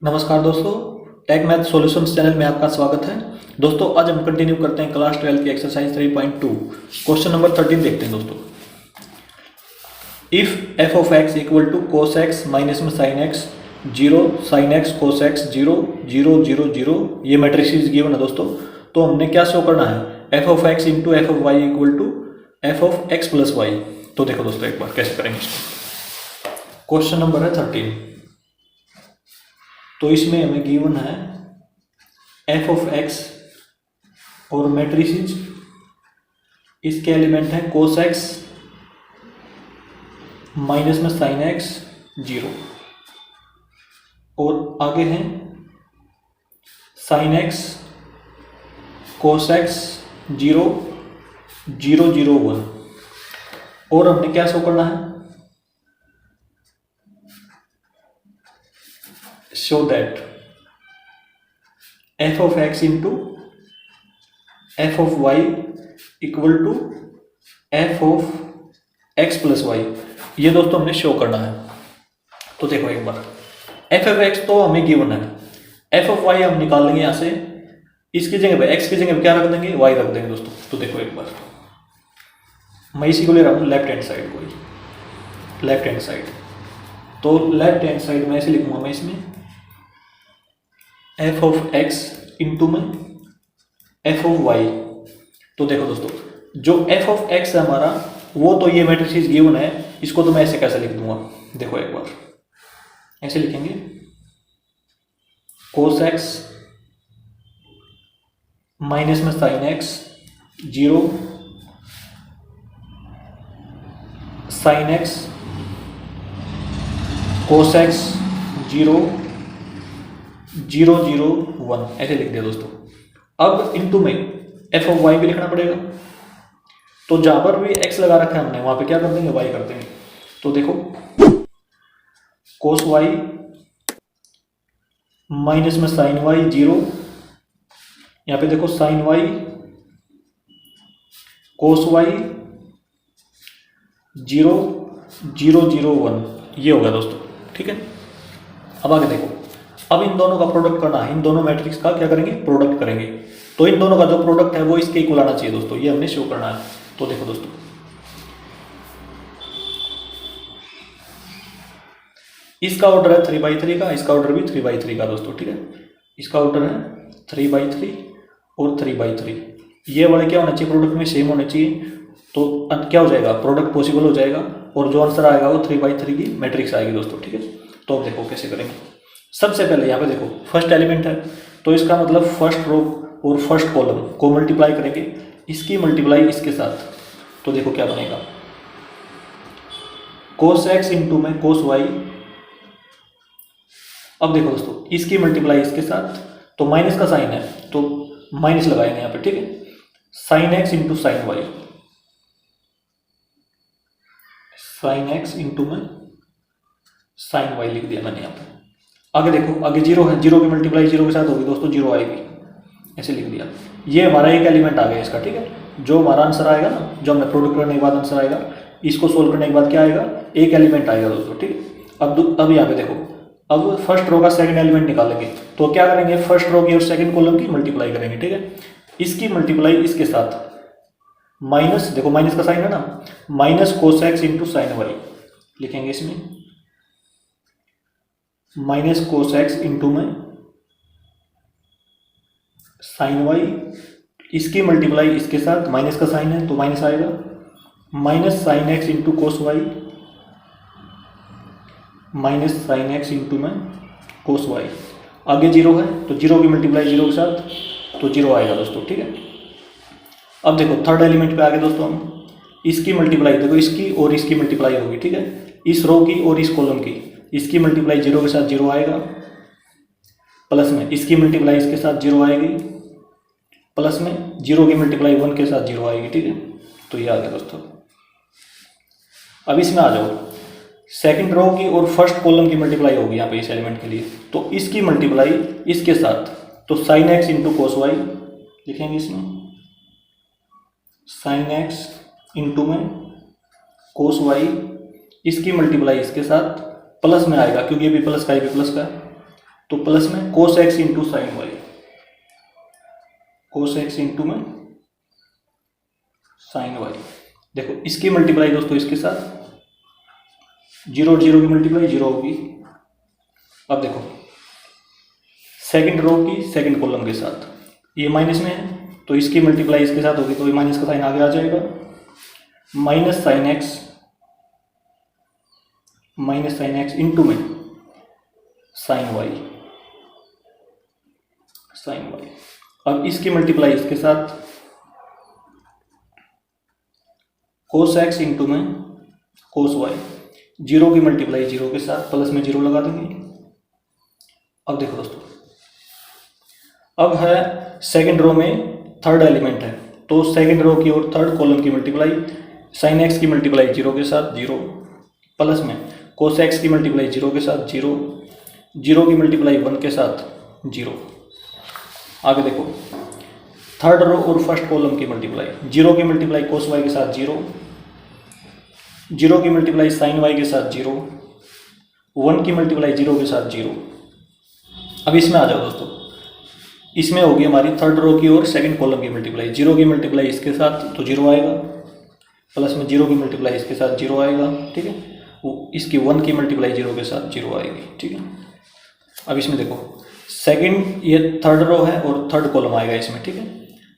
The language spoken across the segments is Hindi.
नमस्कार दोस्तों, टेक मैथ सॉल्यूशंस चैनल में आपका स्वागत है। दोस्तों आज हम कंटिन्यू करते हैं क्लास 12 की एक्सरसाइज 3.2 क्वेश्चन नंबर 13 देखते हैं दोस्तों। If F of x equal to cos x minus में sine x 0 sine x cos x 0 0 0 0 ये मैट्रिक्स गिवन है दोस्तों। तो हमने क्या शो करना है, f of x into f of y equal to f of x plus y. तो देखो दोस्तों एक बार कैसे करेंगे इसको। क्वेश्चन नंबर है 13। तो इसमें हमें गिवन है एफ ऑफ एक्स और मैट्रिसेस, इसके एलिमेंट है कोस एक्स माइनस में साइन एक्स 0 और आगे हैं साइन एक्स कोस एक्स 0 0 0 1। और हमने क्या शो करना है, show that f of x into f of y equal to f of x plus y। ये दोस्तों हमने शो करना है। तो देखो एक बार f of x तो हमें गिवन है, f of y हम निकाल लेंगे यहाँ से। इसकी जगह पे x की जगह पे क्या रख देंगे, y रख देंगे दोस्तों। तो देखो एक बार मैं इसी को ले रहा हूँ लेफ्ट हैंड साइड को, लेफ्ट हैंड साइड। तो लेफ्ट हैंड साइड में ऐसे लिखूंगा मैं इसमें एफ ऑफ एक्स इंटू में एफ ऑफ वाई। तो देखो दोस्तों जो एफ ऑफ एक्स है हमारा वो तो ये मैट्रिक्स गिवन है, इसको तो मैं ऐसे कैसे लिख दूंगा। देखो एक बार ऐसे लिखेंगे कोस एक्स माइनस में sine x 0 sine x cos x 0 0 0 1 ऐसे लिख दिया दोस्तों। अब इनटू में एफ ऑफ वाई भी लिखना पड़ेगा। तो जहां पर भी एक्स लगा रखा है हमने वहां पे क्या कर देंगे, वाई कर देंगे। तो देखो कोस वाई माइनस में साइन वाई 0, यहां पे देखो साइन वाई कोस वाई 0 0 0 1 ये होगा दोस्तों, ठीक है। अब आगे देखो, अब इन दोनों का प्रोडक्ट करना है, इन दोनों मैट्रिक्स का क्या करेंगे, प्रोडक्ट करेंगे। तो इन दोनों का जो प्रोडक्ट है वो इसके इक्वल आना चाहिए दोस्तों, ये हमने शो करना है। तो देखो दोस्तों इसका ऑर्डर है 3/3 का, इसका ऑर्डर भी 3/3 का दोस्तों, ठीक है। इसका ऑर्डर है 3/3 और 3/3। ये वाले क्या होना चाहिए, प्रोडक्ट में सेम होने चाहिए। तो क्या हो जाएगा, प्रोडक्ट पॉसिबल हो जाएगा और जो आंसर आएगा वो 3/3 की मैट्रिक्स आएगी दोस्तों, ठीक है। तो अब देखो कैसे करेंगे। सबसे पहले यहाँ पे देखो फर्स्ट एलिमेंट है, तो इसका मतलब फर्स्ट रो और फर्स्ट कॉलम को मल्टीप्लाई करेंगे, इसकी मल्टीप्लाई इसके साथ। तो देखो क्या बनेगा, कोस एक्स इंटू में कोस वाई। अब देखो दोस्तों इसकी मल्टीप्लाई इसके साथ, तो माइनस का साइन है तो माइनस लगाएंगे यहाँ पे, ठीक है। Sine x into sine y, sine x into में साइन वाई लिख दिया मैंने यहाँ पे। आगे देखो आगे 0 है, 0 की मल्टीप्लाई 0 के साथ होगी दोस्तों, 0 आएगी, ऐसे लिख दिया। ये हमारा एक एलिमेंट आ गया इसका, ठीक है। जो हमारा आंसर आएगा ना, जो हमने प्रोडक्ट करने के बाद आंसर आएगा, इसको सोल्व करने के बाद क्या आएगा, एक एलिमेंट आएगा दोस्तों, ठीक है। अब यहाँ पे देखो, अब फर्स्ट रो का सेकंड एलिमेंट निकालेंगे। तो क्या करेंगे, फर्स्ट रो की और सेकंड कॉलम की मल्टीप्लाई करेंगे, ठीक है। इसकी मल्टीप्लाई इसके साथ माइनस, देखो माइनस का साइन है ना, minus cos x into sine y लिखेंगे इसमें, माइनस कोस एक्स इंटू में साइन वाई, इसकी मल्टीप्लाई इसके साथ, माइनस का साइन है तो माइनस आएगा, minus sine x into cos y, minus sine x into में कोस वाई। आगे 0 है तो 0 की मल्टीप्लाई 0 के साथ, तो 0 आएगा दोस्तों, ठीक है। अब देखो थर्ड एलिमेंट पे आ गए दोस्तों हम, इसकी मल्टीप्लाई देखो इसकी और इसकी मल्टीप्लाई होगी, ठीक है। इस रो की और इस कॉलम की, इसकी मल्टीप्लाई 0 के साथ 0 आएगा, प्लस में इसकी मल्टीप्लाई इसके साथ 0 आएगी, प्लस में 0 की मल्टीप्लाई 1 के साथ 0 आएगी, ठीक है। तो ये आ गया दोस्तों। अब इसमें आ जाओ, सेकंड रो की और फर्स्ट कॉलम की मल्टीप्लाई होगी यहाँ पे इस एलिमेंट के लिए, तो इसकी मल्टीप्लाई इसके साथ, तो sine x into cos y लिखेंगे इसमें, साइन एक्स इंटू में कोस वाई, इसकी मल्टीप्लाई इसके साथ, प्लस में आएगा क्योंकि ये भी प्लस का है, ये भी प्लस का है, तो प्लस में cos x into sine y, cos x into में साइन वाई। देखो इसकी मल्टीप्लाई दोस्तों इसके साथ, जीरो और जीरो की मल्टीप्लाई जीरो होगी। अब देखो सेकंड रो की सेकंड कॉलम के साथ, ये माइनस में है तो इसकी मल्टीप्लाई इसके साथ होगी, तो ये माइनस का साइन आगे आ जाएगा, माइनस साइन एक्स इंटू में साइन वाई, साइन वाई। अब इसकी मल्टीप्लाई इसके साथ, कोस एक्स इंटू में कोस वाई, जीरो की मल्टीप्लाई जीरो के साथ, प्लस में जीरो लगा देंगे। अब देखो दोस्तों, अब है सेकंड रो में थर्ड एलिमेंट है, तो सेकंड रो की और थर्ड कॉलम की मल्टीप्लाई, साइन एक्स की मल्टीप्लाई जीरो के साथ जीरो, प्लस में कोस एक्स की मल्टीप्लाई जीरो के साथ जीरो, जीरो की मल्टीप्लाई वन के साथ जीरो। आगे देखो थर्ड रो और फर्स्ट कॉलम की मल्टीप्लाई, जीरो की मल्टीप्लाई कोस वाई के साथ जीरो, जीरो की मल्टीप्लाई साइन वाई के साथ जीरो, वन की मल्टीप्लाई जीरो के साथ जीरो। अब इसमें आ जाओ दोस्तों, इसमें होगी हमारी थर्ड रो की और सेकंड कॉलम की मल्टीप्लाई, जीरो की मल्टीप्लाई इसके साथ तो जीरो आएगा, प्लस में जीरो की मल्टीप्लाई इसके साथ जीरो आएगा, ठीक है। वो इसकी वन की मल्टीप्लाई जीरो के साथ जीरो आएगी, ठीक है। अब इसमें देखो सेकंड, ये थर्ड रो है और थर्ड कॉलम आएगा इसमें, ठीक है।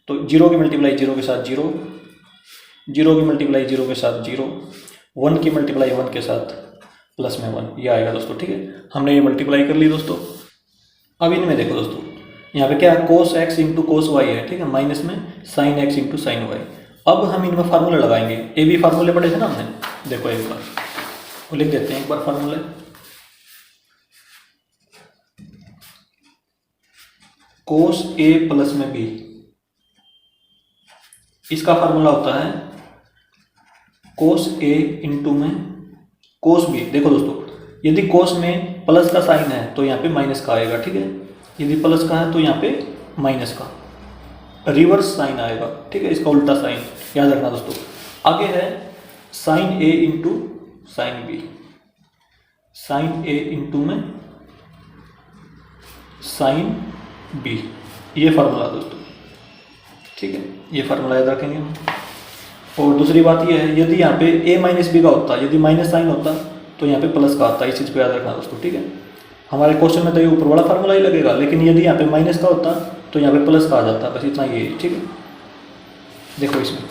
तो जीरो की मल्टीप्लाई जीरो के साथ जीरो, जीरो की मल्टीप्लाई जीरो के साथ जीरो, वन की मल्टीप्लाई वन के साथ प्लस में वन, ये आएगा दोस्तों, ठीक है। हमने ये मल्टीप्लाई कर ली दोस्तों। अब इनमें देखो दोस्तों, यहाँ पे क्या है, cos x into cos y है, ठीक है, माइनस में sine x into sine y. अब हम इनमें फार्मूला लगाएंगे, ए बी फार्मूले पढ़े थे ना हमने, देखो एक बार वो लिख देते हैं एक बार फार्मूले। कोस ए प्लस में बी, इसका फार्मूला होता है कोस ए इंटू में कोस बी। देखो दोस्तों, यदि कोस में प्लस का साइन है तो यहाँ पे माइनस का आएगा, ठीक है। यदि प्लस का है तो यहाँ पे माइनस का रिवर्स साइन आएगा, ठीक है, इसका उल्टा साइन याद रखना दोस्तों। आगे है sign A into sine B, sign A into में साइन बी, ये फार्मूला दोस्तों, ठीक है, ये फार्मूला याद रखेंगे हम। और दूसरी बात ये है, यदि यहाँ पे ए माइनस बी का होता, यदि माइनस साइन होता तो यहाँ पे प्लस का आता, इस चीज़ को याद रखना दोस्तों, ठीक है। हमारे क्वेश्चन में तो ये ऊपर वाला फार्मूला ही लगेगा, लेकिन यदि यहाँ पे माइनस का होता तो यहाँ पे प्लस का आ जाता, बस इतना ये, ठीक है। देखो इसमें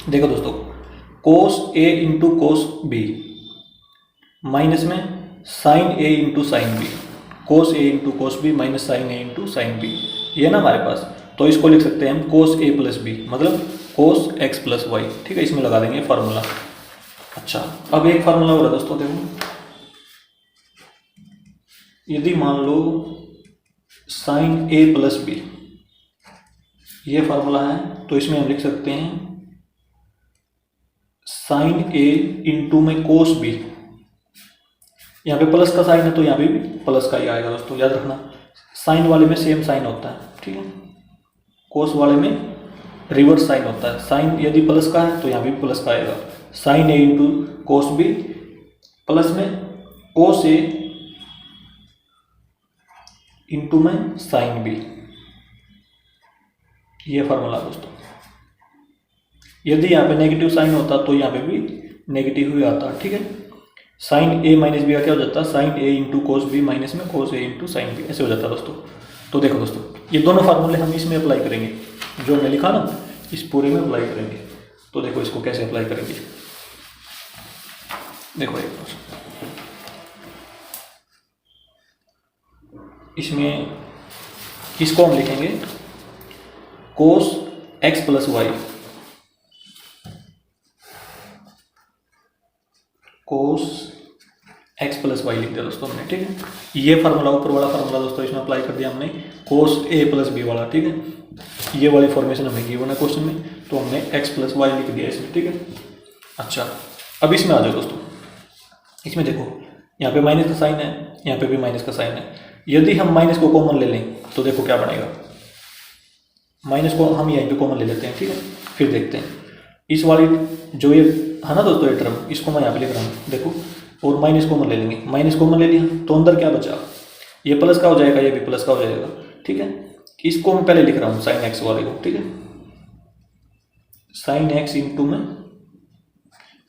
देखो दोस्तों, cos A into cos B minus में sine A into sine B, cos A into cos B minus sine A into sine B, ये ना हमारे पास। तो इसको लिख सकते हैं हम कोस ए प्लस बी, मतलब कोस एक्स प्लस वाई, ठीक है, इसमें लगा देंगे फार्मूला। अच्छा, अब एक फार्मूला हो रहा है दोस्तों, देखो यदि मान लो साइन ए प्लस बी, ये फार्मूला है, तो इसमें हम लिख सकते हैं साइन ए इंटू में कोस बी, यहाँ पे प्लस का साइन है तो यहाँ पे भी प्लस का ही आएगा दोस्तों, याद रखना। साइन वाले में सेम साइन होता है, ठीक है, कोस वाले में रिवर्स साइन होता है। साइन यदि प्लस का है तो यहाँ भी प्लस का आएगा, sign A into cos B plus में कोस ए इंटू में साइन बी, ये फार्मूला दोस्तों। यदि यहाँ पे नेगेटिव साइन होता तो यहाँ पे भी नेगेटिव ही आता, ठीक है। साइन ए माइनस बी का क्या हो जाता है, sign A into cos B minus में कोस ए इंटू साइन बी, ऐसे हो जाता है दोस्तों। तो देखो दोस्तों, ये दोनों फार्मूले हम इसमें अप्लाई करेंगे, जो हमने लिखा ना इस पूरे में अप्लाई करेंगे। तो देखो इसको कैसे अप्लाई करेंगे, देखो एक बार इसमें इसको हम लिखेंगे cos x plus y, cos x plus y लिख दिया दोस्तों हमने, ठीक है। ये फार्मूला ऊपर वाला फार्मूला दोस्तों इसमें अप्लाई कर दिया हमने, कोस ए प्लस बी वाला, ठीक है। ये वाली फॉर्मेशन हमें गिवन है क्वेश्चन में, तो हमने एक्स प्लस वाई लिख दिया इसमें, ठीक है। अच्छा, अब इसमें आ जाओ दोस्तों, इसमें देखो यहाँ पे माइनस का साइन है, यहाँ पे भी माइनस का साइन है। यदि हम माइनस को कॉमन ले लें तो देखो क्या बनेगा, माइनस को हम यहीं पे कॉमन ले लेते हैं, ठीक है। फिर देखते हैं इस वाली जो ये है ना दोस्तों, ये टर्म, इसको मैं यहाँ पे लिख रहा हूँ, देखो और माइनस कॉमन ले लेंगे, माइनस कॉमन ले लिया तो अंदर क्या बचा, ये प्लस का हो जाएगा, ये भी प्लस का हो जाएगा, ठीक है। इसको मैं पहले लिख रहा हूँ साइन एक्स वाले को, ठीक है, साइन एक्स इंटू में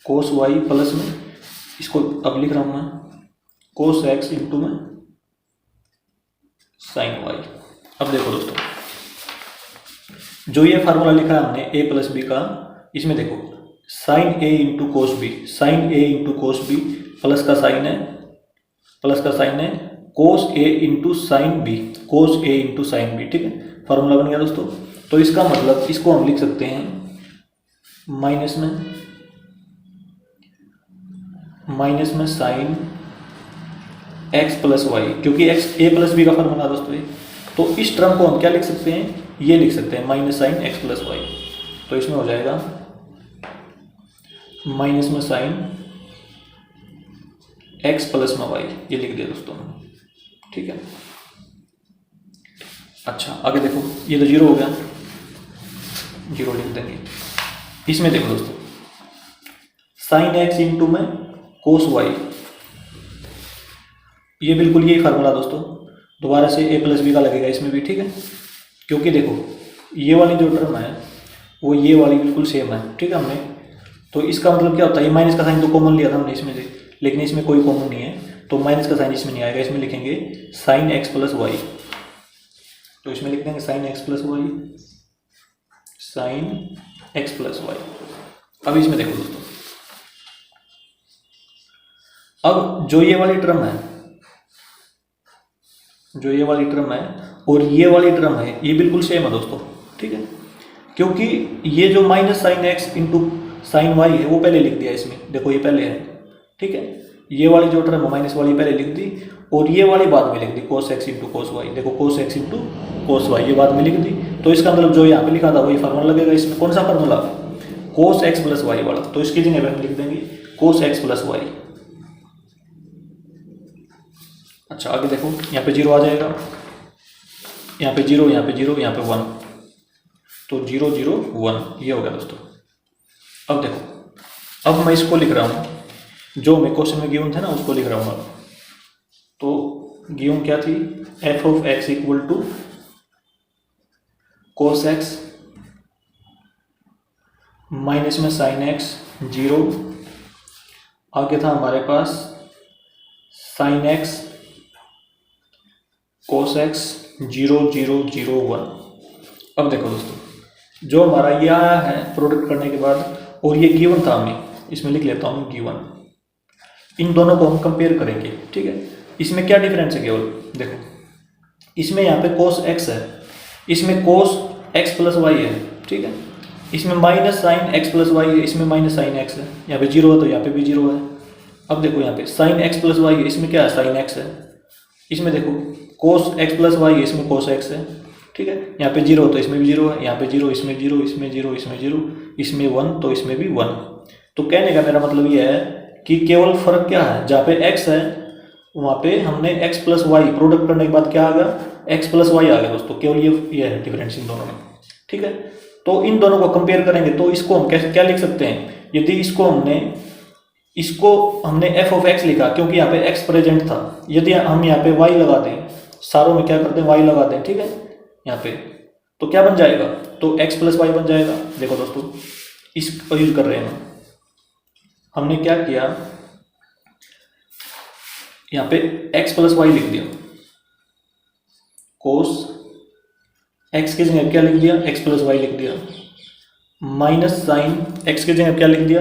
कोस वाई प्लस में, इसको अब लिख रहा हूँ मैं कोस एक्स इंटू में साइन वाई। अब देखो दोस्तों, जो ये फार्मूला लिखा है हमने ए प्लस बी का, इसमें देखो sign A into cos B, sign A into cos B plus का साइन है, प्लस का साइन है कोस A into sine B, cos A into sine B, ठीक है, फार्मूला बन गया दोस्तों। तो इसका मतलब इसको हम लिख सकते हैं माइनस में साइन एक्स प्लस वाई, क्योंकि एक्स ए प्लस बी का फार्मूला दोस्तों ये। तो इस टर्म को हम क्या लिख सकते हैं, ये लिख सकते हैं minus sine x plus y. तो इसमें हो जाएगा माइनस में साइन एक्स प्लस में वाई, ये लिख दिया दोस्तों, ठीक है। अच्छा आगे देखो, ये तो जीरो हो गया, जीरो लिख देंगे। इसमें देखो दोस्तों साइन एक्स इंटू में कोस वाई, ये बिल्कुल यही फार्मूला दोस्तों, दोबारा से ए प्लस बी का लगेगा इसमें भी, ठीक है, क्योंकि देखो ये वाली जो टर्म है वो ये वाली बिल्कुल सेम है, ठीक है। हमने तो इसका मतलब क्या होता है, ये माइनस का साइन तो कॉमन लिया था हमने इसमें से, लेकिन इसमें कोई कॉमन नहीं है, तो माइनस का साइन इसमें नहीं आएगा, इसमें लिखेंगे साइन एक्स प्लस वाई। तो इसमें लिख देंगे sine x plus y, sine x plus y. अब इसमें देखो दोस्तों, अब जो ये वाली टर्म है, जो ये वाली टर्म है और ये वाली टर्म है, ये बिल्कुल सेम है दोस्तों, ठीक है, क्योंकि ये जो minus sine x into sine y है वो पहले लिख दिया इसमें, देखो ये पहले है, ठीक है, ये वाली जो टर्म है माइनस वाली पहले लिख दी और ये वाली बाद में लिख दी cos x into cos Y, देखो cos x into cos Y ये बाद में लिख दी। तो इसका मतलब जो यहाँ पे लिखा था वही फार्मूला लगेगा इसमें। कौन सा formula, cos x plus y वाला, तो इसकी जगह हम लिख देंगे कोस एक्स प्लस वाई। अच्छा आगे देखो, यहाँ पे जीरो आ जाएगा, यहाँ पे जीरो, यहाँ पे जीरो, यहाँ पे वन, तो 0 0 1 ये हो गया दोस्तों। अब देखो, अब मैं इसको लिख रहा हूँ जो मैं क्वेश्चन में गिवन थे ना उसको लिख रहा हूँ अब। तो गिवन क्या थी, f of x equal to cos x minus में साइन एक्स 0, आगे था हमारे पास साइन एक्स कोस एक्स 0 0 0 1। अब देखो दोस्तों, जो हमारा ये आया है प्रोडक्ट करने के बाद और ये गिवन था, हमें इसमें लिख लेता हूँ गिवन, इन दोनों को हम कंपेयर करेंगे, ठीक है। इसमें क्या डिफरेंस है, केवल देखो इसमें यहाँ पे कोस एक्स है, इसमें कोस एक्स प्लस वाई है, ठीक है, इसमें minus sine x plus y है, इसमें माइनस साइन एक्स है, यहाँ पे जीरो है तो यहाँ पे भी जीरो है। अब देखो यहाँ पे साइन एक्स प्लस वाई है, इसमें क्या है साइन एक्स है, इसमें देखो कोस एक्स प्लस वाई है, इसमें कोस एक्स है, ठीक है, यहाँ पे जीरो तो इसमें भी जीरो है, यहाँ पे जीरो, इसमें जीरो, इसमें जीरो, इसमें जीरो, इसमें वन तो इसमें भी वन। तो कहने का मेरा मतलब ये है कि केवल फर्क क्या है, जहाँ पे एक्स है वहाँ पे हमने एक्स प्लस वाई प्रोडक्ट करने के बाद क्या आ गया, एक्स प्लस वाई आ गया दोस्तों, केवल ये है डिफरेंस इन दोनों में, ठीक है। तो इन दोनों को कंपेयर करेंगे तो इसको हम कैसे क्या लिख सकते हैं, यदि इसको हमने एफ ऑफ एक्स लिखा क्योंकि यहाँ पे एक्स प्रेजेंट था, यदि हम यहाँ पे वाई लगा दें, सारों में क्या करते हैं वाई लगा दें, ठीक है, यहाँ पे तो क्या बन जाएगा, तो एक्स प्लस वाई बन जाएगा। देखो दोस्तों इसको यूज कर रहे हैं हमने क्या किया, यहाँ पे एक्स प्लस वाई लिख दिया, कोस एक्स की जगह क्या लिख दिया, एक्स प्लस वाई लिख दिया, माइनस साइन एक्स की जगह क्या लिख दिया,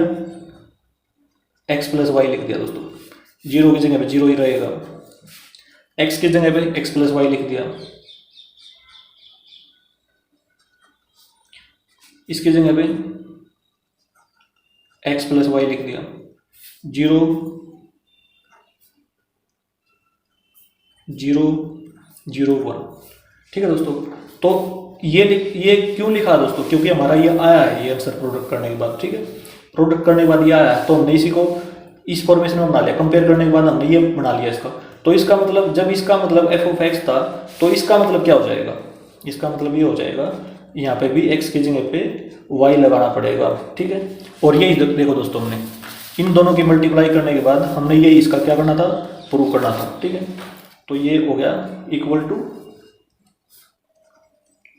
एक्स प्लस वाई लिख दिया दोस्तों, जीरो की जगह पे जीरो ही रहेगा, एक्स की जगह पे एक्स प्लस वाई लिख दिया, इसकी जगह पे एक्स प्लस वाई लिख दिया, 0 0 0 1, ठीक है दोस्तों। तो ये क्यों लिखा दोस्तों, क्योंकि हमारा ये आया है ये आंसर प्रोडक्ट करने के बाद, ठीक है, प्रोडक्ट करने के बाद ये आया है तो हमने इसी को इस फॉर्मेशन में बना लिया, कंपेयर करने के बाद हमने ये बना लिया इसका। तो इसका मतलब जब इसका मतलब एफ ऑफ एक्स था तो इसका मतलब क्या हो जाएगा, इसका मतलब ये हो जाएगा यहाँ पे भी एक्स की जगह पे वाई लगाना पड़ेगा, ठीक है। और यही देखो दोस्तों हमने इन दोनों की मल्टीप्लाई करने के बाद हमने ये इसका क्या करना था, प्रूव करना था, ठीक है। तो ये हो गया equal to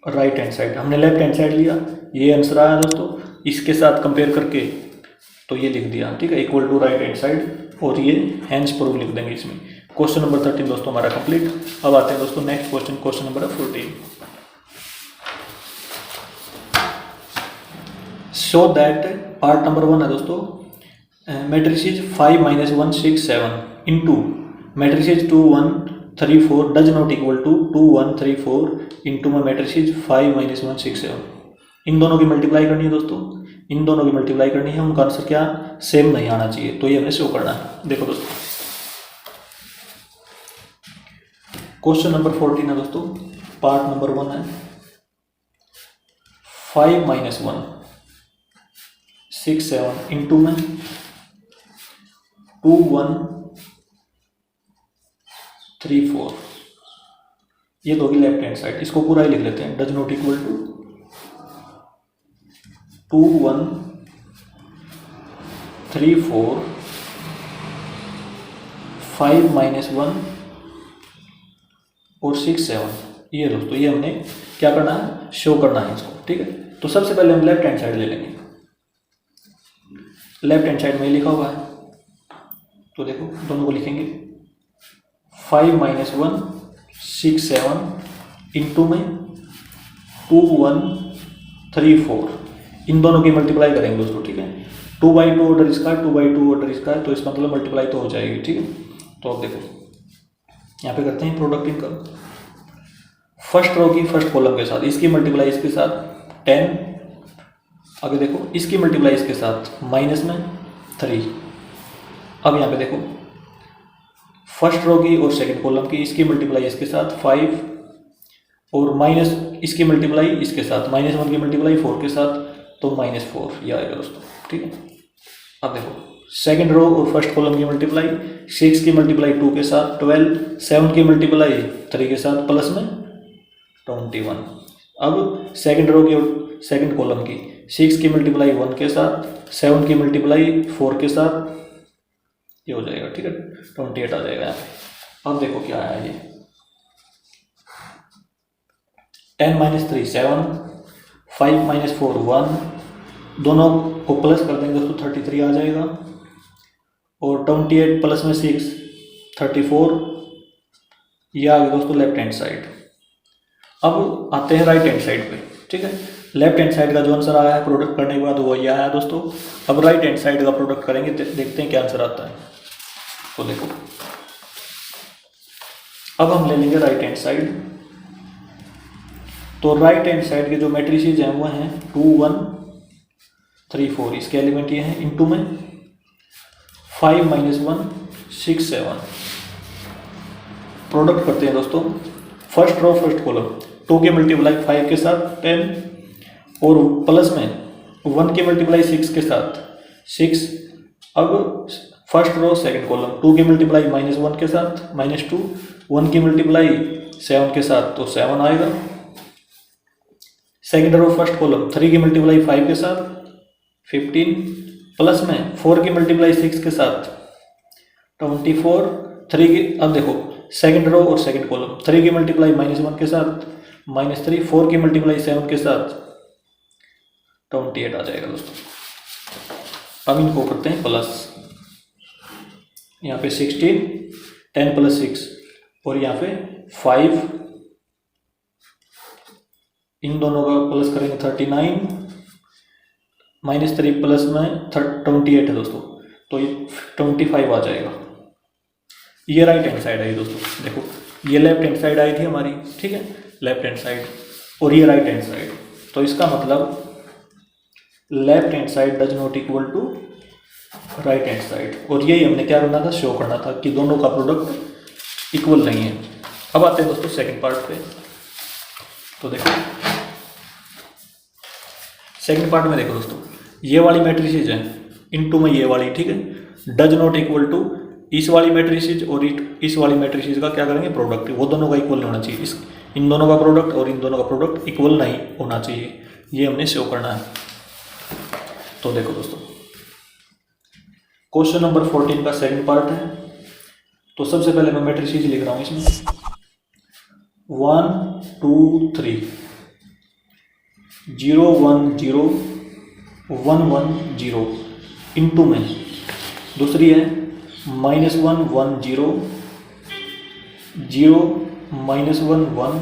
right hand side, हमने लेफ्ट हैंड साइड लिया, ये आंसर आया दोस्तों। इसके साथ कंपेयर करके तो ये लिख दिया, ठीक है, equal to right hand side, और ये हैंस प्रूव लिख देंगे इसमें। क्वेश्चन नंबर 13 दोस्तों हमारा कंप्लीट। अब आते हैं दोस्तों next question, question number 14। Show that, part number 1 है दोस्तों, matrices 5 - 1 6 7 into matrices 2 1 3 4 does not equal to 2 1 3 4 into में मैट्रिसेस 5 - 1 6 7। इन दोनों की मल्टीप्लाई करनी है दोस्तों, इन दोनों की मल्टीप्लाई करनी है, उनका आंसर क्या सेम नहीं आना चाहिए, तो ये हमें शो करना है। देखो दोस्तों क्वेश्चन नंबर 14 है दोस्तों, पार्ट नंबर 1 है, 5 - 1 6 7 इनटू में 2 1 3 4, ये दोगी लेफ्ट हैंड साइड, इसको पूरा ही लिख लेते हैं, डज नॉट इक्वल टू 2 1 3 4 5 - 1 और 6 7। ये दोस्तों ये हमने क्या करना है, शो करना है इसको, ठीक है। तो सबसे पहले हम लेफ्ट हैंड साइड ले लेंगे, लेफ्ट हैंड साइड में लिखा हुआ है, तो देखो दोनों को लिखेंगे 5 - 1 6 7 इनटू में 2 1 3 4, इन दोनों की मल्टीप्लाई करेंगे दोस्तों, ठीक है। 2/2 ऑर्डर इसका, 2/2 ऑर्डर इसका है, तो इसका मतलब मल्टीप्लाई तो हो जाएगी, ठीक है। तो अब देखो यहाँ पे करते हैं प्रोडक्ट इनका, फर्स्ट रो की फर्स्ट कॉलम के साथ, इसकी मल्टीप्लाई इसके साथ 10, आगे देखो इसकी मल्टीप्लाई इसके साथ माइनस में 3। अब यहाँ पे देखो फर्स्ट रो की और सेकंड कॉलम की, इसकी मल्टीप्लाई इसके साथ 5 और माइनस इसकी मल्टीप्लाई इसके साथ -1 की मल्टीप्लाई 4 के साथ, तो -4 ये आएगा दोस्तों, ठीक है। अब देखो सेकंड रो और फर्स्ट कॉलम की मल्टीप्लाई, 6 की मल्टीप्लाई 2 के साथ 12, 7 की मल्टीप्लाई 3 के साथ प्लस में 21। अब सेकंड रो की और सेकंड कॉलम की 6 की मल्टीप्लाई 1 के साथ, 7 की मल्टीप्लाई 4 के साथ, ये हो जाएगा, ठीक है, 28 आ जाएगा यहाँ पे। अब देखो क्या आया, ये 10 - 3 7, 5 - 4 1, दोनों को प्लस कर देंगे दोस्तों 33 आ जाएगा, और 28 प्लस में 6 34, ये आ गया दोस्तों लेफ्ट हैंड साइड। अब आते हैं राइट हैंड साइड पे, ठीक है। लेफ्ट हैंड साइड का जो आंसर आया है प्रोडक्ट करने के बाद वो ये आया दोस्तों। अब राइट हैंड साइड का प्रोडक्ट करेंगे, देखते हैं क्या आंसर आता है। तो देखो अब हम ले लेंगे राइट हैंड साइड, तो राइट हैंड साइड के जो मैट्रिसेस हैं वो हैं 2 1 3 4, इसके एलिमेंट ये हैं, इनटू में 5 - 1 6 7। प्रोडक्ट करते हैं दोस्तों, फर्स्ट रो फर्स्ट कॉलम, 2 की मल्टीप्लाई 5 के साथ 10, और प्लस में 1 की मल्टीप्लाई 6 के साथ 6। अब फर्स्ट रो सेकंड कॉलम, 2 की मल्टीप्लाई -1 के साथ -2, 1 की मल्टीप्लाई 7 के साथ, तो 7 आएगा। सेकंड रो फर्स्ट कॉलम, 3 की मल्टीप्लाई 5 के साथ 15, प्लस में 4 की मल्टीप्लाई 6 के साथ 24, 3 की, अब देखो सेकंड रो और सेकंड कॉलम, 3 की मल्टीप्लाई -1 के साथ -3, 4 की मल्टीप्लाई 7 के साथ 28 आ जाएगा दोस्तों। अब इनको करते हैं प्लस, यहाँ पे 16, 10 + 6, और यहाँ पे 5, इन दोनों का प्लस करेंगे 39, -3 प्लस में 28 है दोस्तों, तो ये 25 आ जाएगा। ये राइट हैंड साइड आई दोस्तों, देखो ये लेफ्ट हैंड साइड आई थी हमारी, ठीक है, लेफ्ट हैंड साइड, और ये राइट हैंड साइड, तो इसका मतलब left hand side does not equal to right hand side, और यही हमने क्या करना था, शो करना था कि दोनों का प्रोडक्ट इक्वल नहीं है। अब आते हैं दोस्तों सेकंड पार्ट पे, तो देखो सेकंड पार्ट में देखो दोस्तों, ये वाली मैट्रिसेस है इनटू में ये वाली, ठीक है, डज नॉट इक्वल टू इस वाली मैट्रिसेस और इस वाली मैट्रिसेस का क्या करेंगे, प्रोडक्ट, वो दोनों का इक्वल नहीं होना चाहिए, इन दोनों का प्रोडक्ट और इन दोनों का प्रोडक्ट इक्वल नहीं होना चाहिए, ये हमने शो करना है। तो देखो दोस्तों क्वेश्चन नंबर 14 का सेकंड पार्ट है। तो सबसे पहले मैं मैट्रिसेस लिख रहा हूँ इसमें 1 2 3 0 1 0 1 1 0 इंटू में दूसरी है -1 1 0 0 -1 1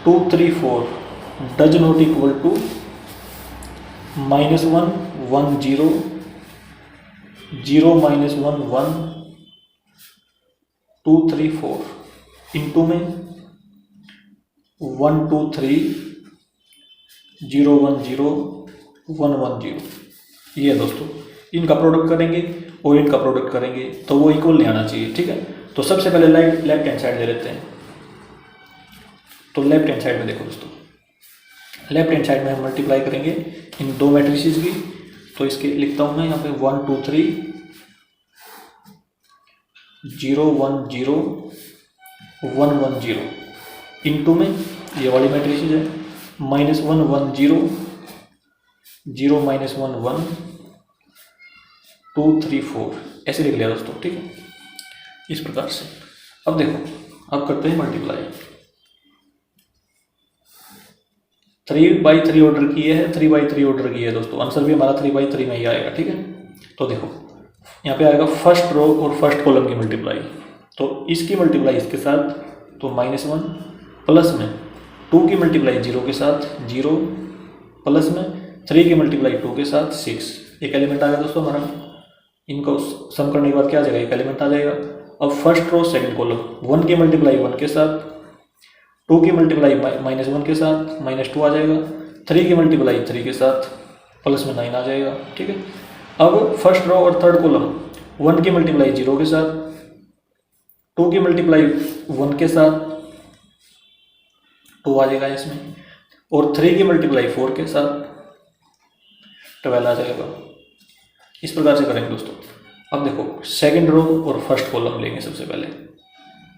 2 3 4 does not equal to -1 1 0 0 -1 1 2 3 4 into में 1 2 3 0 1 0 1 1 0। ये दोस्तों इनका प्रोडक्ट करेंगे और इनका प्रोडक्ट करेंगे तो वो इक्वल नहीं आना चाहिए, ठीक है। तो सबसे पहले लेफ्ट हैंड साइड ले लेते हैं। तो लेफ्ट हैंड साइड में देखो दोस्तों, लेफ्ट हैंड साइड में हम मल्टीप्लाई करेंगे इन दो मैट्रिसेस की। तो इसके लिखता हूँ मैं यहाँ पे 1 2 3 0 1 0 1 1 0 इंटू में ये वाली मैट्रिसेस है -1 1 0 0 -1 1 2 3 4 ऐसे लिख लिया दोस्तों, ठीक है, इस प्रकार से। अब देखो अब करते हैं मल्टीप्लाई। 3/3 ऑर्डर किए हैं, 3/3 ऑर्डर किए है दोस्तों, आंसर भी हमारा 3/3 में ही आएगा, ठीक है। तो देखो यहाँ पे आएगा फर्स्ट रो और फर्स्ट कॉलम की मल्टीप्लाई। तो इसकी मल्टीप्लाई इसके साथ तो -1 प्लस में 2 की मल्टीप्लाई 0 के साथ 0 प्लस में 3 की मल्टीप्लाई 2 के साथ 6। एक एलिमेंट आ गया दोस्तों हमारा। इनको सम करने के बाद क्या आ जाएगा, एक एलिमेंट आ जाएगा। अब फर्स्ट रो सेकंड कॉलम 1 की मल्टीप्लाई 1 के साथ 2 की मल्टीप्लाई -1 के साथ -2 आ जाएगा। 3 की मल्टीप्लाई 3 के साथ प्लस में 9 आ जाएगा, ठीक है। अब फर्स्ट रो और थर्ड कॉलम 1 की मल्टीप्लाई 0 के साथ 2 की मल्टीप्लाई 1 के साथ 2 आ जाएगा इसमें, और 3 की मल्टीप्लाई 4 के साथ 12 आ जाएगा। इस प्रकार से करेंगे दोस्तों। अब देखो सेकंड रो और फर्स्ट कॉलम लेंगे सबसे पहले।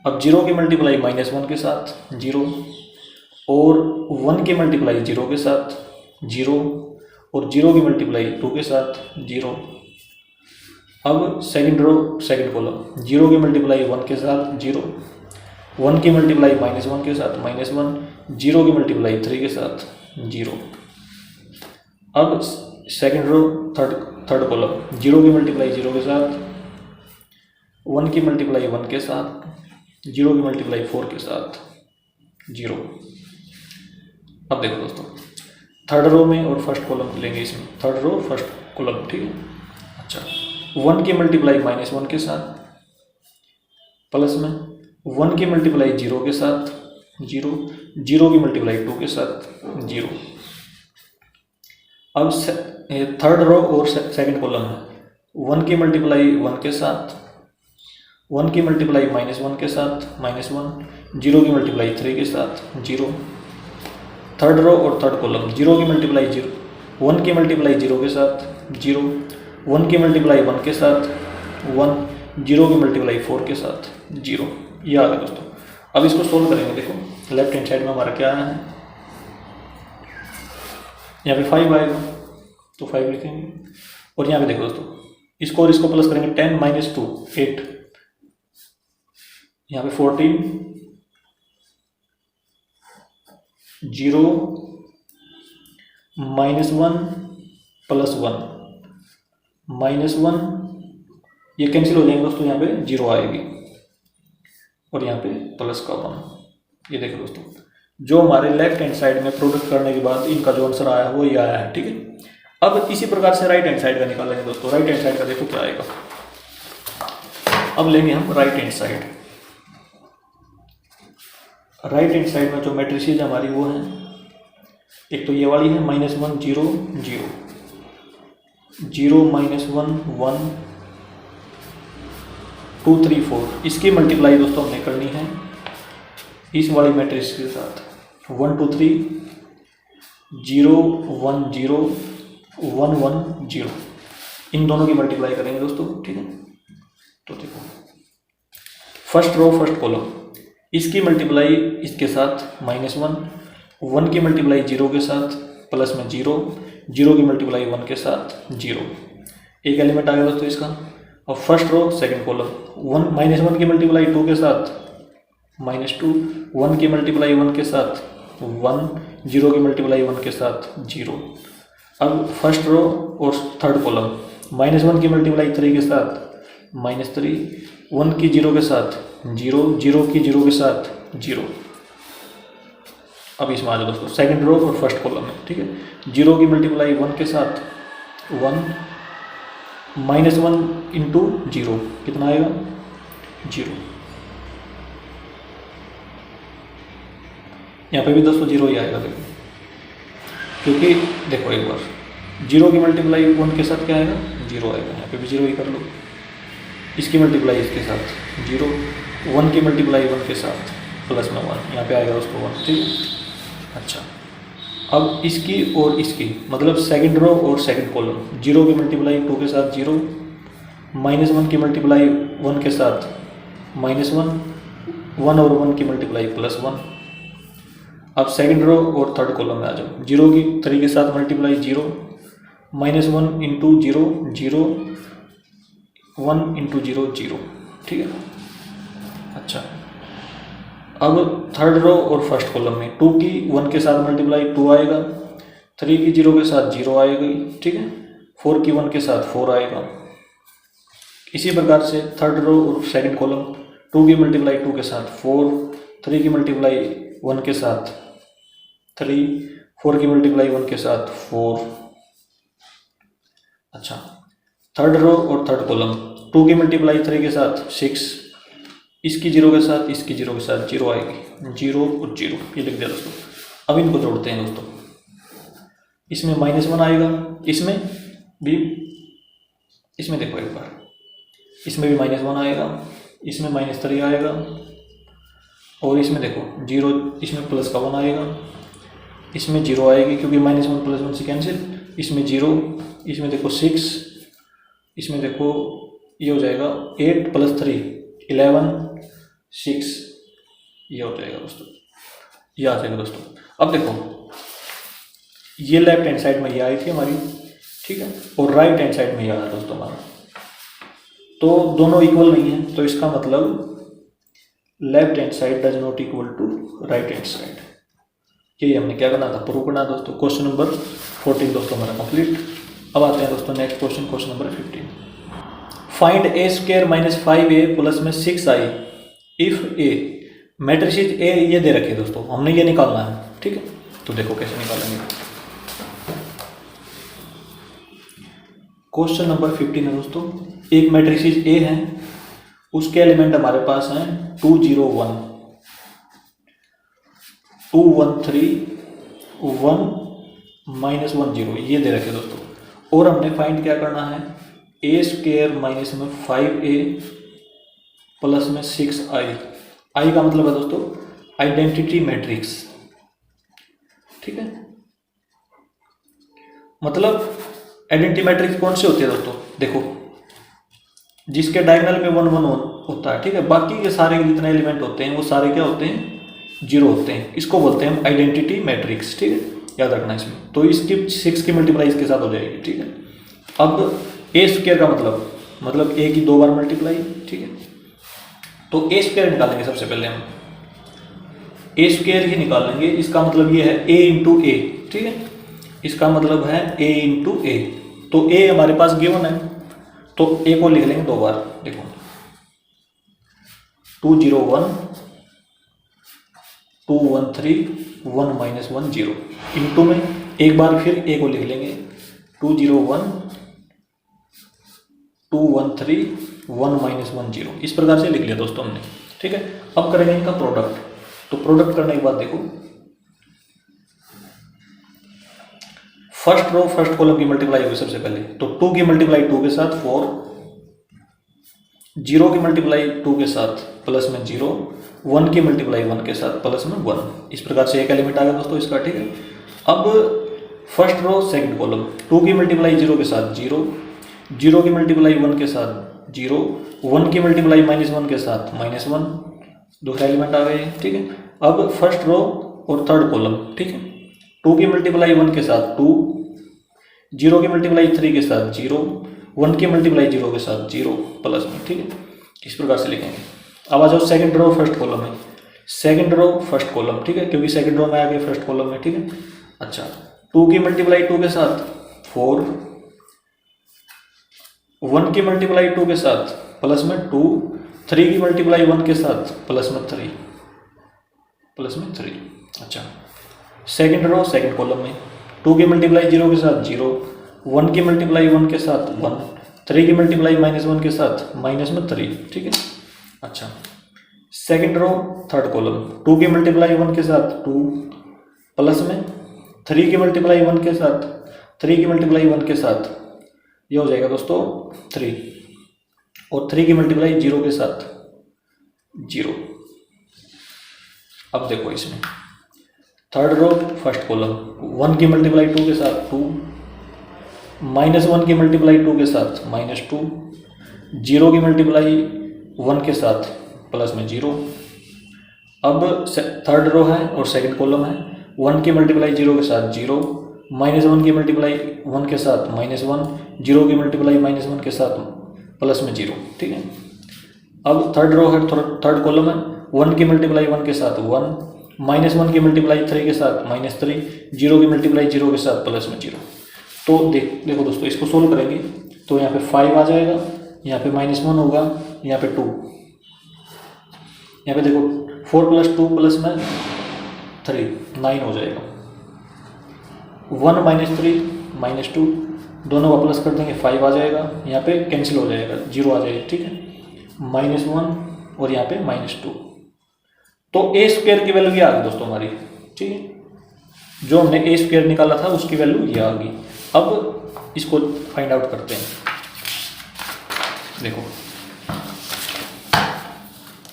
अब 0 की मल्टीप्लाई -1 के साथ 0 और 1 की मल्टीप्लाई 0 के साथ 0 और 0 की मल्टीप्लाई 2 के साथ 0। अब सेकंड रो सेकंड कॉलम 0 की मल्टीप्लाई 1 के साथ 0, 1 की मल्टीप्लाई -1 के साथ -1, 0 की मल्टीप्लाई 3 के साथ 0। अब सेकंड रो थर्ड कॉलम 0 की मल्टीप्लाई 0 के साथ, 1 की मल्टीप्लाई 1 के साथ, 0 की मल्टीप्लाई 4 के साथ 0। अब देखो दोस्तों थर्ड रो में और फर्स्ट कॉलम लेंगे इसमें, थर्ड रो फर्स्ट कॉलम, ठीक है। अच्छा 1 की मल्टीप्लाई -1 के साथ प्लस में 1 की मल्टीप्लाई 0 के साथ 0, 0 की मल्टीप्लाई 2 के साथ 0। अब थर्ड रो और सेकंड कॉलम है 1 की मल्टीप्लाई 1 के साथ, 1 की मल्टीप्लाई -1 के साथ -1, 0 की मल्टीप्लाई 3 के साथ 0। थर्ड रो और थर्ड कॉलम 0 की मल्टीप्लाई 0, 1 की मल्टीप्लाई 0 के साथ 0, 1 की मल्टीप्लाई 1 के साथ 1, 0 की मल्टीप्लाई 4 के साथ 0। ये आ गया दोस्तों। अब इसको सोल्व करेंगे। देखो लेफ्ट हैंड साइड में हमारा क्या आया है, यहाँ पे 5 आएगा तो 5 लिखेंगे। और यहाँ पे देखो दोस्तों इसको और इसको प्लस करेंगे 10 - 2 8, यहाँ पे 14 0 -1 प्लस 1 -1, ये कैंसिल हो जाएंगे दोस्तों, यहाँ पे 0 आएगी और यहाँ पे प्लस का 1। ये देखो दोस्तों जो हमारे लेफ्ट हैंड साइड में प्रोडक्ट करने के बाद इनका जो आंसर आया है वो ये आया है, ठीक है। अब इसी प्रकार से राइट हैंड साइड का निकालेंगे दोस्तों। राइट हैंड साइड का देखो क्या आएगा। अब लेंगे हम right hand side. Right hand side में जो मैट्रिसेस हमारी वो है, एक तो ये वाली है -1 0 0 0 -1 1 2 3 4। इसकी मल्टीप्लाई दोस्तों हमने करनी है इस वाली मैट्रिक्स के साथ 1 2 3 0 1 0 1 1 0। इन दोनों की मल्टीप्लाई करेंगे दोस्तों, ठीक है। तो देखो फर्स्ट रो फर्स्ट कॉलम इसकी मल्टीप्लाई इसके साथ -1, 1 की मल्टीप्लाई 0 के साथ प्लस में 0, 0 की मल्टीप्लाई 1 के साथ 0। एक एलिमेंट आ गया दोस्तों इसका। अब फर्स्ट रो सेकंड कॉलम, -1 की मल्टीप्लाई 2 के साथ -2, 1 की मल्टीप्लाई 1 के साथ 1, 0 की मल्टीप्लाई 1 के साथ 0। अब फर्स्ट रो और थर्ड कॉलम, -1 की मल्टीप्लाई 3 के साथ -3, 1 की 0 के साथ 0, 0 की 0 के साथ 0। अब इसमें आ जाओ दोस्तों सेकंड रो और फर्स्ट कॉलम में, ठीक है। 0 की मल्टीप्लाई 1 के साथ 1, -1 इंटू 0 कितना आएगा 0। यहाँ पे भी दोस्तों 0 ही आएगा देखो, क्योंकि देखो एक बार 0 की मल्टीप्लाई 1 के साथ क्या आएगा 0 आएगा। यहाँ पे भी 0 ही कर लो। इसकी मल्टीप्लाई इसके साथ 0, 1 की मल्टीप्लाई 1 के साथ प्लस में 1, यहाँ पे आएगा दोस्तों 1, ठीक है। अच्छा, अब इसकी और इसकी मतलब सेकंड रो और सेकंड कॉलम, 0 की मल्टीप्लाई 2 के साथ 0, -1 की मल्टीप्लाई 1 के साथ -1, 1 और 1 की मल्टीप्लाई +1। अब सेकंड रो और थर्ड कॉलम में आ जाओ, 0 की 3 के साथ मल्टीप्लाई 0, -1 इंटू 0 0, 1 इंटू 0 0, ठीक है। अच्छा, अब थर्ड रो और फर्स्ट कॉलम में 2 की 1 के साथ मल्टीप्लाई 2 आएगा, 3 की 0 के साथ 0 आएगी, ठीक है। 4 की 1 के साथ 4 आएगा। इसी प्रकार से थर्ड रो और सेकंड कॉलम, 2 की मल्टीप्लाई 2 के साथ 4, 3 की मल्टीप्लाई 1 के साथ 3, 4 की मल्टीप्लाई 1 के साथ 4। अच्छा, थर्ड रो और थर्ड कॉलम, 2 की मल्टीप्लाई 3 के साथ 6, इसकी 0 के साथ इसकी 0 के साथ 0 आएगी, 0 और 0 ये लिख दिया दोस्तों। अब इनको जोड़ते हैं दोस्तों, इसमें -1 आएगा, इसमें भी, इसमें देखो एक बार, इसमें भी -1 आएगा, इसमें -3 आएगा, और इसमें देखो 0, इसमें प्लस का 1 आएगा, इसमें 0 आएगी क्योंकि -1 + 1 से कैंसिल, इसमें 0, इसमें देखो 6, इसमें देखो ये हो जाएगा 8 + 3 11, 6 ये हो जाएगा दोस्तों, ये आ जाएगा दोस्तों। अब देखो ये लेफ्ट हैंड साइड में ये आई थी हमारी, ठीक है, और राइट हैंड साइड में ये आया दोस्तों हमारा, तो दोनों इक्वल नहीं है, तो इसका मतलब left hand side does not equal to right hand side. यही हमने क्या करना था, प्रूव करना दोस्तों। क्वेश्चन नंबर 14 दोस्तों हमारा कंप्लीट। अब आते हैं दोस्तों next question, question number 15। Find a² - 5a plus में 6i if a matrices a ये दे रखे दोस्तों, हमने ये निकालना है, ठीक है। तो देखो कैसे निकालेंगे। क्वेश्चन नंबर 15 है दोस्तों, एक मैट्रिसेस a है, उसके एलिमेंट हमारे पास हैं 2 0 1, 2 1 3, 1 -1 0 ये दे रखे दोस्तों, और हमने फाइंड क्या करना है, a² माइनस में 5a प्लस में 6i। i का मतलब है दोस्तों आइडेंटिटी मैट्रिक्स, ठीक है। मतलब आइडेंटिटी मैट्रिक्स कौन से होते हैं दोस्तों, देखो जिसके डायगोनल में 1 1 होता है, ठीक है, बाकी के सारे जितने एलिमेंट होते हैं वो सारे क्या होते हैं 0 होते हैं, इसको बोलते हैं आइडेंटिटी मैट्रिक्स, ठीक है, याद रखना इसमें। तो इसकी 6 की मल्टीप्लाई इसके साथ हो जाएगी, ठीक है। अब a² का मतलब a की 2 बार मल्टीप्लाई, ठीक है। तो a² निकालेंगे सबसे पहले हम, a² ही निकालेंगे, इसका मतलब ये है a इंटू a, ठीक है, इसका मतलब है a इंटू a। तो a हमारे पास गिवन है, तो a को लिख लेंगे 2 बार, देखो 2 0 1, 2 1 3, 1 -1 0, इंटू में एक बार फिर a को लिख लेंगे 2 0 1, 2 1 3, 1 -1 0, इस प्रकार से लिख लिया दोस्तों हमने, ठीक है। अब करेंगे इनका प्रोडक्ट। तो प्रोडक्ट करने के बाद देखो फर्स्ट रो फर्स्ट कॉलम की मल्टीप्लाई होगी सबसे पहले, तो 2 की मल्टीप्लाई 2 के साथ 4, 0 की मल्टीप्लाई 2 के साथ प्लस में 0, 1 की मल्टीप्लाई 1 के साथ प्लस में 1, इस प्रकार से एक एलिमेंट आ गया दोस्तों इसका, ठीक है। अब फर्स्ट रो सेकंड कॉलम, 2 की मल्टीप्लाई 0 के साथ 0, 0 की मल्टीप्लाई 1 के साथ 0, 1 की मल्टीप्लाई -1 के साथ -1, दूसरा एलिमेंट आ गए, ठीक है। अब फर्स्ट रो और थर्ड कॉलम, ठीक है, 2 की मल्टीप्लाई 1 के साथ 2, 0 की मल्टीप्लाई 3 के साथ 0, 1 की मल्टीप्लाई 0 के साथ 0 प्लस में, ठीक है, इस प्रकार से लिखेंगे। अब आ जाओ सेकंड रो फर्स्ट कॉलम में, सेकंड रो फर्स्ट कॉलम, ठीक है, क्योंकि सेकंड रो में आ गया फर्स्ट कॉलम में, ठीक है। अच्छा, 2 की मल्टीप्लाई 2 के साथ 4, 1 की मल्टीप्लाई 2 के साथ प्लस में 2, 3 की मल्टीप्लाई 1 के साथ प्लस में 3, प्लस में 3। अच्छा, सेकंड रो सेकंड कॉलम में 2 की मल्टीप्लाई 0 के साथ 0, 1 की मल्टीप्लाई 1 के साथ 1, 3 की मल्टीप्लाई -1 के साथ माइनस में 3, ठीक है। अच्छा, सेकंड रो थर्ड कॉलम 2 की मल्टीप्लाई 1 के साथ 2, प्लस में 3 की मल्टीप्लाई 1 के साथ 3 की मल्टीप्लाई 1 के साथ ये हो जाएगा दोस्तों 3, और 3 की मल्टीप्लाई 0 के साथ 0। अब देखो इसमें थर्ड रो फर्स्ट कॉलम 1 की मल्टीप्लाई 2 के साथ 2, -1 की मल्टीप्लाई 2 के साथ -2, 0 की मल्टीप्लाई 1 के साथ प्लस में 0। अब थर्ड रो है और सेकंड कॉलम है, 1 की मल्टीप्लाई 0 के साथ 0, -1 की मल्टीप्लाई 1 के साथ -1, 0 की मल्टीप्लाई -1 के साथ प्लस में 0, ठीक है। अब थर्ड रो है थर्ड कॉलम है, 1 की मल्टीप्लाई 1 के साथ 1, -1 की मल्टीप्लाई 3 के साथ -3, 0 की मल्टीप्लाई 0 के साथ प्लस में 0। तो देखो दोस्तों, इसको सोल्व करेंगे तो यहाँ पे 5 आ जाएगा, यहाँ पे -1 होगा, यहाँ पे 2, यहाँ पे देखो 4 + 2 प्लस में 3 9 हो जाएगा, 1 - 3 -2 दोनों का प्लस कर देंगे 5 आ जाएगा, यहाँ पे कैंसिल हो जाएगा 0 आ जाएगा, ठीक है, -1 और यहाँ पे -2। तो a स्क्वायर की वैल्यू ये आ गई दोस्तों हमारी, ठीक है, जो हमने a स्क्वायर निकाला था उसकी वैल्यू ये आ गई। अब इसको फाइंड आउट करते हैं। देखो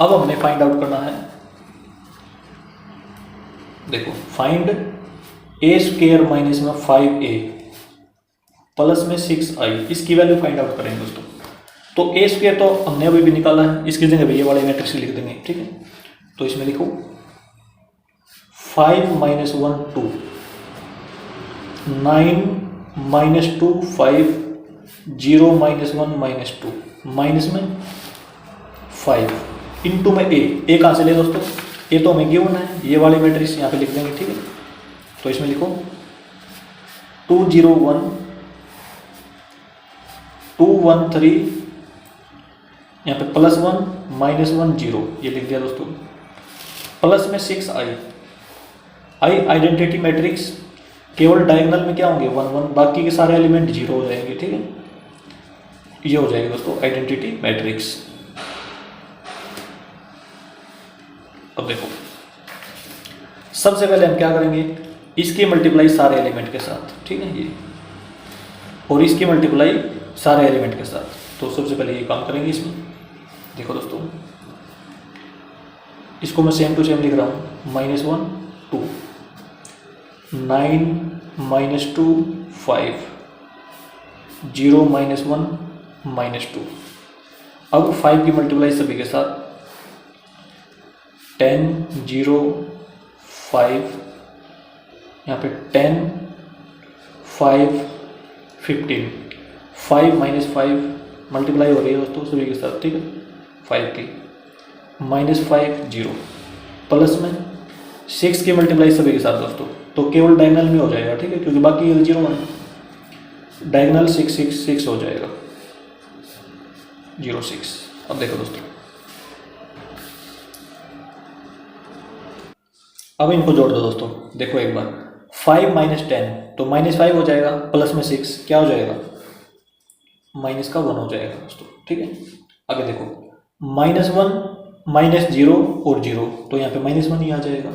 अब हमने फाइंड आउट करना है, देखो फाइंड a स्क्वायर माइनस में 5a प्लस में 6i, इसकी वैल्यू फाइंड आउट करेंगे दोस्तों। तो a स्क्वायर तो हमने अभी भी निकाला है, इसकी जगह भी ये वाले मैट्रिक्स लिख देंगे, ठीक है। तो इसमें लिखो 5 - 1 2, 9 - 2 5, 0 - 1 -2, माइनस में 5 इंटू में ए कहाँ से ले दोस्तों, ए तो हमें गिवन है, ये वाले मैट्रिक्स यहाँ पे लिख देंगे, ठीक है। तो इसमें लिखो 2 0 1 2 1 3, यहाँ पे +1 -1 0 ये लिख दिया दोस्तों, प्लस में 6i। आई आइडेंटिटी मैट्रिक्स, केवल डायगोनल में क्या होंगे 1 1, बाकी के सारे एलिमेंट 0 हो जाएंगे, ठीक है। ये हो जाएगा दोस्तों आइडेंटिटी मैट्रिक्स। अब देखो सबसे पहले हम क्या करेंगे, इसकी मल्टीप्लाई सारे एलिमेंट के साथ, ठीक है, ये और इसकी मल्टीप्लाई सारे एलिमेंट के साथ। तो सबसे पहले ये काम करेंगे इसमें। देखो दोस्तों इसको मैं सेम टू सेम लिख रहा हूँ, -1 2, 9 - 2 5, 0 - 1 -2। अब 5 की मल्टीप्लाई सभी के साथ 10 0 5, यहाँ पे 10 5 15, 5 - 5 मल्टीप्लाई हो रही है दोस्तों सभी के साथ, ठीक है, 5 की -5 0, प्लस में 6 की मल्टीप्लाई सभी के साथ दोस्तों, तो केवल डायगोनल में हो जाएगा, ठीक है, क्योंकि बाकी 0 है, डायगोनल 6 6 6 हो जाएगा 0 6। अब देखो दोस्तों अब इनको जोड़ दो दोस्तों, देखो एक बार 5 - 10 तो -5 हो जाएगा, प्लस में 6 क्या हो जाएगा -1 हो जाएगा दोस्तों, ठीक है। आगे देखो -1 -0 और 0 तो यहाँ पे -1 ही आ जाएगा,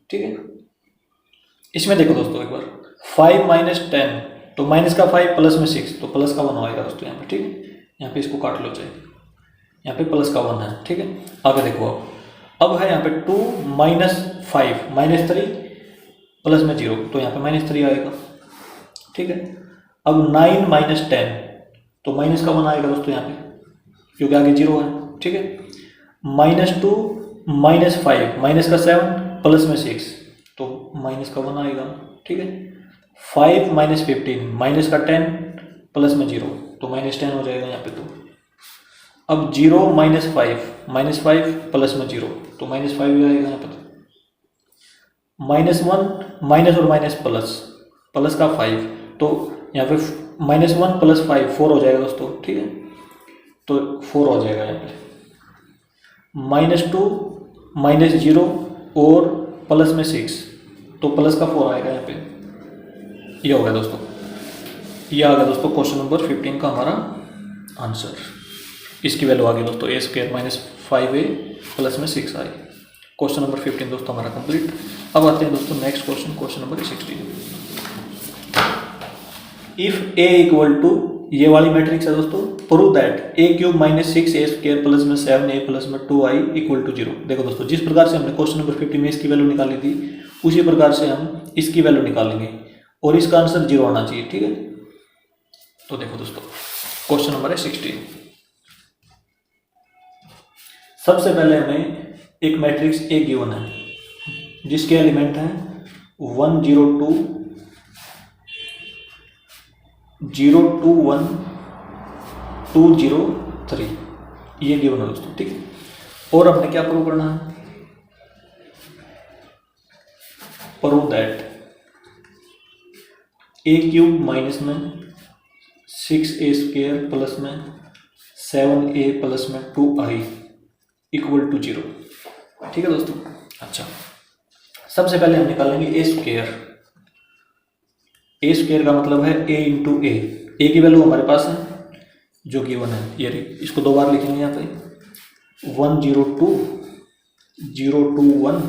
ठीक है। इसमें देखो दोस्तों एक बार 5 - 10 तो -5 प्लस में 6 तो प्लस का 1 आएगा दोस्तों यहाँ पे, ठीक है। यहाँ पे इसको काट लो चाहिए, यहाँ पे प्लस का 1 है, ठीक है। आगे देखो अब है यहाँ पे 2 - 5 -3 प्लस में 0 तो यहाँ पे -3 आएगा, ठीक है। अब 9 - 10 तो माइनस का 1 आएगा दोस्तों यहाँ पे, क्योंकि आगे 0 है, ठीक है। -2 - 5 माइनस का 7 प्लस में 6 तो माइनस का 1 आएगा, ठीक है। 5 - 15 माइनस का 10 प्लस में 0 तो -10 हो जाएगा यहाँ पे। तो अब 0 -5 प्लस में 0 तो -5 ही आएगा यहाँ पे। -1 माइनस और माइनस प्लस का 5 तो यहाँ पे -1 + 5 4 हो जाएगा दोस्तों, ठीक है। तो 4 हो जाएगा यहाँ पे। -2 -0 और प्लस में 6 तो प्लस का 4 आएगा यहाँ पे। ये हो गया दोस्तों, ये आ गया दोस्तों क्वेश्चन नंबर 15 का हमारा आंसर। इसकी वैल्यू आ गई दोस्तों a² - 5a प्लस में 6i। क्वेश्चन नंबर 15 दोस्तों हमारा कंप्लीट। अब आते हैं दोस्तों next question number 16। If a = ये वाली मैट्रिक्स है दोस्तों, prove that a³ - 6a² plus में 7a प्लस में 2i = 0। देखो दोस्तों, जिस प्रकार से हमने क्वेश्चन नंबर 15 में इसकी वैल्यू निकाली थी उसी प्रकार से हम इसकी वैल्यू निकालेंगे और इसका आंसर 0 आना चाहिए, ठीक है। तो देखो दोस्तों, क्वेश्चन नंबर है 16। सबसे पहले हमें एक मैट्रिक्स A गिवन है जिसके एलिमेंट हैं 1 0 2 0 2 1 2 0 3, ये गिवन है दोस्तों, ठीक है। और हमने क्या प्रूव करना है, प्रूव दैट a³ माइनस में 6a² प्लस में 7a प्लस में 2i = 0, ठीक है दोस्तों। अच्छा, सबसे पहले हम निकालेंगे a²। a² का मतलब है a × a की वैल्यू हमारे पास है जो गिवन है, ये इसको 2 बार लिखेंगे यहाँ पे। 1 0 2 0 2 1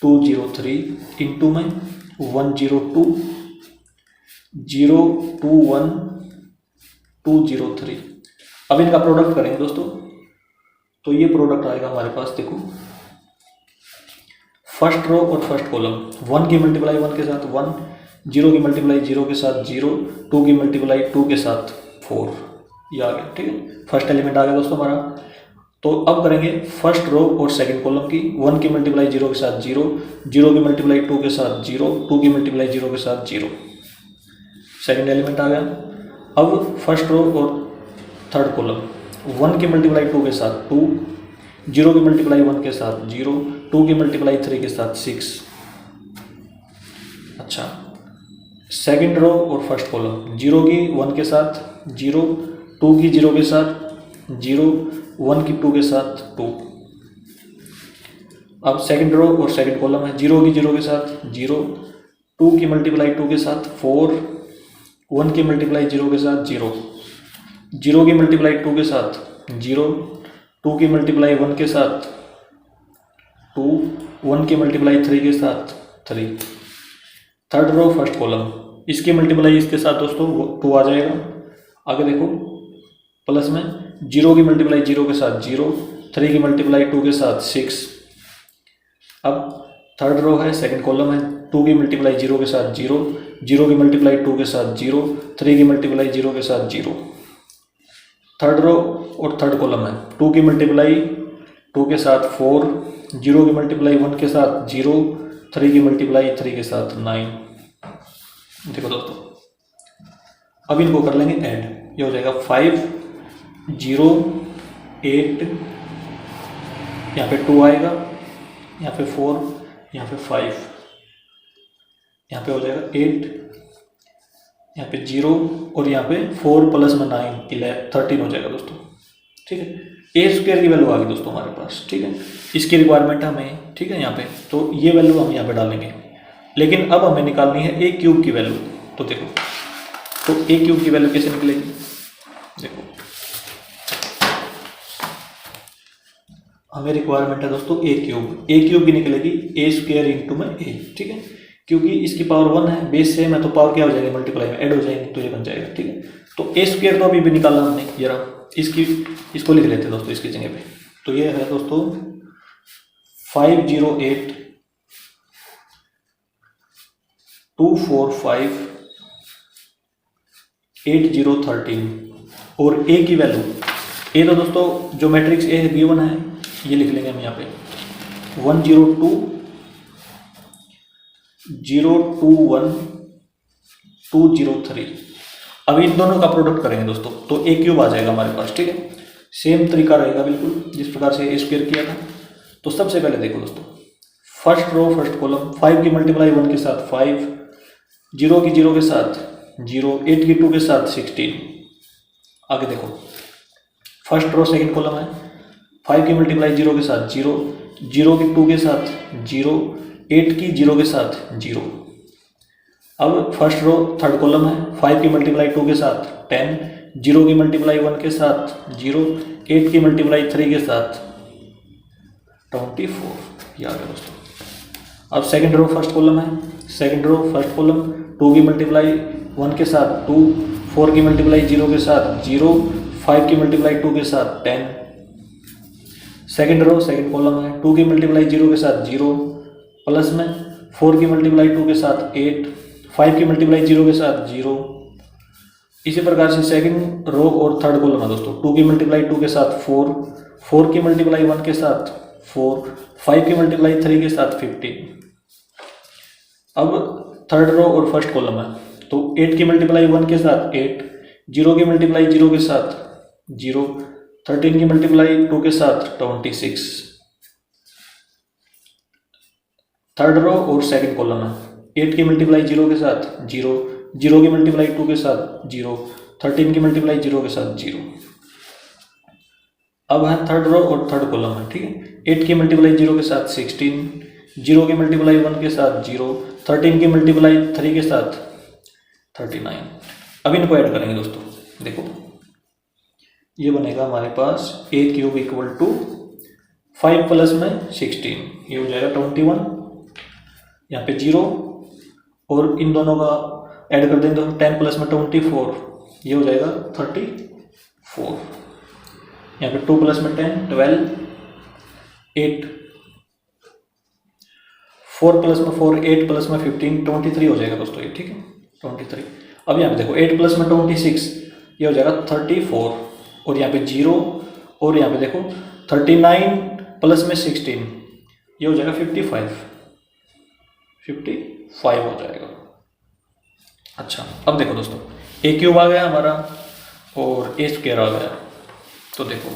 2 0 3 इंटू में 1 0 2 0 2 1 2 0 3। अब इनका प्रोडक्ट करेंगे दोस्तों, तो ये प्रोडक्ट आएगा हमारे पास। देखो, फर्स्ट रो और फर्स्ट कॉलम, 1 की मल्टीप्लाई 1 के साथ 1, 0 की मल्टीप्लाई 0 के साथ 0, 2 की मल्टीप्लाई 2 के साथ 4, ये आ गया, ठीक है। फर्स्ट एलिमेंट आ गया दोस्तों हमारा। तो अब करेंगे फर्स्ट रो और सेकंड कॉलम की। 1 की मल्टीप्लाई 0 के साथ 0, 0 की मल्टीप्लाई 2 के साथ 0, 2 की मल्टीप्लाई 0 के साथ 0, सेकंड एलिमेंट आ गया। अब फर्स्ट रो और थर्ड कॉलम, 1 की मल्टीप्लाई 2 के साथ 2, 0 की मल्टीप्लाई 1 के साथ 0, 2 की मल्टीप्लाई 3 के साथ 6। अच्छा, सेकंड रो और फर्स्ट कॉलम, 0 की 1 के साथ 0, 2 की 0 के साथ 0, 1 की 2 के साथ 2। अब सेकंड रो और सेकंड कॉलम है, 0 की 0 के साथ 0, 2 की मल्टीप्लाई 2 के साथ 4, 1 की मल्टीप्लाई 0 के साथ 0, 0 की मल्टीप्लाई 2 के साथ 0, 2 की मल्टीप्लाई 1 के साथ 2, 1 की मल्टीप्लाई 3 के साथ 3। थर्ड रो फर्स्ट कॉलम, इसकी मल्टीप्लाई इसके साथ दोस्तों 2 आ जाएगा। आगे देखो, प्लस में 0 की मल्टीप्लाई 0 के साथ 0, 3 की मल्टीप्लाई 2 के साथ 6। अब थर्ड रो है, सेकंड कॉलम है, 2 की मल्टीप्लाई 0 के साथ 0, 0 की मल्टीप्लाई 2 के साथ 0, 3 की मल्टीप्लाई 0 के साथ 0। थर्ड रो और थर्ड कॉलम है, 2 की मल्टीप्लाई 2 के साथ 4, 0 की मल्टीप्लाई 1 के साथ 0, 3 की मल्टीप्लाई 3 के साथ 9। देखो दोस्तों, अब इनको कर लेंगे ऐड, ये हो जाएगा 5 0 8, यहाँ पे 2 आएगा, यहाँ पे 4, यहाँ पे 5, यहाँ पे हो जाएगा 8, यहाँ पे 0 और यहाँ पे 4 प्लस में 9 11 13 हो जाएगा दोस्तों, ठीक है। a² की वैल्यू आ गई दोस्तों हमारे पास, ठीक है। इसकी रिक्वायरमेंट है हमें, ठीक है, यहाँ पे तो ये वैल्यू हम यहाँ पे डालेंगे। लेकिन अब हमें निकालनी है a³ की वैल्यू। तो देखो, तो a³ की वैल्यू कैसे निकलेगी, देखो हमें रिक्वायरमेंट है दोस्तों a³ की निकलेगी a² में a, ठीक है। क्योंकि इसकी पावर 1 है, बेस सेम है, तो पावर क्या हो जाएगी, मल्टीप्लाई में ऐड हो जाएगी, तो ये बन जाएगा, ठीक है। तो a² तो अभी भी निकाला हमने, जरा इसको लिख लेते हैं दोस्तों इसकी जगह पे। तो ये है दोस्तों 508 245 8013 और a की वैल्यू, a तो दोस्तों जो मैट्रिक्स a है गिवन है, ये लिख लेंगे हम यहाँ पे 102 021 203। अब इन दोनों का प्रोडक्ट करेंगे दोस्तों, तो ए क्यूब आ जाएगा हमारे पास, ठीक है। सेम तरीका रहेगा बिल्कुल जिस प्रकार से ए स्क्वायर किया था। तो सबसे पहले देखो दोस्तों, फर्स्ट रो फर्स्ट कॉलम, 5 की मल्टीप्लाई 1 के साथ 5, 0 की 0 के साथ 0, 8 की 2 के साथ 16। आगे देखो, फर्स्ट रो सेकंड कॉलम है, 5 की मल्टीप्लाई 0 के साथ 0, 0 की 2 के साथ 0, 8 की 0 के साथ 0। अब फर्स्ट रो थर्ड कॉलम है, 5 की मल्टीप्लाई 2 के साथ 10, 0 की मल्टीप्लाई 1 के साथ 0, 8 की मल्टीप्लाई 3 के साथ 24। ये आ गया दोस्तों। अब सेकंड रो फर्स्ट कॉलम है, सेकंड रो फर्स्ट कॉलम, 2 की मल्टीप्लाई 1 के साथ 2, 4 की मल्टीप्लाई 0 के साथ 0, 5 की मल्टीप्लाई 2 के साथ 10। सेकंड रो सेकंड कॉलम है, 2 की मल्टीप्लाई 0 के साथ 0, प्लस में 4 की मल्टीप्लाई 2 के साथ 8, 5 की मल्टीप्लाई 0 के साथ 0। इसी प्रकार से सेकंड रो और थर्ड कॉलम है दोस्तों, 2 की मल्टीप्लाई 2 के साथ 4, 4 की मल्टीप्लाई 1 के साथ 4, 5 की मल्टीप्लाई 3 के साथ 15। अब थर्ड रो और फर्स्ट कॉलम है, तो 8 की मल्टीप्लाई 1 के साथ 8, 0 की मल्टीप्लाई 0 के साथ 0, 13 की मल्टीप्लाई 2 के साथ 26। थर्ड रो और सेकंड कॉलम है, 8 की मल्टीप्लाई 0 के साथ 0, 0 की मल्टीप्लाई 2 के साथ 0, 13 की मल्टीप्लाई 0 के साथ 0। अब है थर्ड रो और थर्ड कॉलम है, ठीक है। 8 की मल्टीप्लाई 0 के साथ 16, 0 की मल्टीप्लाई 1 के साथ 0, 13 की मल्टीप्लाई 3 के साथ 39। अब इनको ऐड करेंगे दोस्तों, देखो ये बनेगा हमारे पास ए क्यूब इक्वल टू 5 प्लस में 16, ये हो जाएगा 21, यहाँ पे 0 और इन दोनों का ऐड कर देंगे तो 10 प्लस में 24, ये हो जाएगा 34। यहाँ पे 2 प्लस में 10 12, 8, 4 प्लस में 4, 8 प्लस में 15 23 हो जाएगा दोस्तों ये, ठीक है 23। अब यहाँ पे देखो 8 प्लस में 26, ये हो जाएगा 34 और यहाँ पे 0 और यहाँ पे देखो 39 प्लस में 16, ये हो जाएगा 55 हो जाएगा। अच्छा अब देखो दोस्तों, ए क्यूब आ गया हमारा और ए स्क्वायर आ गया। तो देखो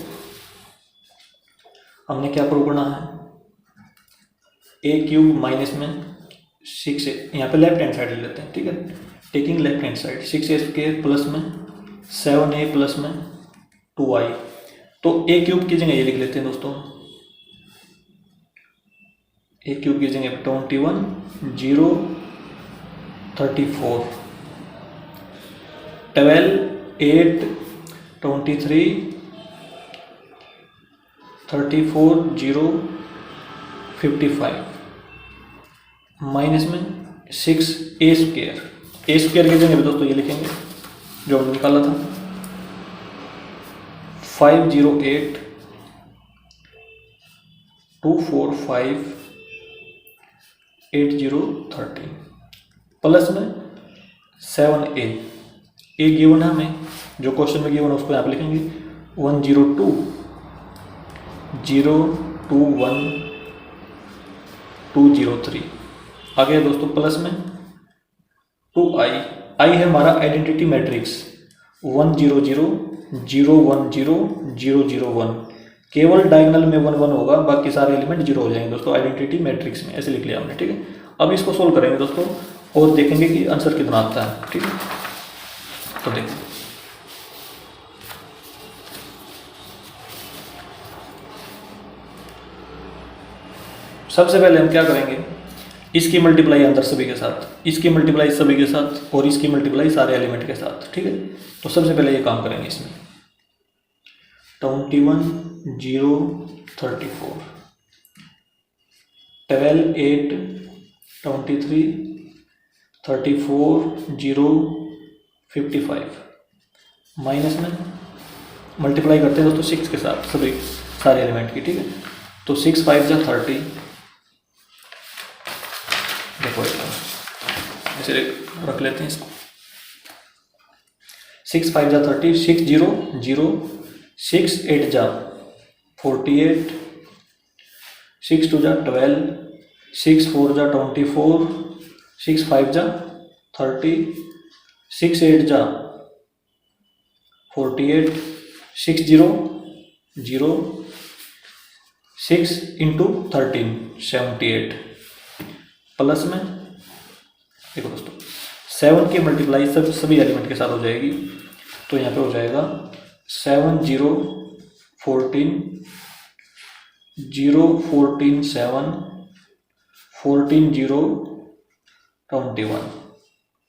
हमने क्या प्रूव करना है, ए क्यूब माइनस में 6, यहाँ पे लेफ्ट हैंड साइड ले लेते हैं, ठीक है। Taking left hand side 6a square plus में 7a प्लस में 2i। तो ए क्यूब की जगह ये लिख लेते हैं दोस्तों, ए क्यूब की जगह 21, 0, 34, 12, 8, 23, 34, 0, 55 माइनस में 6a स्क्वायर। ए स्क्वायर की जगह दोस्तों ये लिखेंगे जो हमने निकाला था, 508, 245, 8013 प्लस में 7a। ए गिवन है हमें, जो क्वेश्चन में गिवन है उसको यहाँ पे लिखेंगे 102, 021, 203। आगे दोस्तों प्लस में 2i, i है हमारा आइडेंटिटी मैट्रिक्स 100, 010, 001। केवल डायगोनल में 1 1 होगा, बाकी सारे एलिमेंट 0 हो जाएंगे दोस्तों आइडेंटिटी मैट्रिक्स में, ऐसे लिख लिया हमने, ठीक है। अब इसको सोल्व करेंगे दोस्तों और देखेंगे कि आंसर कितना आता है, ठीक है। तो देखो सबसे पहले हम क्या करेंगे, इसकी मल्टीप्लाई अंदर सभी के साथ, इसकी मल्टीप्लाई सभी के साथ और इसकी मल्टीप्लाई सारे एलिमेंट के साथ, ठीक है। तो सबसे पहले ये काम करेंगे इसमें 21, 0, 34, 12, 8, 23, 34, 0, 55 माइनस में मल्टीप्लाई करते हैं दोस्तों 6 के साथ सभी सारे एलिमेंट की, ठीक है। तो 6 5 जा 30, देखो ऐसे रख लेते हैं इसको, 6 5 जा 30, 6 0 0, 6 8 जा 48, 6 2 जा 12, 6 4 जा 24, 6 5 जा 30, 6 8 जा 48 6 0 0 6 इंटू 13 78 प्लस में देखो दोस्तों 7 की मल्टीप्लाई सभी एलिमेंट के साथ हो जाएगी, तो यहाँ पे हो जाएगा 7 0 14 0 14 7 14 0 21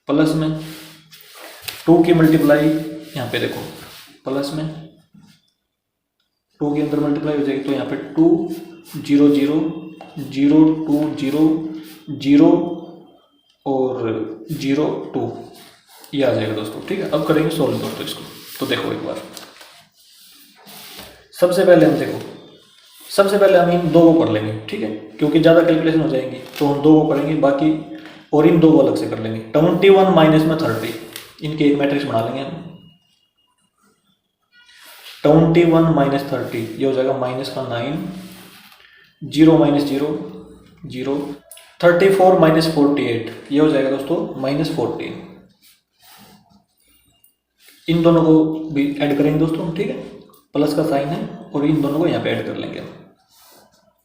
प्लस में 2 की मल्टीप्लाई यहाँ पे देखो प्लस में 2 के अंदर मल्टीप्लाई हो जाएगी, तो यहाँ पे 2 0 0 0 2 0 0 और 0 2 ये आ जाएगा दोस्तों। ठीक है, अब करेंगे सॉल्व दोस्तों इसको। तो देखो एक बार सबसे पहले हम इन दो को कर लेंगे। ठीक है, क्योंकि ज़्यादा कैलकुलेशन हो जाएंगी तो हम दो को करेंगे, बाकी और इन दो को अलग से कर लेंगे। 21 माइनस में 30 इनके एक मैट्रिक्स बना लेंगे हम। 21 माइनस 30 ये हो जाएगा माइनस का 9 0 माइनस 0 0 34 माइनस 48 ये हो जाएगा दोस्तों माइनस 14। इन दोनों को भी ऐड करेंगे दोस्तों। ठीक है, प्लस का साइन है और इन दोनों को यहाँ पे ऐड कर लेंगे हम।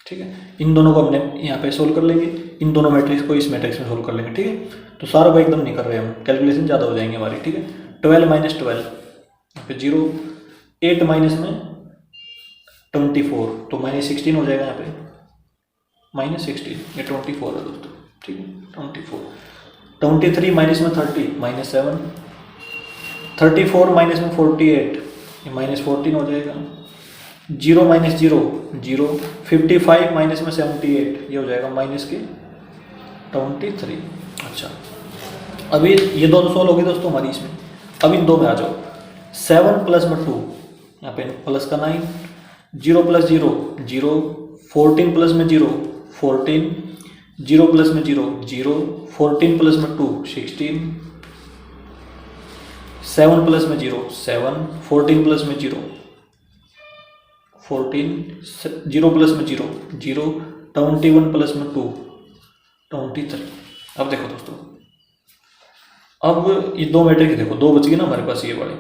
ठीक है, इन दोनों को हमने यहाँ पे सोल्व कर लेंगे, इन दोनों मैट्रिक्स को इस मैट्रिक्स में सोल्व कर लेंगे। ठीक है, तो सारा को एकदम नहीं कर रहे हम, कैलकुलेशन ज़्यादा हो जाएंगे हमारी। ठीक है, 12 माइनस 12 यहाँ पे 0 8 माइनस में 24 तो माइनस 16 हो जाएगा यहाँ पे माइनस 16 ये 24 है दोस्तों। ठीक है, 24 23 माइनस में 30 माइनस 7 34 माइनस में 48 ये माइनस 14 हो जाएगा। 0 माइनस 0 0 55 माइनस में 78 ये हो जाएगा माइनस के 23। अच्छा, अभी ये दोनों सॉल्व हो गए दोस्तों हमारी इसमें। अब इन दो में आ जाओ। 7 प्लस में 2 यहाँ पे प्लस का 9 0 प्लस 0 0 14 प्लस में 0 14 0 प्लस में 0 0 14 प्लस में 2 16 7 प्लस में 0 7 14 प्लस में 0 14 0 प्लस में 0 0 21 प्लस में 2 23। अब देखो दोस्तों, अब ये दो मैट्रिक्स देखो, दो बच गए ना हमारे पास ये वाले।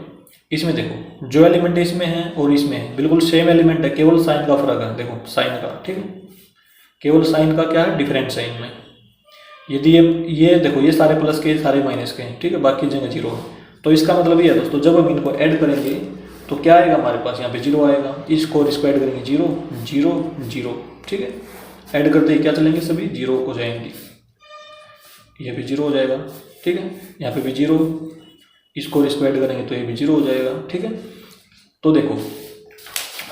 इसमें देखो जो एलिमेंट इसमें है और इसमें है बिल्कुल सेम एलिमेंट है, केवल साइन का फर्क है। देखो साइन का, ठीक है, केवल साइन का क्या है डिफरेंस है इनमें। यदि ये देखो ये सारे प्लस के सारे माइनस के हैं, ठीक है, बाकी जगह जीरो है। तो इसका मतलब ये है दोस्तों, जब हम इनको ऐड करेंगे तो क्या आएगा हमारे पास, यहाँ पे जीरो आएगा। इसको और इसको ऐड करेंगे 0 0 0, ठीक है, ऐड करते ही क्या चलेंगे, सभी जीरो हो जाएंगे। ये भी जीरो हो जाएगा, ठीक है, यहाँ पे भी जीरो, इसको और इसको ऐड करेंगे तो ये भी जीरो हो जाएगा, ठीक है। तो देखो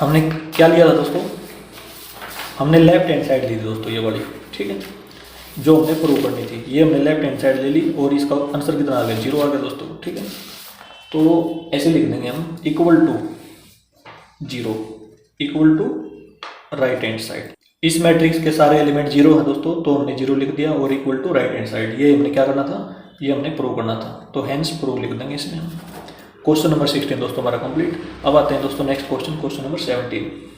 हमने क्या लिया था दोस्तों, हमने लेफ्ट हैंड साइड ली थी दोस्तों ये वाली, ठीक है, जो हमने प्रूव करनी थी। ये हमने लेफ्ट हैंड साइड ले ली और इसका आंसर कितना आ गया, 0 आ गया दोस्तों, ठीक है। तो ऐसे लिख देंगे हम equal to 0 equal to right hand side. इस मैट्रिक्स के सारे एलिमेंट 0 है दोस्तों, तो हमने 0 लिख दिया और equal to right hand side. ये हमने क्या करना था, ये हमने प्रूव करना था, तो हैंस प्रूव लिख देंगे इसमें हम। क्वेश्चन नंबर 16 दोस्तों हमारा कंप्लीट। अब आते हैं दोस्तों next question, question number 17।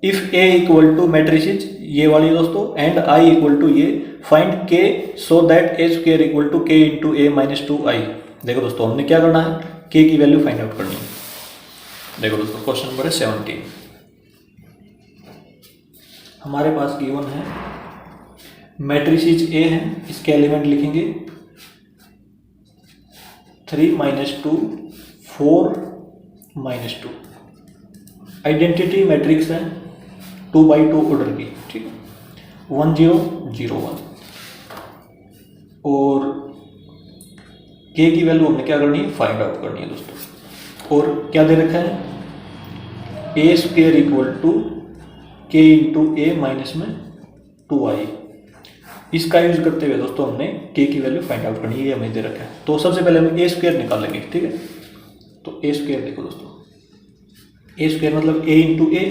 If A equal to matrices ये वाली दोस्तों एंड आई इक्वल टू ये, find k so that A square equal to k into A minus 2i। देखो दोस्तों हमने क्या करना है, के की वैल्यू फाइंड आउट करनी है। देखो दोस्तों क्वेश्चन नंबर है 17। हमारे पास गिवन है मैट्रिसेस ए है, इसके एलिमेंट लिखेंगे 3 माइनस 2 4 माइनस 2। आइडेंटिटी मैट्रिक्स है 2x2 ऑर्डर की, ठीक है, 1 0 0 1। और के की वैल्यू हमने क्या करनी है, फाइंड आउट करनी है दोस्तों। और क्या दे रखा है, ए square equal to k into A minus में 2i। इसका यूज करते हुए दोस्तों हमने के की वैल्यू फाइंड आउट करनी है, ये हमें दे रखा है। तो सबसे पहले हम ए स्क्वायर निकालेंगे, ठीक है। तो ए स्क्वायर देखो दोस्तों, ए स्क्वायर मतलब ए इंटू ए,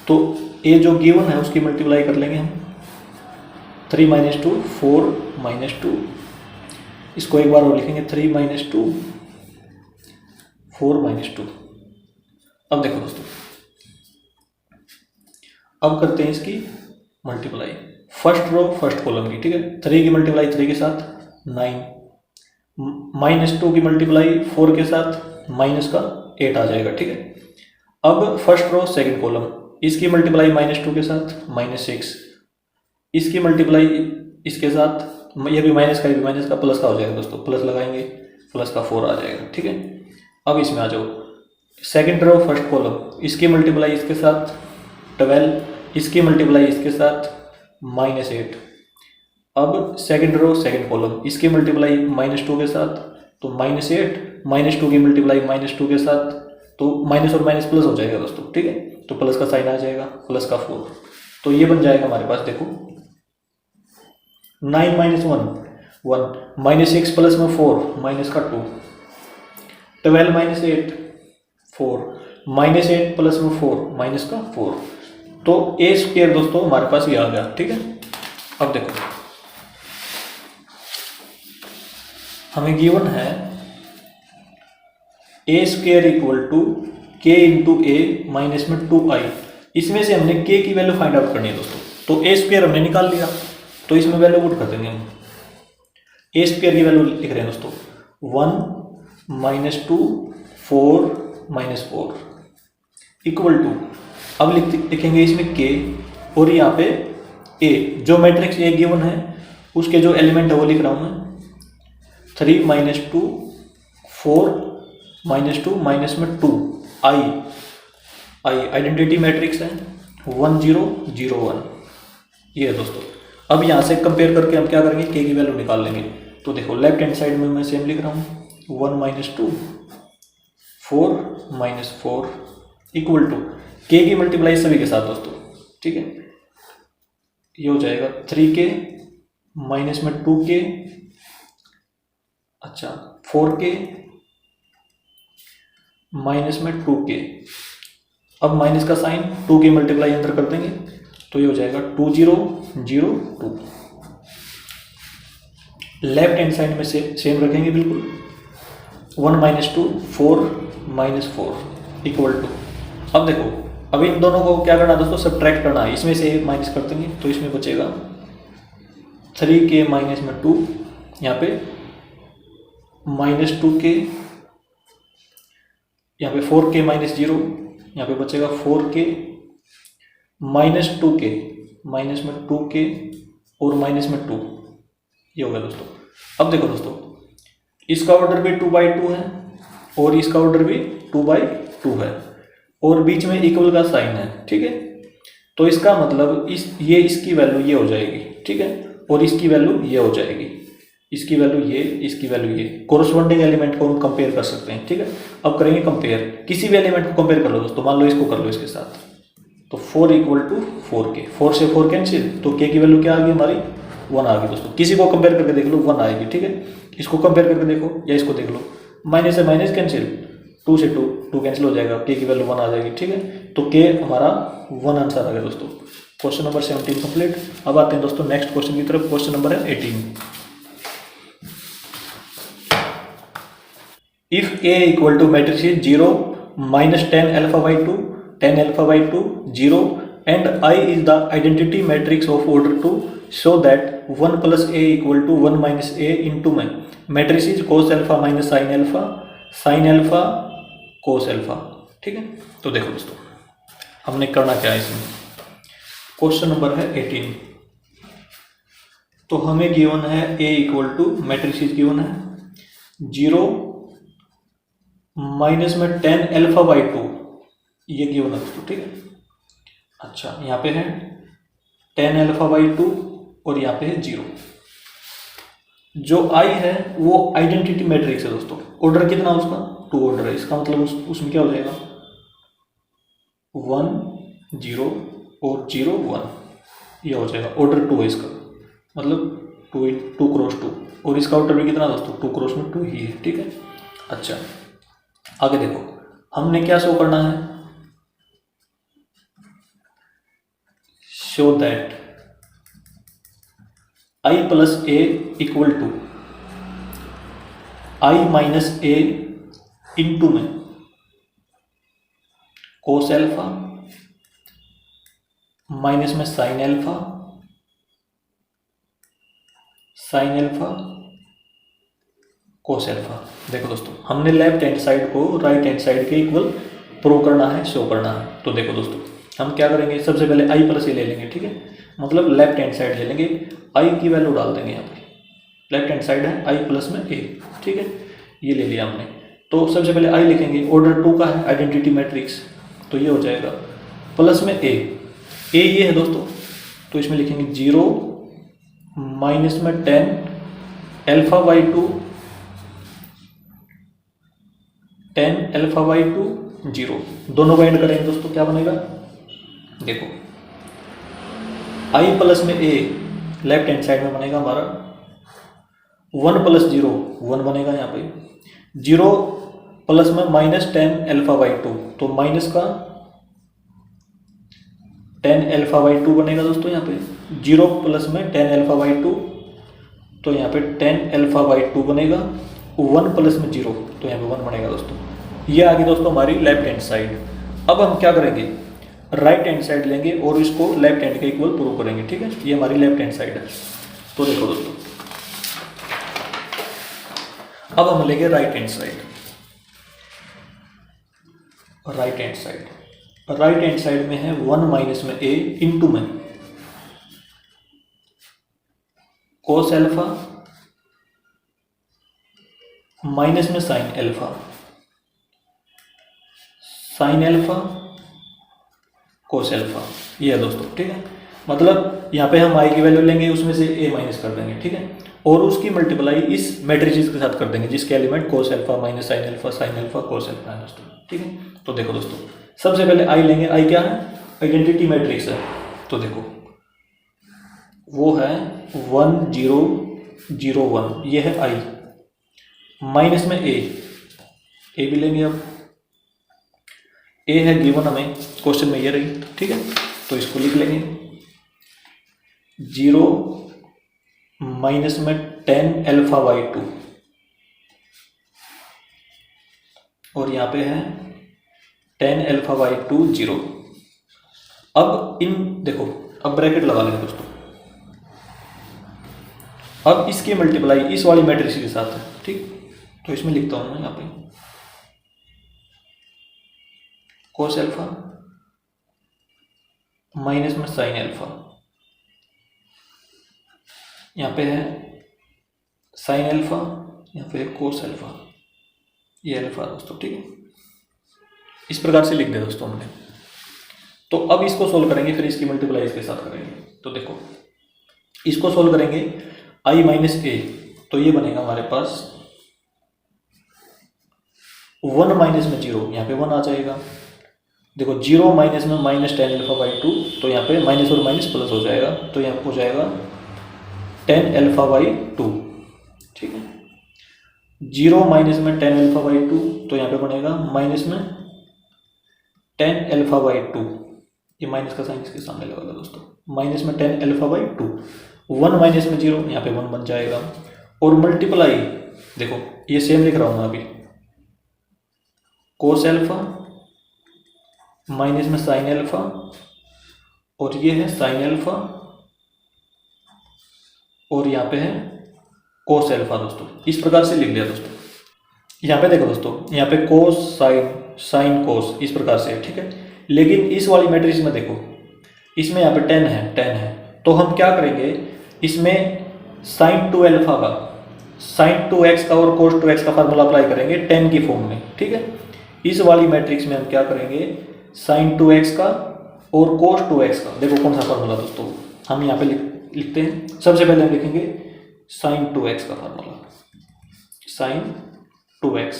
तो ए जो गिवन है उसकी मल्टीप्लाई कर लेंगे हम। 3 माइनस 2 4 माइनस 2, इसको एक बार और लिखेंगे 3 माइनस 2 4 माइनस 2। अब देखो दोस्तों, अब करते हैं इसकी multiply first row first column की, ठीक है। 3 की मल्टीप्लाई 3 के साथ 9, -2 की मल्टीप्लाई 4 के साथ माइनस का 8 आ जाएगा, ठीक है। अब फर्स्ट रो सेकंड कॉलम, इसकी मल्टीप्लाई -2 के साथ -6, इसकी मल्टीप्लाई इसके साथ, ये भी माइनस का, ये भी माइनस का, प्लस का हो जाएगा दोस्तों, प्लस लगाएंगे प्लस का 4 आ जाएगा, ठीक है। अब इसमें आ जाओ, सेकंड रो फर्स्ट कॉलम, इसकी मल्टीप्लाई इसके साथ 12, इसकी मल्टीप्लाई इसके साथ -8। अब सेकंड रो सेकंड कॉलम, इसकी मल्टीप्लाई -2 के साथ तो -8, -2 की मल्टीप्लाई -2 के साथ तो माइनस और माइनस प्लस हो जाएगा दोस्तों, ठीक है। तो प्लस का साइन आ जाएगा, प्लस का 4, तो ये बन जाएगा हमारे पास, देखो 9 - 1 1, -6 प्लस में 4 माइनस का 2, 12 - 8 4, -8 प्लस में 4 माइनस का 4, तो ए स्क्वायर दोस्तों हमारे पास ये आ गया, ठीक है। अब देखो हमें गिवन है ए square equal to k into A minus में 2i, इसमें से हमने के की वैल्यू फाइंड आउट करनी है दोस्तों। तो ए स्क्वायर हमने निकाल लिया, तो इसमें वैल्यू पुट कर देंगे हम। ए स्क्वायर की वैल्यू लिख रहे हैं दोस्तों 1 - 2 4 - 4 इक्वल टू, अब लिखेंगे इसमें के और यहाँ पे ए, जो मैट्रिक्स ए गिवन है उसके जो एलिमेंट है वो लिख रहा हूँ मैं, 3 - 2 4 -2 माइनस में 2 आई आइडेंटिटी मैट्रिक्स है 1 0 0 1, ये है दोस्तों। अब यहाँ से कंपेयर करके हम क्या करेंगे, के की वैल्यू निकाल लेंगे। तो देखो लेफ्ट हैंड साइड में मैं सेम लिख रहा हूँ 1 - 2 4 - 4 इक्वल टू के की मल्टीप्लाई सभी के साथ दोस्तों, ठीक है। ये हो जाएगा 3k माइनस में 2k, अच्छा 4k माइनस में 2k, अब माइनस का साइन 2 की मल्टीप्लाई अंदर कर देंगे तो ये हो जाएगा 2 0 0 2। लेफ्ट हैंड साइड में सेम रखेंगे बिल्कुल, 1 - 2 4 - 4 इक्वल टू, अब देखो अब इन दोनों को क्या करना है दोस्तों, सब्ट्रैक्ट करना है, इसमें से माइनस कर देंगे तो इसमें बचेगा 3k माइनस में 2, यहाँ पे -2k, यहाँ पे 4k - 0, यहाँ पे बचेगा 4k -2k माइनस में 2k और माइनस में 2, ये हो गया दोस्तों। अब देखो दोस्तों इसका ऑर्डर भी 2/2 है और इसका ऑर्डर भी 2/2 है और बीच में इक्वल का साइन है, ठीक है। तो इसका मतलब इसकी वैल्यू ये हो जाएगी, ठीक है, और इसकी वैल्यू ये हो जाएगी, इसकी वैल्यू ये, इसकी वैल्यू ये, कोरस्पॉन्डिंग एलिमेंट को हम कंपेयर कर सकते हैं, ठीक है। अब करेंगे कंपेयर, किसी भी एलिमेंट को कंपेयर कर लो दोस्तों, मान लो इसको कर लो इसके साथ, तो 4 = 4k, 4 से 4 कैंसिल, तो k की वैल्यू क्या आ गई हमारी 1 आ गई दोस्तों। किसी को कंपेयर करके देख लो 1 आएगी, ठीक है। इसको कंपेयर करके देखो या इसको देख लो, माइनस से माइनस कैंसिल, 2 से 2 कैंसिल हो जाएगा, k की वैल्यू 1 आ जाएगी, ठीक है। तो k हमारा 1 आंसर आ गया दोस्तों। Question number 17 complete. अब आते हैं दोस्तों नेक्स्ट क्वेश्चन की तरफ। क्वेश्चन नंबर है 18। If a equal to matrix 0 -10 α/2 10 α/2 0 and I is the identity matrix of order 2 so that 1 + a equal to 1 - a into matrix is cos alpha minus sin alpha cos alpha, ठीक है। तो देखो दोस्तों हमने करना क्या है इसमें, क्वेश्चन नंबर है 18। तो हमें गिवन है a equal to matrix given है 0 माइनस में 10 α/2, ये गिवन है दोस्तों, ठीक है। अच्छा यहाँ पे है 10 α/2 और यहाँ पे है 0। जो i है वो आइडेंटिटी मैट्रिक्स है दोस्तों। ऑर्डर कितना उसका 2 ऑर्डर है, इसका मतलब उसमें क्या हो जाएगा 1 0 और 0 1, ये हो जाएगा ऑर्डर 2 है इसका, मतलब 2 × 2, और इसका ऑर्डर भी कितना दोस्तों 2 × 2 ही है, ठीक है। अच्छा आगे देखो हमने क्या शो करना है, show that i + a equal to i - a into में cos alpha माइनस में sine alpha, sine alpha cos alpha. देखो दोस्तों, हमने लेफ्ट हैंड साइड को राइट हैंड साइड के इक्वल प्रूव करना है, शो करना है। तो देखो दोस्तों, हम क्या करेंगे, सबसे पहले आई प्लस ए ले लेंगे, ठीक है, मतलब लेफ्ट हैंड साइड ले लेंगे, आई की वैल्यू डाल देंगे यहाँ पे, लेफ्ट हैंड साइड है आई प्लस में ए, ठीक है, ये ले लिया हमने। तो सबसे पहले आई लिखेंगे, ऑर्डर 2 का है आइडेंटिटी मैट्रिक्स, तो ये हो जाएगा प्लस में ए ये है दोस्तों, तो इसमें लिखेंगे 0 माइनस में 10 एल्फा बाई 2 10 एल्फा बाई 2 0, दोनों का एंड करेंगे दोस्तों, क्या बनेगा, देखो आई प्लस में ए लेफ्ट हैंड साइड में बनेगा हमारा 1 प्लस 0 1 बनेगा यहाँ पे, 0 प्लस में माइनस 10 एल्फा बाई 2, तो माइनस का 10 एल्फा बाई 2 बनेगा दोस्तों यहाँ पे, 0 प्लस में 10 एल्फा बाई 2, तो यहाँ पे 10 एल्फा बाई 2 बनेगा, 1 प्लस में 0, तो यहाँ पे 1 बनेगा दोस्तों। ये आ गई दोस्तों हमारी लेफ्ट हैंड साइड। अब हम क्या करेंगे, राइट हैंड साइड लेंगे और इसको लेफ्ट हैंड के इक्वल प्रूव करेंगे, ठीक है, ये हमारी लेफ्ट हैंड साइड है। तो देखो दोस्तों, अब हम लेंगे right hand side, right hand side, right hand side में है 1 माइनस में ए इंटू में कोस एल्फा माइनस में sine alpha, sine alpha cos alpha, ये है दोस्तों, ठीक है, मतलब यहाँ पे हम आई की वैल्यू लेंगे, उसमें से ए माइनस कर देंगे, ठीक है, और उसकी मल्टीप्लाई इस मैट्रिसेस के साथ कर देंगे जिसके एलिमेंट कोस alpha minus sign alpha cos alpha है दोस्तों, ठीक है। तो देखो दोस्तों, सबसे पहले आई लेंगे, आई क्या है, आइडेंटिटी मैट्रिक्स है, तो देखो वो है 1 0 0 1, ये है आई, माइनस में ए भी लेंगे, अब ए है गिवन हमें क्वेश्चन में ये रही, ठीक है, तो इसको लिख लेंगे 0 माइनस में 10 एल्फा बाई 2, और यहाँ पे है 10 एल्फा बाई 2 0। अब इन देखो, अब ब्रैकेट लगा लेंगे दोस्तों, अब इसकी मल्टीप्लाई इस वाली मैट्रिक्स के साथ है, ठीक, तो इसमें लिखता हूं मैं यहाँ पे कोस एल्फा माइनस में साइन एल्फा, यहाँ पे है साइन एल्फा, यहाँ पे है कोस एल्फा, ये एल्फा दोस्तों, ठीक है, इस प्रकार से लिख दे दोस्तों हमने। तो अब इसको सोल्व करेंगे, फिर इसकी मल्टीप्लाई इसके साथ करेंगे। तो देखो इसको सोल्व करेंगे, आई माइनस ए, तो ये बनेगा हमारे पास 1 माइनस में 0, यहाँ पे 1 आ जाएगा, देखो 0 माइनस में माइनस 10 एल्फा बाई 2, तो यहाँ पे माइनस और माइनस प्लस हो जाएगा, तो यहाँ हो जाएगा 10 एल्फा बाई 2, ठीक है, 0 माइनस में 10 एल्फा बाई 2, तो यहाँ पे बनेगा माइनस में 10 एल्फा बाई 2, ये माइनस का साइन इसके सामने लगा दोस्तों, माइनस में 10 एल्फा बाई 2, 1 माइनस में 0, यहाँ पे 1 बन जाएगा, और मल्टीप्लाई देखो ये सेम लिख रहा हूँ मैं अभी, कोस एल्फा माइनस में साइन एल्फा, और ये है साइन एल्फा, और यहाँ पे है कोस एल्फा दोस्तों, इस प्रकार से लिख लिया दोस्तों। यहाँ पे देखो दोस्तों, यहाँ पे कोस साइन साइन कोस इस प्रकार से, ठीक है, लेकिन इस वाली मैट्रिक्स में देखो, इसमें यहाँ पे 10 है, तो हम क्या करेंगे, इसमें साइन 2 एल्फा का, साइन 2x का और कोस 2x का फार्मूला अप्लाई करेंगे 10 की फॉर्म में, ठीक है। इस वाली मैट्रिक्स में हम क्या करेंगे, साइन 2x का और कोस 2x का, देखो कौन सा फार्मूला दोस्तों हम यहाँ पे लिखते हैं। सबसे पहले हम लिखेंगे साइन 2x का फार्मूला, साइन 2x,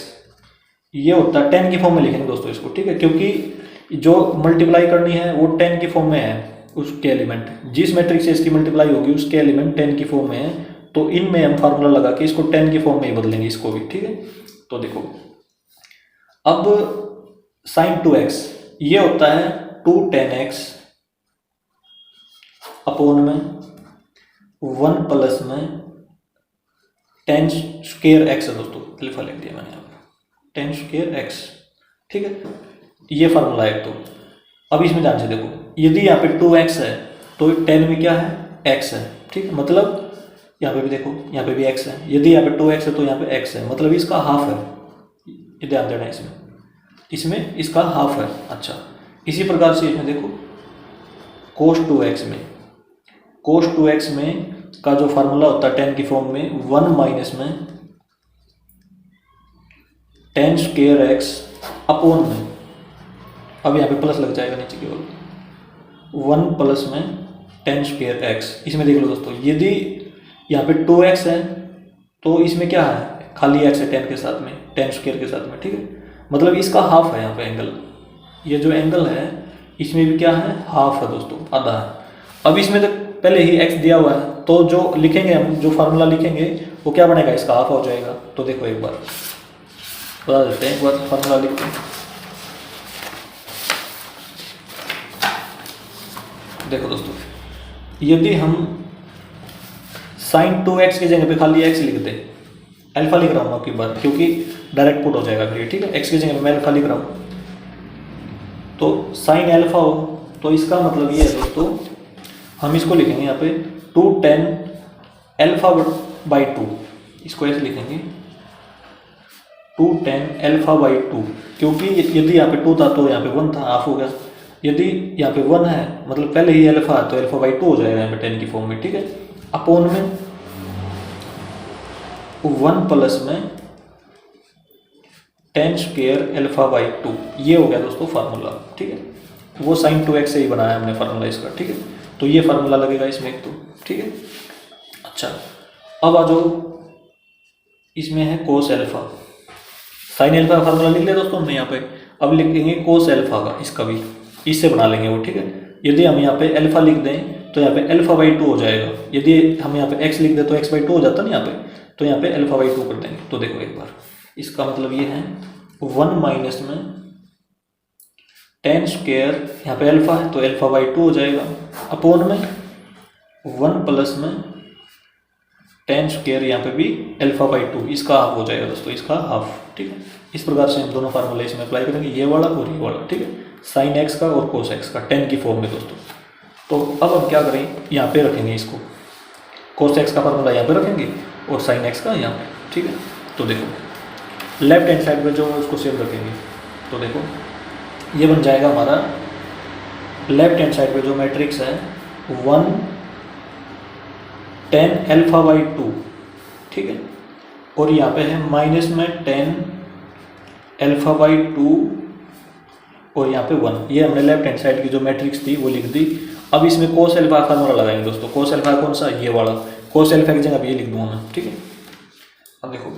ये होता है 10 की फॉर्म में लिखेंगे दोस्तों इसको, ठीक है, क्योंकि जो मल्टीप्लाई करनी है वो 10 की फॉर्म में है, उसके एलिमेंट जिस मैट्रिक्स से इसकी मल्टीप्लाई होगी उसके एलिमेंट 10 की फॉर्म में है, तो इनमें हम फार्मूला लगा के इसको 10 की फॉर्म में ही बदलेंगे इसको भी, ठीक है। तो देखो अब साइन 2x ये होता है 2 10x अपोन में 1 प्लस में 10 स्क्वायर x है दोस्तों, अल्फा लिख दिया मैंने यहाँ 10 स्क्वायर x, ठीक है, ये फार्मूला है। तो अब इसमें ध्यान से देखो, यदि यहाँ पे 2x है तो 10 में क्या है x है, ठीक है। मतलब यहाँ पे भी देखो, यहाँ पे भी x है, यदि यहाँ पे 2x है तो यहाँ पे x है, मतलब इसका हाफ है, ये ध्यान देना इसमें इसका हाफ है। अच्छा, इसी प्रकार से इसमें देखो cos 2x में का जो फार्मूला होता है 10 की फॉर्म में 1 माइनस में tan स्क्वायर x अपॉन में, अब यहाँ पे प्लस लग जाएगा नीचे केवल 1 प्लस में tan स्क्वायर x। इसमें देख लो दोस्तों, यदि यहाँ पे 2x है तो इसमें क्या है, खाली x है tan के साथ में, tan स्क्वायर के साथ में, ठीक है। मतलब इसका हाफ है यहाँ पे एंगल, ये जो एंगल है इसमें भी क्या है, हाफ है दोस्तों, आधा है। अब इसमें तो पहले ही x दिया हुआ है, तो जो लिखेंगे हम, जो फार्मूला लिखेंगे वो क्या बनेगा, इसका हाफ हो जाएगा। तो देखो एक बार बता देते हैं, एक बार फार्मूला लिखते हैं। देखो दोस्तों, यदि हम sin 2x की जगह पे खाली x लिख दें, अल्फा लिख रहा हूँ आपकी बार, क्योंकि डायरेक्ट पुट हो जाएगा फिर, ठीक है। x की जगह पे मैं अल्फा लिख रहा हूँ, तो sin अल्फा हो, तो इसका मतलब ये है दोस्तों, हम इसको लिखेंगे यहाँ पे 2 tan अल्फा बाई 2, इसको ऐसे लिखेंगे 2 tan अल्फा बाई 2, क्योंकि यदि यहाँ पे 2 था तो यहाँ पे 1 था, हाफ हो गया। यदि यहाँ पे 1 है मतलब पहले ही अल्फा है तो अल्फा बाई 2 हो जाएगा यहाँ पे 10 की फॉर्म में, ठीक है। अपॉन में 1 प्लस में tan स्क्वायर अल्फा बाई 2, ये हो गया दोस्तों फार्मूला, ठीक है। वो sin 2x से ही बनाया हमने फार्मूला इसका, ठीक है। तो ये फार्मूला लगेगा इसमें एक तो, ठीक है। अच्छा, अब आ जाओ, इसमें है cos अल्फा, sin अल्फा का फार्मूला लिख लिया दोस्तों हमने यहाँ पे। अब लिखेंगे cos अल्फा का, इसका भी इससे बना लेंगे वो, ठीक है। यदि हम यहाँ पे अल्फा लिख दें तो यहाँ पे अल्फा बाई 2 हो जाएगा, यदि हम यहाँ पे x लिख दें तो x बाई 2 हो जाता ना यहाँ पे, तो यहाँ पे अल्फा बाई 2 कर देंगे। तो देखो एक बार, इसका मतलब ये है 1 माइनस में tan स्क्वायर, यहाँ पे अल्फा है तो अल्फा बाई 2 हो जाएगा, अपॉन में 1 प्लस में tan स्क्वायर, यहाँ पे भी अल्फा बाई 2, इसका हाफ हो जाएगा दोस्तों, इसका हाफ, ठीक है। इस प्रकार से हम दोनों फार्मूले इसमें अप्लाई करेंगे, ये वाला और ये वाला, ठीक है। sin x का और cos x का 10 की फॉर्म में दोस्तों। तो अब हम क्या करें, यहाँ पे रखेंगे इसको, cos x का फार्मूला यहाँ पे रखेंगे और sin x का यहाँ पे, ठीक है। तो देखो लेफ्ट हैंड साइड में जो उसको सेम रखेंगे, तो देखो ये बन जाएगा हमारा लेफ्ट हैंड साइड पे जो मैट्रिक्स है 1 tan अल्फा बाई 2, ठीक है। और यहाँ पे है माइनस में tan अल्फा बाई 2 और यहाँ पे 1, ये हमने लेफ्ट हैंड साइड की जो मैट्रिक्स थी वो लिख दी। अब इसमें cos अल्फा का फार्मूला लगाएंगे दोस्तों। cos अल्फा कौन सा, ये वाला, cos अल्फा की जगह ये लिख दूंगा मैं, ठीक है। अब देखो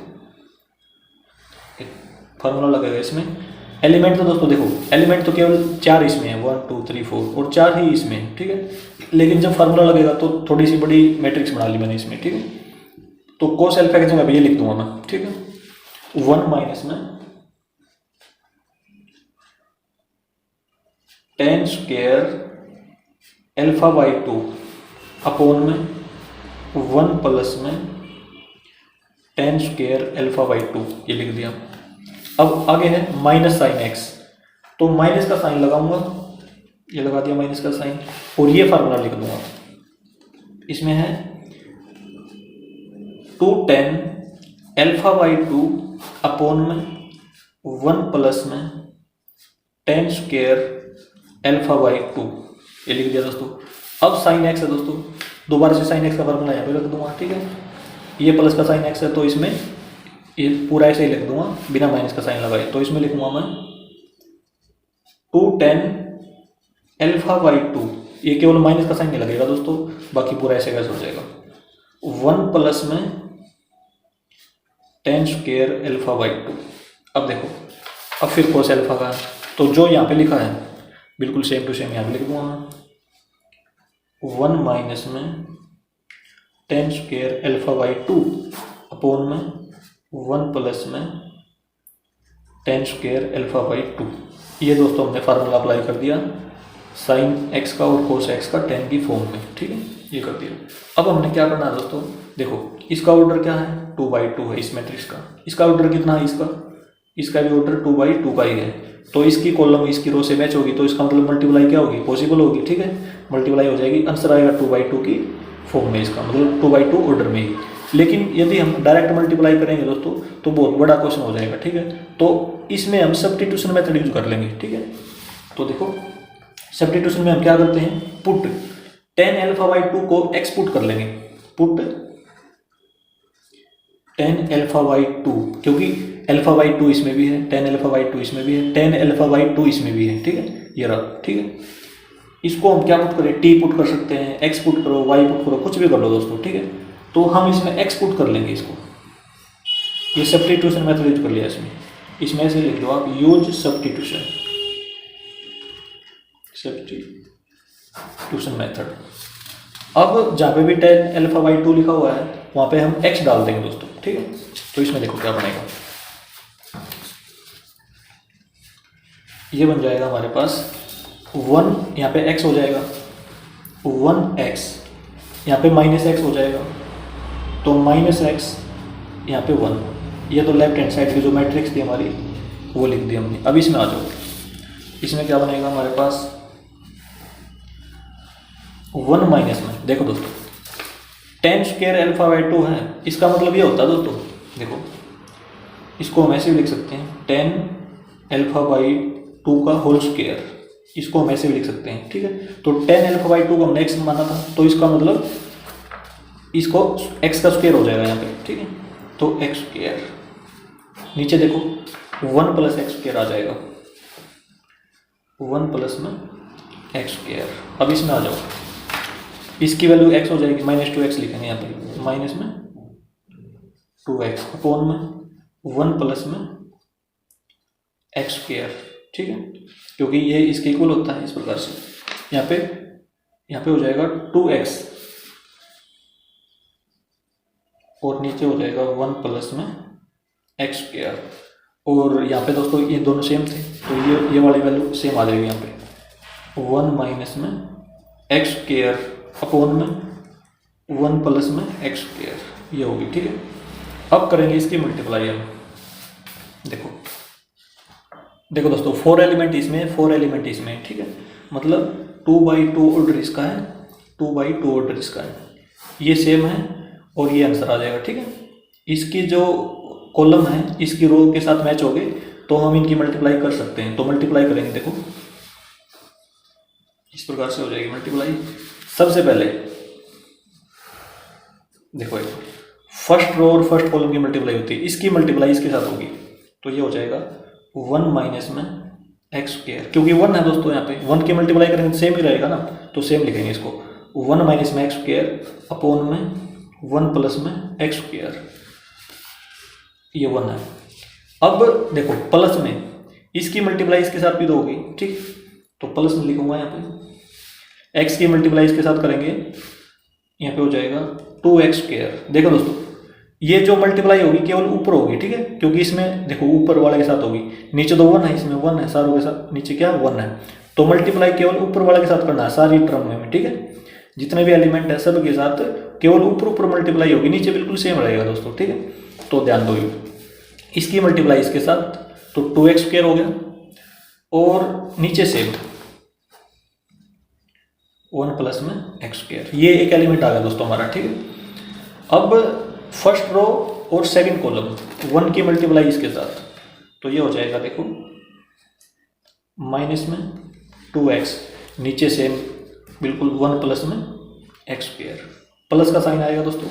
फार्मूला लगेगा इसमें, एलिमेंट तो दोस्तों देखो, एलिमेंट तो केवल 4 इसमें है, 1 2 3 4 और 4 ही इसमें है, ठीक है। लेकिन जब फार्मूला लगेगा तो थोड़ी सी बड़ी मैट्रिक्स बना ली मैंने इसमें, ठीक है। तो cos अल्फा की जगह ये लिख दूंगा मैं, ठीक है। 1 माइनस में tan square alpha by 2 upon में 1 प्लस में tan स्क्वायर अल्फा बाई 2, ये लिख दिया। अब आगे है माइनस साइन x, तो माइनस का साइन लगाऊंगा, ये लगा दिया माइनस का साइन, और ये फार्मूला लिख दूंगा। इसमें है 2 tan अल्फा बाई 2 अपॉन में 1 प्लस में tan स्क्वायर अल्फा बाई 2, ये लिख दिया दोस्तों। अब साइन x है दोस्तों, दोबारा से साइन x का फार्मूला यहाँ पे रख दूंगा, ठीक है। ये प्लस का साइन x है तो इसमें ये पूरा ऐसे ही लिख दूंगा बिना माइनस का साइन लगाए। तो इसमें लिखूंगा मैं 2 tan अल्फा बाई 2, ये केवल माइनस का साइन नहीं लगेगा दोस्तों, बाकी पूरा ऐसे कैसे हो जाएगा। 1 प्लस में tan स्क्वायर अल्फा बाई 2। अब देखो, अब फिर cos अल्फा का, तो जो यहाँ पे लिखा है बिल्कुल सेम टू सेम यहाँ पे लिख दूंगा मैं, 1 माइनस में tan square alpha by 2 upon में 1 प्लस में tan स्क्वायर अल्फा बाई 2। ये दोस्तों हमने फार्मूला अप्लाई कर दिया sin x का और cos x का 10 की फॉर्म में, ठीक है, ये कर दिया। अब हमने क्या करना है दोस्तों, देखो इसका ऑर्डर क्या है, 2 बाई 2 है इस मैट्रिक्स का, इसका ऑर्डर कितना है, इसका इसका भी ऑर्डर 2/2 का ही है, तो इसकी कॉलम इसकी रो से मैच होगी, तो इसका मतलब मल्टीप्लाई क्या होगी, पॉसिबल होगी, ठीक है, मल्टीप्लाई हो जाएगी, आंसर आएगा 2/2 की फॉर्म में, इसका मतलब 2/2 ऑर्डर में ही। लेकिन यदि हम डायरेक्ट मल्टीप्लाई करेंगे दोस्तों तो बहुत बड़ा क्वेश्चन हो जाएगा, ठीक है, तो इसमें हम सब्स्टिट्यूशन मेथड यूज कर लेंगे, ठीक है। तो देखो सब्स्टिट्यूशन में हम क्या करते हैं, पुट tan α/2 को x पुट कर लेंगे, पुट tan α/2, क्योंकि α/2 इसमें भी है, tan α/2 इसमें भी है, tan α/2 इसमें भी है, ठीक है, ये रहा, ठीक है। इसको हम क्या पुट करें, t पुट कर सकते हैं, x पुट करो, y पुट करो, कुछ भी कर लो दोस्तों, ठीक है। तो हम इसमें x पुट कर लेंगे, इसको ये सब्स्टिट्यूशन मेथड यूज कर लिया इसमें, इसमें से लिख दो आप यूज सब्स्टिट्यूशन मेथड। अब जहाँ पे भी tan α/2 लिखा हुआ है वहाँ पे हम x डाल देंगे दोस्तों, ठीक है। तो इसमें देखो क्या बनेगा, ये बन जाएगा हमारे पास 1, यहाँ पे x हो जाएगा 1x, यहाँ पे -x हो जाएगा, तो -x यहाँ पे 1, ये तो लेफ्ट हैंड साइड की जो मैट्रिक्स थी हमारी वो लिख दी हमने। अब इसमें आ जाओ, इसमें क्या बनेगा हमारे पास 1 माइनस में, देखो दोस्तों tan स्क्वायर α/2 है, इसका मतलब ये होता है दोस्तों, देखो इसको हम ऐसे भी लिख सकते हैं tan α/2 का होल स्क्वायर, इसको हम ऐसे भी लिख सकते हैं, ठीक है। तो tan α/2 को हमने x माना था, तो इसका मतलब इसको x का स्क्वायर हो जाएगा यहाँ पे, ठीक है। तो x स्क्वायर, नीचे देखो 1 + x स्क्वायर आ जाएगा, 1 प्लस में x स्क्वायर। अब इसमें आ जाओ, इसकी वैल्यू x हो जाएगी, -2x लिखेंगे यहाँ पे, माइनस में 2x अपॉन में 1 प्लस में x स्क्वायर, ठीक है, क्योंकि ये इसके इक्वल होता है इस प्रकार से। यहाँ पे हो जाएगा 2x और नीचे हो जाएगा 1 प्लस में x स्क्वायर, और यहाँ पे दोस्तों ये दोनों सेम थे, तो ये वाली वैल्यू सेम आ जाएगी यहाँ पे, 1 माइनस में x स्क्वायर अपॉन में 1 प्लस में x स्क्वायर, ये होगी, ठीक है। अब करेंगे इसकी मल्टीप्लाई हम, देखो दोस्तों 4 एलिमेंट इसमें, 4 एलिमेंट इसमें, ठीक है, मतलब 2/2 ऑर्डर इसका है, 2/2 ऑर्डर इसका है, ये सेम है और ये आंसर आ जाएगा, ठीक है। इसकी जो कॉलम है इसकी रो के साथ मैच हो गए तो हम इनकी मल्टीप्लाई कर सकते हैं, तो मल्टीप्लाई करेंगे, देखो इस प्रकार से हो जाएगी मल्टीप्लाई। सबसे पहले देखो फर्स्ट रो और फर्स्ट कॉलम की मल्टीप्लाई होती है, इसकी मल्टीप्लाई इसके साथ होगी, तो ये हो जाएगा 1 माइनस में x स्क्वायर, क्योंकि 1 है दोस्तों, यहाँ पे 1 की मल्टीप्लाई करेंगे तो सेम ही रहेगा ना, तो सेम लिखेंगे इसको, 1 माइनस में x स्क्वायर अपॉन में 1 प्लस में x स्क्वायर, ये 1 है। अब देखो प्लस में इसकी मल्टीप्लाई इसके साथ भी तो होगी, ठीक, तो प्लस में लिखूंगा यहाँ पे, x की मल्टीप्लाई इसके साथ करेंगे, यहाँ पे हो जाएगा 2x स्क्वायर। देखो दोस्तों ये जो मल्टीप्लाई होगी केवल ऊपर होगी, ठीक है, क्योंकि इसमें देखो ऊपर वाले के साथ होगी, नीचे तो 1 है, इसमें 1 है, सारों के साथ नीचे क्या 1 है, तो मल्टीप्लाई केवल ऊपर वाले के साथ करना है सारी टर्म में, ठीक है, जितने भी एलिमेंट है सब के साथ केवल ऊपर मल्टीप्लाई होगी, नीचे बिल्कुल सेम रहेगा दोस्तों, ठीक है। तो ध्यान दो, इसकी मल्टीप्लाई इसके साथ, तो 2x स्क्वायर हो गया और नीचे सेम 1 प्लस में x स्क्वायर, ये एक एलिमेंट आ गया दोस्तों हमारा, ठीक है। अब फर्स्ट रो और सेकंड कॉलम 1 की मल्टीप्लाई इसके साथ, तो ये हो जाएगा देखो माइनस में 2x, नीचे सेम बिल्कुल 1 प्लस में x स्क्वायर, प्लस का साइन आएगा दोस्तों,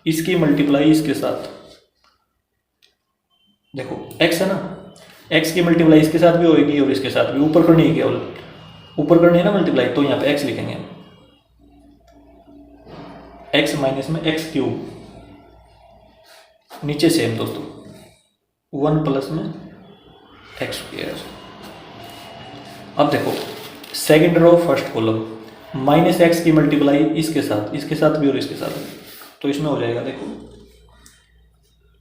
इसकी मल्टीप्लाई इसके साथ, देखो x है ना, x की मल्टीप्लाई इसके साथ भी होगी और इसके साथ भी, ऊपर करनी है, केवल ऊपर करनी है ना मल्टीप्लाई, तो यहाँ पे x लिखेंगे, x माइनस में x क्यूब, नीचे सेम दोस्तों 1 प्लस में x स्क्वायर। अब देखो second row first column -x की मल्टीप्लाई इसके साथ भी और इसके साथ भी, तो इसमें हो जाएगा देखो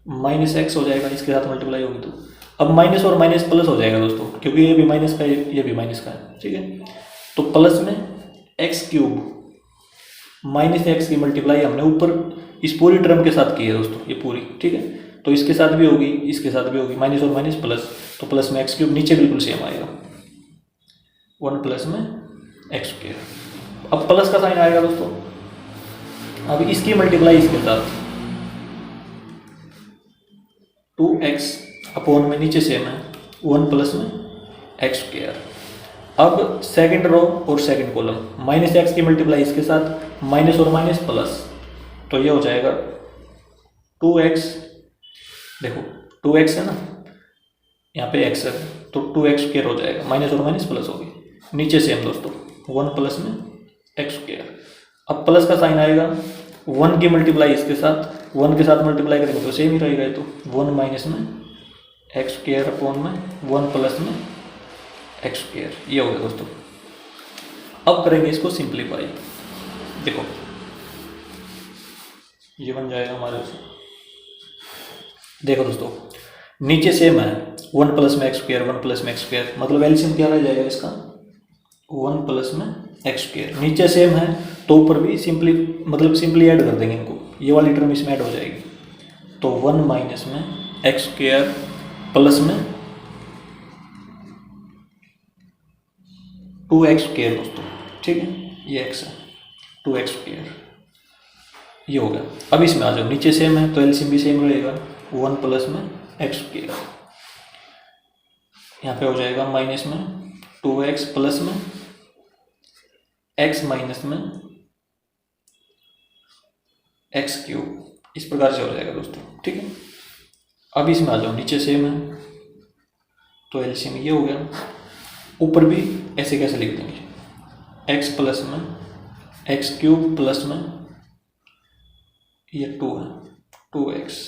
-x हो जाएगा, इसके साथ मल्टीप्लाई होगी तो अब माइनस और माइनस प्लस हो जाएगा दोस्तों, क्योंकि ये भी माइनस का है, ये भी माइनस का है, ठीक है। तो प्लस में x क्यूब -x की मल्टीप्लाई हमने ऊपर इस पूरी टर्म के साथ की है दोस्तों, ये पूरी, ठीक है। तो इसके साथ भी होगी, इसके साथ भी होगी, माइनस और माइनस प्लस, तो प्लस में एक्स क्यूब, नीचे बिल्कुल सेम आएगा, 1 प्लस में एक्स स्क्वायर। अब प्लस का साइन आएगा दोस्तों, अब इसकी मल्टीप्लाई इसके साथ, 2x अपॉन में नीचे सेम है, 1 प्लस में एक्स स्क्वायर। अब सेकंड रो और सेकंड कॉलम, माइनस एक्स की मल्टीप्लाई इसके साथ, माइनस और माइनस प्लस, तो ये हो जाएगा 2x, देखो 2x है ना, यहाँ पे x है, तो 2x स्क्वायर हो जाएगा, माइनस और माइनस प्लस होगी, नीचे सेम दोस्तों, 1 प्लस में एक्स स्क्वायर। अब प्लस का साइन आएगा, 1 की मल्टीप्लाई इसके साथ, 1 के साथ मल्टीप्लाई करेंगे तो सेम ही रहेगा, ये तो 1 माइनस में एक्स स्क्वायर अपॉन में 1 प्लस में एक्स स्क्वायर, ये हो गया दोस्तों। अब करेंगे इसको सिंप्लीफाई, देखो ये बन जाएगा हमारे से, देखो दोस्तों नीचे सेम है, 1 प्लस में एक्स स्क्वायर, 1 प्लस में एक्स स्क्वायर, मतलब एलसीएम क्या रह जाएगा इसका, 1 प्लस में एक्स स्क्वायर, नीचे सेम है तो ऊपर भी सिंपली ऐड कर देंगे इनको, ये वाली टर्म इसमें ऐड हो जाएगी, तो 1 माइनस में एक्स स्क्वायर प्लस में 2x स्क्वायर दोस्तों, ठीक है, ये x है, 2x स्क्वायर, ये हो गया। अब इसमें आ जाओ, नीचे सेम है तो एलसीएम भी सेम रहेगा, 1 प्लस में एक्स स्क्वायर, यहाँ पे हो जाएगा माइनस में 2x प्लस में x माइनस में एक्स क्यूब, इस प्रकार से हो जाएगा दोस्तों, ठीक है। अब इसमें आ जाओ, नीचे सेम है तो एलसीएम ये हो गया, ऊपर भी ऐसे कैसे लिख देंगे, x प्लस में एक्स क्यूब प्लस में ये 2 है, 2x।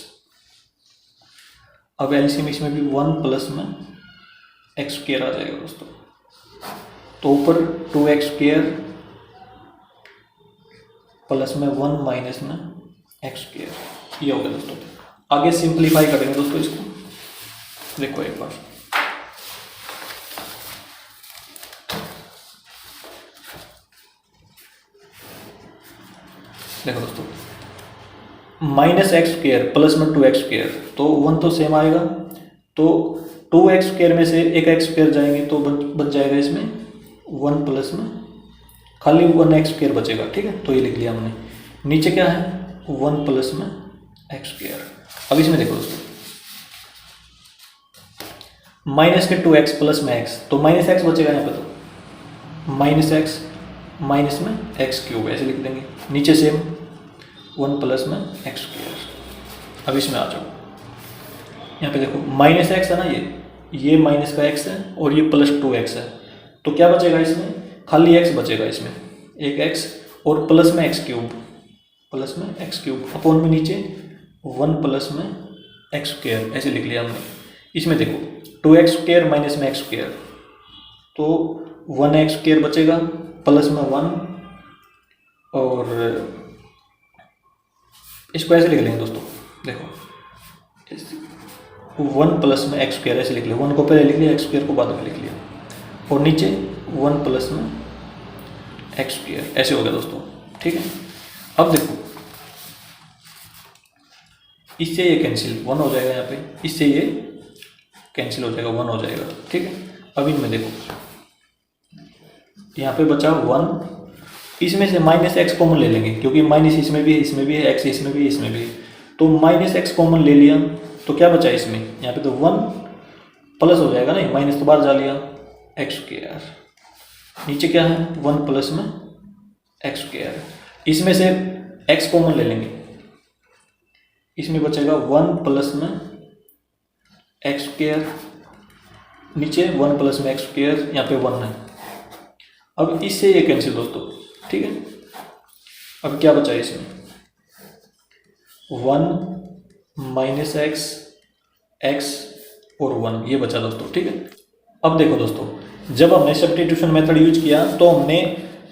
अब एलसीएम इसमें भी 1 प्लस में एक्स स्क्वायर आ जाएगा दोस्तों, तो ऊपर 2x स्क्वायर प्लस में 1 माइनस में एक्स स्क्वायर, ये हो गया दोस्तों। आगे सिंप्लीफाई करेंगे दोस्तों इसको, देखो एक बार, देखो दोस्तों, माइनस एक्स स्क्वायर प्लस में 2x स्क्वायर, तो 1 तो सेम आएगा, तो 2x स्क्वायर में से एक एक्स स्क्वायर जाएंगे तो बच जाएगा इसमें 1 प्लस में खाली 1x स्क्वायर बचेगा, ठीक है, तो ये लिख लिया हमने। नीचे क्या है, 1 प्लस में एक्स स्क्वायर। अब इसमें देखो दोस्तों, माइनस के 2x प्लस में x, तो माइनस एक्स बचेगा यहाँ पे, तो माइनस एक्स माइनस में एक्स क्यूब, ऐसे लिख देंगे, नीचे सेम 1 प्लस में एक्स स्क्वायर। अब इसमें आ जाओ, यहाँ पे देखो माइनस एक्स है ना, ये माइनस का x है और ये प्लस 2x है, तो क्या बचेगा इसमें, खाली x बचेगा इसमें, एक x और प्लस में एक्स क्यूब, प्लस में एक्स क्यूब अपॉन में नीचे 1 प्लस में एक्स स्क्वायर, ऐसे लिख लिया हमने। इसमें देखो 2x स्क्वायर माइनस में एक्स स्क्वायर, तो 1x स्क्वायर बचेगा प्लस में 1, और इसको ऐसे लिख लेंगे दोस्तों, देखो 1 प्लस में एक्स स्क्वायर, ऐसे लिख लिया, 1 को पहले लिख लिया, एक्स स्क्वायर को बाद में लिख लिया, और नीचे 1 प्लस में एक्स स्क्वायर, ऐसे हो गया दोस्तों, ठीक है। अब देखो इससे ये कैंसिल, 1 हो जाएगा यहाँ पे, इससे ये कैंसिल हो जाएगा, 1 हो जाएगा, ठीक है। अब इनमें देखो, यहाँ पे बचा 1, इसमें से माइनस एक्स कॉमन ले लेंगे, क्योंकि माइनस इसमें भी है, इसमें भी है, एक्स इसमें भी है, इसमें भी है, तो माइनस एक्स कॉमन ले लिया, तो क्या बचा इसमें, यहाँ पे तो 1 प्लस हो जाएगा ना, माइनस तो बाहर जा लिया, एक्स स्क्वायर, नीचे क्या है 1 प्लस में एक्स स्क्वायर, इसमें से एक्स कॉमन ले लेंगे, इसमें बचेगा 1 प्लस में एक्स स्क्वायर, नीचे 1 प्लस में एक्स स्क्वायर, यहाँ पे 1 है। अब इससे ये कैंसिल दोस्तों, ठीक है। अब क्या बचा इसमें, 1 माइनस एक्स, एक्स और 1, ये बचा दोस्तों, ठीक है। अब देखो दोस्तों, जब हमने सब्स्टिट्यूशन मेथड यूज किया तो हमने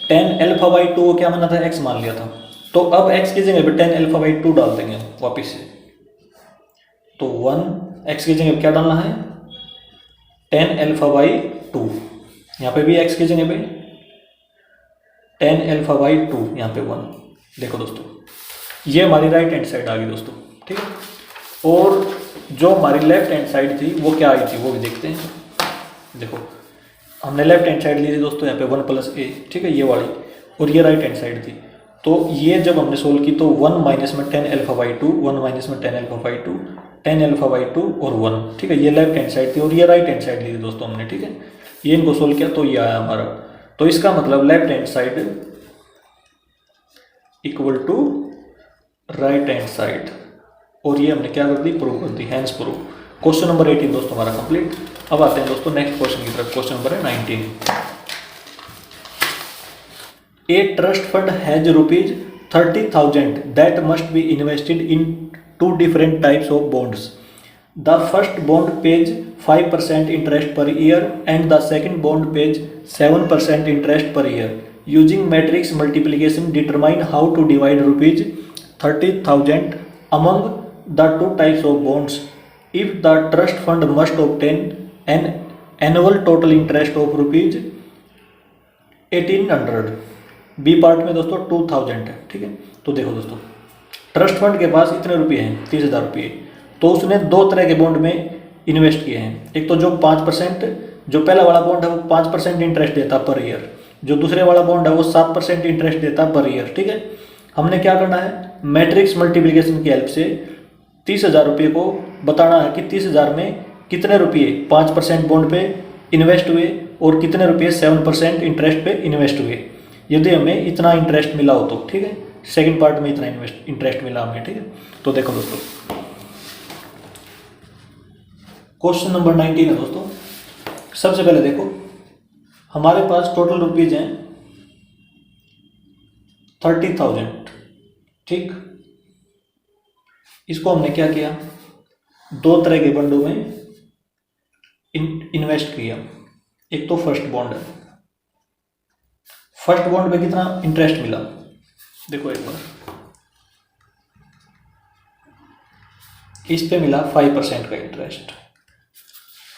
tan अल्फा बाई 2 को क्या माना था, x मान लिया था, तो अब x की जगह पे tan अल्फा बाई 2 डाल देंगे वापिस से, तो 1 x की जगह पे क्या डालना है, tan अल्फा बाई 2, यहाँ पे भी x की जगह पे tan अल्फा बाई 2, यहाँ पे 1। देखो दोस्तों, ये हमारी राइट हैंड साइड आ गई दोस्तों, ठीक है। और जो हमारी लेफ्ट हैंड साइड थी वो क्या आई थी वो भी देखते हैं। देखो हमने लेफ्ट हैंड साइड ली थी दोस्तों यहाँ पे 1 + a, ठीक है, ये वाली, और ये राइट हैंड साइड थी। तो ये जब हमने सोल्व की तो 1 माइनस में 10α/2, 1 माइनस में 10α/2, 10α/2 और 1, ठीक है, ये लेफ्ट हैंड साइड थी और ये राइट हैंड साइड ली थी दोस्तों हमने, ठीक है। ये इनको सोल्व किया तो ये आया हमारा। तो इसका मतलब left hand side equal to right hand side, और ये हमने क्या कर दी, प्रूव कर दी, हैंस प्रूव। क्वेश्चन नंबर 18 दोस्तों हमारा कंप्लीट। अब आते हैं दोस्तों नेक्स्ट क्वेश्चन की तरफ। क्वेश्चन नंबर है 19। A trust fund has ₹30,000 that must be invested in 2 different types of bonds. The first bond pays 5% interest per year and the second bond pays 7% interest per year. Using matrix multiplication, determine how to divide ₹30,000 among the 2 types of bonds. If the trust fund must obtain an annual total interest of ₹1,800. B part में दोस्तों 2000 है, ठीक है। तो देखो दोस्तों, ट्रस्ट फंड के पास इतने रुपये हैं, 30,000 रुपये, तो उसने 2 तरह के बॉन्ड में इन्वेस्ट किए हैं। एक तो जो 5%, जो पहला वाला बॉन्ड है वो 5% इंटरेस्ट देता पर ईयर, जो दूसरे वाला बॉन्ड है वो 7% इंटरेस्ट देता पर ईयर, ठीक है। हमने क्या करना है, मैट्रिक्स मल्टीप्लिकेशन की हेल्प से 30,000 रुपये को बताना है कि 30,000 में कितने रुपये 5% बॉन्ड पे इन्वेस्ट हुए और कितने रुपये 7% इंटरेस्ट पे इन्वेस्ट हुए। यदि हमें इतना इंटरेस्ट मिला हो तो, ठीक है, सेकंड पार्ट में इतना इंटरेस्ट मिला हमें, ठीक है। तो देखो दोस्तों, क्वेश्चन नंबर 19 है दोस्तों। सबसे पहले देखो हमारे पास टोटल रुपीज हैं 30,000, ठीक। इसको हमने क्या किया, 2 तरह के बॉन्डों में इन्वेस्ट किया। एक तो फर्स्ट बॉन्ड है, फर्स्ट बॉन्ड में कितना इंटरेस्ट मिला, देखो एक बार, इस पे मिला 5% का इंटरेस्ट,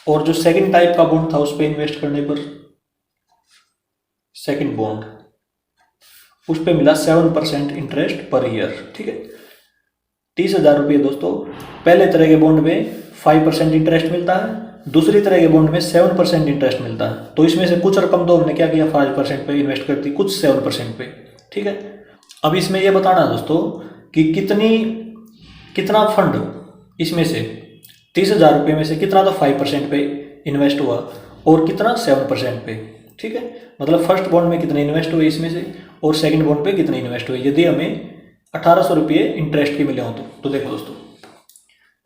और जो सेकंड टाइप का बॉन्ड था उस पे इन्वेस्ट करने पर, सेकंड बॉन्ड, उस पे मिला 7% इंटरेस्ट पर ईयर, ठीक है। 30,000 रुपये दोस्तों, पहले तरह के बॉन्ड में 5% इंटरेस्ट मिलता है, दूसरी तरह के बॉन्ड में 7% इंटरेस्ट मिलता है। तो इसमें से कुछ रकम तो हमने क्या किया, 5% पे इन्वेस्ट कर दी, कुछ 7% पे, ठीक है। अब इसमें यह बताना है दोस्तों कि कितना फंड इसमें से 30,000 रुपये में से कितना तो 5% पे इन्वेस्ट हुआ और कितना 7% पे, ठीक है। मतलब फर्स्ट बॉन्ड में कितने इन्वेस्ट हुए इसमें से, और सेकंड बॉन्ड पे कितने इन्वेस्ट हुए, यदि हमें 1,800 रुपये इंटरेस्ट के मिले हो तो देखो दोस्तों,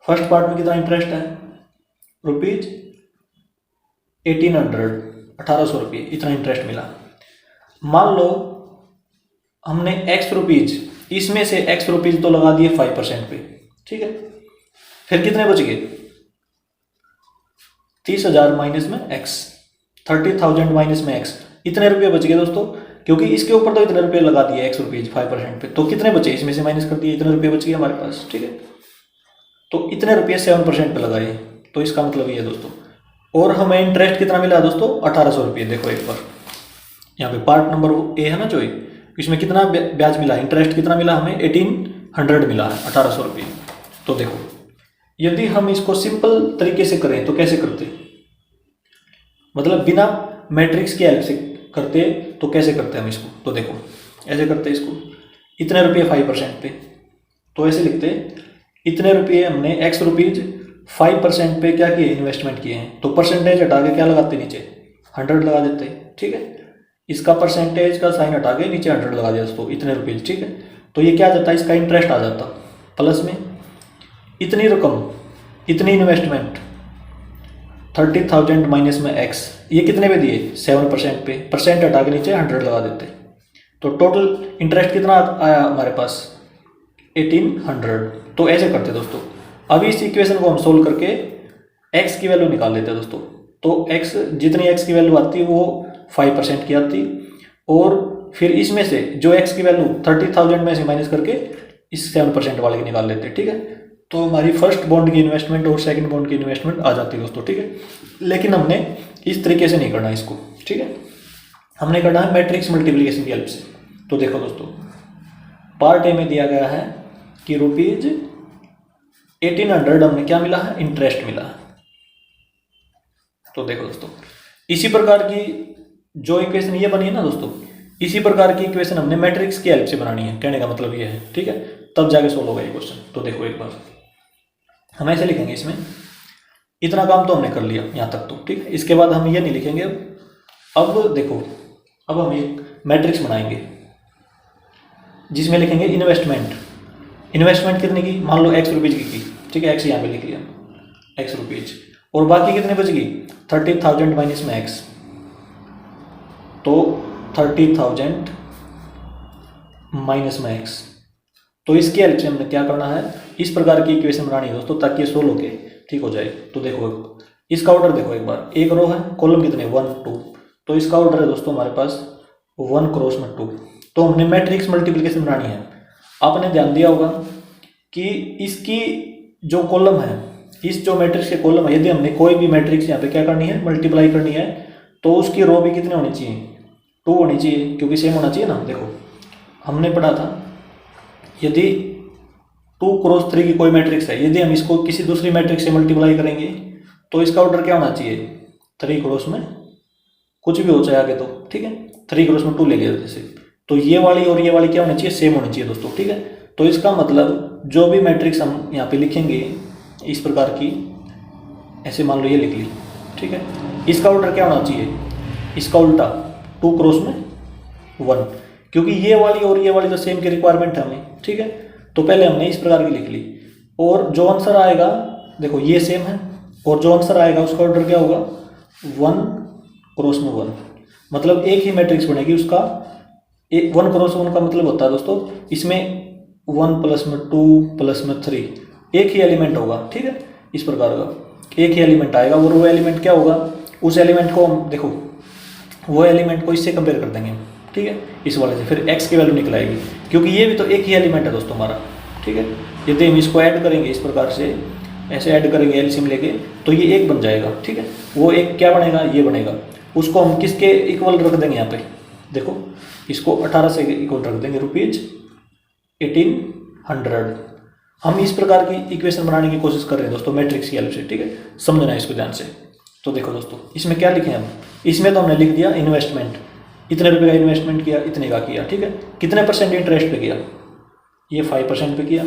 फर्स्ट पार्ट में कितना इंटरेस्ट है, ₹1,800, 1,800 रुपये, इतना इंटरेस्ट मिला। मान लो हमने x रुपीज, इसमें से x रुपीज तो लगा दिए 5% पे, ठीक है। फिर कितने बच गए, 30,000 माइनस में x, 30,000 माइनस में x, इतने रुपये बच गए दोस्तों, क्योंकि इसके ऊपर तो इतने रुपये लगा दिए x रुपीज 5% पे, तो कितने बचे, इसमें से माइनस कर दिए, इतने रुपये बच गए हमारे पास, ठीक है। तो इतने रुपये 7% पे लगाए, तो इसका मतलब ये है दोस्तों। और हमें इंटरेस्ट कितना मिला दोस्तों, 1,800 रुपये। देखो एक बार यहाँ पे पार्ट नंबर ए है ना जो, इसमें कितना ब्याज मिला, इंटरेस्ट कितना मिला हमें, 1,800 मिला है, 1,800 रुपये। तो देखो यदि हम इसको सिंपल तरीके से करें तो कैसे करते, मतलब बिना मैट्रिक्स की हेल्प से करते तो कैसे करते हम इसको, तो देखो ऐसे करते इसको, इतने रुपये 5% पे, तो ऐसे लिखते इतने रुपये हमने x रुपीज 5% पे क्या किए, इन्वेस्टमेंट किए हैं, तो परसेंटेज हटा के क्या लगाते, नीचे 100 लगा देते, ठीक है। इसका परसेंटेज का साइन हटा के नीचे 100 लगा दिया दोस्तों, इतने रुपये, ठीक है। तो ये क्या आ जाता है, इसका इंटरेस्ट आ जाता प्लस में इतनी रकम, इतनी इन्वेस्टमेंट 30,000 माइनस में x, ये कितने पे दिए, 7% पे, परसेंट हटा के नीचे 100 लगा देते, तो टोटल इंटरेस्ट कितना आया हमारे पास, 1,800। तो ऐसे करते दोस्तों। अभी इस इक्वेशन को हम सोल्व करके x की वैल्यू निकाल लेते हैं दोस्तों। तो x, जितनी x की वैल्यू आती है वो 5% की आती, और फिर इसमें से जो x की वैल्यू 30,000 में से माइनस करके इस 7% वाले की निकाल लेते हैं, ठीक है। तो हमारी फर्स्ट बॉन्ड की इन्वेस्टमेंट और सेकंड बॉन्ड की इन्वेस्टमेंट आ जाती है दोस्तों, ठीक है। लेकिन हमने इस तरीके से नहीं करना इसको, ठीक है, हमने करना है मैट्रिक्स मल्टीप्लिकेशन की हेल्प से। तो देखो दोस्तों, पार्ट ए में दिया गया है कि 1800 हमने क्या मिला है, इंटरेस्ट मिला है। तो देखो दोस्तों, इसी प्रकार की जो इक्वेशन ये बनी है ना दोस्तों, इसी प्रकार की इक्वेशन हमने मैट्रिक्स की हेल्प से बनानी है, कहने का मतलब ये है, ठीक है, तब जाके सोल्व होगा ये क्वेश्चन। तो देखो एक बार हम ऐसे लिखेंगे, इसमें इतना काम तो हमने कर लिया यहाँ तक तो, ठीक है। इसके बाद हम ये नहीं लिखेंगे। अब देखो, अब हम एक मैट्रिक्स बनाएंगे जिसमें लिखेंगे इन्वेस्टमेंट। इन्वेस्टमेंट कितने की, मान लो एक्स रुपीज़ की, ठीक है, एक्स यहाँ पे लिख लिया, एक्स रुपीज़, और बाकी कितने बचेगी, 30,000 माइनस में एक्स, तो 30,000 माइनस में एक्स। तो इसकी हेल्प से हमने क्या करना है, इस प्रकार की इक्वेशन बनानी है दोस्तों, ताकि ये सोल्व होके ठीक हो जाए। तो देखो इसका ऑर्डर देखो एक बार, एक रो है, कॉलम कितने 1 2, तो इसका ऑर्डर है दोस्तों हमारे पास 1 क्रॉस में 2। तो हमने मैट्रिक्स मल्टीप्लिकेशन बनानी है। आपने ध्यान दिया होगा कि इसकी जो कॉलम है, इस जो मैट्रिक्स के कॉलम है, यदि हमने कोई भी मैट्रिक्स यहाँ पे क्या करनी है, मल्टीप्लाई करनी है, तो उसकी रो भी कितनी होनी चाहिए, 2 होनी चाहिए, क्योंकि सेम होना चाहिए ना। देखो हमने पढ़ा था, यदि 2 क्रॉस 3 की कोई मैट्रिक्स है, यदि हम इसको किसी दूसरी मैट्रिक्स से मल्टीप्लाई करेंगे तो इसका ऑर्डर क्या होना चाहिए, 3 क्रॉस में कुछ भी हो चाहे आगे, तो ठीक है, 3 क्रॉस में 2 ले लिया जैसे, तो ये वाली और ये वाली क्या होनी चाहिए, सेम होनी चाहिए दोस्तों, ठीक है। तो इसका मतलब जो भी मैट्रिक्स हम यहाँ पे लिखेंगे इस प्रकार की, ऐसे मान लो ये लिख ली, ठीक है, इसका ऑर्डर क्या होना चाहिए, इसका उल्टा 2 क्रॉस में 1, क्योंकि ये वाली और ये वाली तो सेम की रिक्वायरमेंट है हमें, ठीक है। तो पहले हमने इस प्रकार की लिख ली, और जो आंसर आएगा देखो ये सेम है, और जो आंसर आएगा उसका ऑर्डर क्या होगा, 1 क्रॉस में 1, मतलब एक ही मैट्रिक्स बनेगी उसका। 1 क्रॉस 1 का मतलब होता है दोस्तों, इसमें 1 प्लस में 2 प्लस में 3 एक ही एलिमेंट होगा, ठीक है, इस प्रकार का एक ही एलिमेंट आएगा, और वो एलिमेंट क्या होगा, उस एलिमेंट को हम देखो, वो एलिमेंट को इससे कंपेयर कर देंगे, ठीक है, इस वाले से, फिर x की वैल्यू निकल आएगी, क्योंकि ये भी तो एक ही एलिमेंट है दोस्तों हमारा, ठीक है। यदि हम इसको ऐड करेंगे इस प्रकार से, ऐसे ऐड करेंगे एलसीएम लेके, तो ये एक बन जाएगा, ठीक है। वो एक क्या बनेगा, ये बनेगा, उसको हम किसके इक्वल रख देंगे यहाँ पे, देखो इसको 18 से इक्वल रख देंगे, ₹1800। हम इस प्रकार की इक्वेशन बनाने की कोशिश कर रहे हैं दोस्तों मैट्रिक्स की हेल्प से, ठीक है, समझना इसको ध्यान से। तो देखो दोस्तों, इसमें क्या लिखे हम, इसमें तो हमने लिख दिया इन्वेस्टमेंट, इतने रुपए का इन्वेस्टमेंट किया, इतने का किया, ठीक है, कितने परसेंट इंटरेस्ट पे किया, ये 5% पे किया,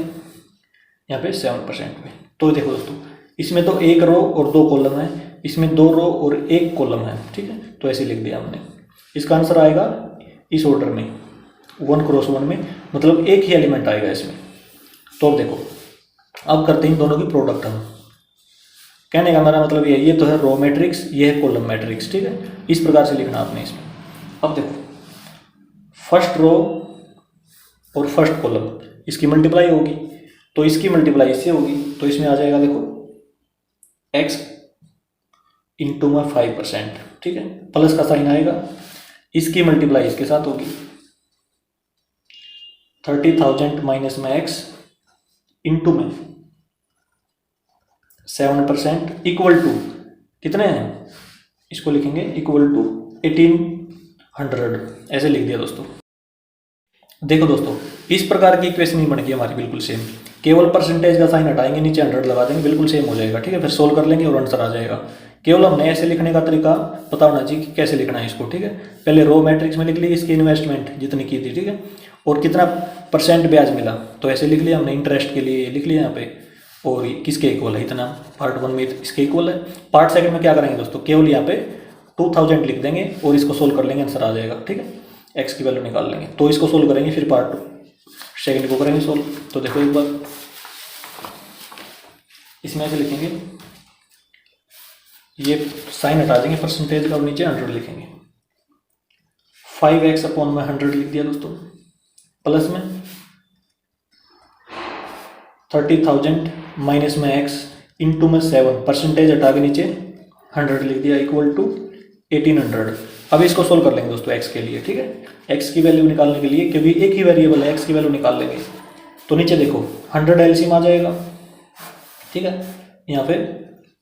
यहाँ पे 7% पे। तो देखो दोस्तों, इसमें तो एक रो और 2 कॉलम है, इसमें 2 रो और 1 कॉलम है, ठीक है, तो ऐसे लिख दिया हमने। इसका आंसर आएगा इस ऑर्डर में 1 क्रॉस 1 में, मतलब एक ही एलिमेंट आएगा इसमें। तो अब देखो, अब करते हैं दोनों की प्रोडक्ट हम। कहने का मेरा मतलब ये तो है रो मैट्रिक्स, ये है कॉलम मैट्रिक्स, ठीक है, इस प्रकार से लिखना आपने इसमें। अब देखो फर्स्ट रो और फर्स्ट कॉलम, इसकी मल्टीप्लाई होगी, तो इसकी मल्टीप्लाई इससे होगी, तो इसमें आ जाएगा देखो x इंटू में 5%, ठीक है, प्लस का साइन आएगा, इसकी मल्टीप्लाई इसके साथ होगी, 30,000 माइनस में x इंटू में 7% इक्वल टू कितने हैं, इसको लिखेंगे इक्वल टू 1800, ऐसे लिख दिया दोस्तों। देखो दोस्तों, इस प्रकार की इक्वेशन ही बन गई हमारी बिल्कुल सेम, केवल परसेंटेज का साइन हटाएंगे, नीचे 100 लगा देंगे, बिल्कुल सेम हो जाएगा, ठीक है। फिर सोल्व कर लेंगे और आंसर आ जाएगा। केवल हमने ऐसे लिखने का तरीका पता होना चाहिए कि कैसे लिखना है इसको, ठीक है। पहले रो मैट्रिक्स में लिख ली इसकी इन्वेस्टमेंट जितनी की थी, ठीक है, और कितना % ब्याज मिला, तो ऐसे लिख लिया हमने, इंटरेस्ट के लिए लिख लिया यहाँ पे, और किसके इक्वल है इतना, पार्ट 1 में इसके इक्वल है। पार्ट 2 में क्या करेंगे दोस्तों, केवल यहाँ पे 2000 लिख देंगे और इसको सोल्व कर लेंगे, आंसर आ जाएगा, ठीक है, एक्स की वैल्यू निकाल लेंगे। तो इसको सोल्व करेंगे, फिर पार्ट 2 को करेंगे सोल्व। तो देखो एक बार इसमें ऐसे लिखेंगे, ये साइन हटा देंगे परसेंटेज का और नीचे 100 लिखेंगे, 5x अपॉन में 100 लिख दिया दोस्तों, प्लस में 30,000 माइनस में x इंटू में 7, परसेंटेज हटा के नीचे 100 लिख दिया, इक्वल टू 1800। अब इसको सोल्व कर लेंगे दोस्तों x के लिए, ठीक है, x की वैल्यू निकालने के लिए, क्योंकि एक ही वेरिएबल है, x की वैल्यू निकाल लेंगे। तो नीचे देखो 100 एलसीएम आ जाएगा, ठीक है, यहाँ पे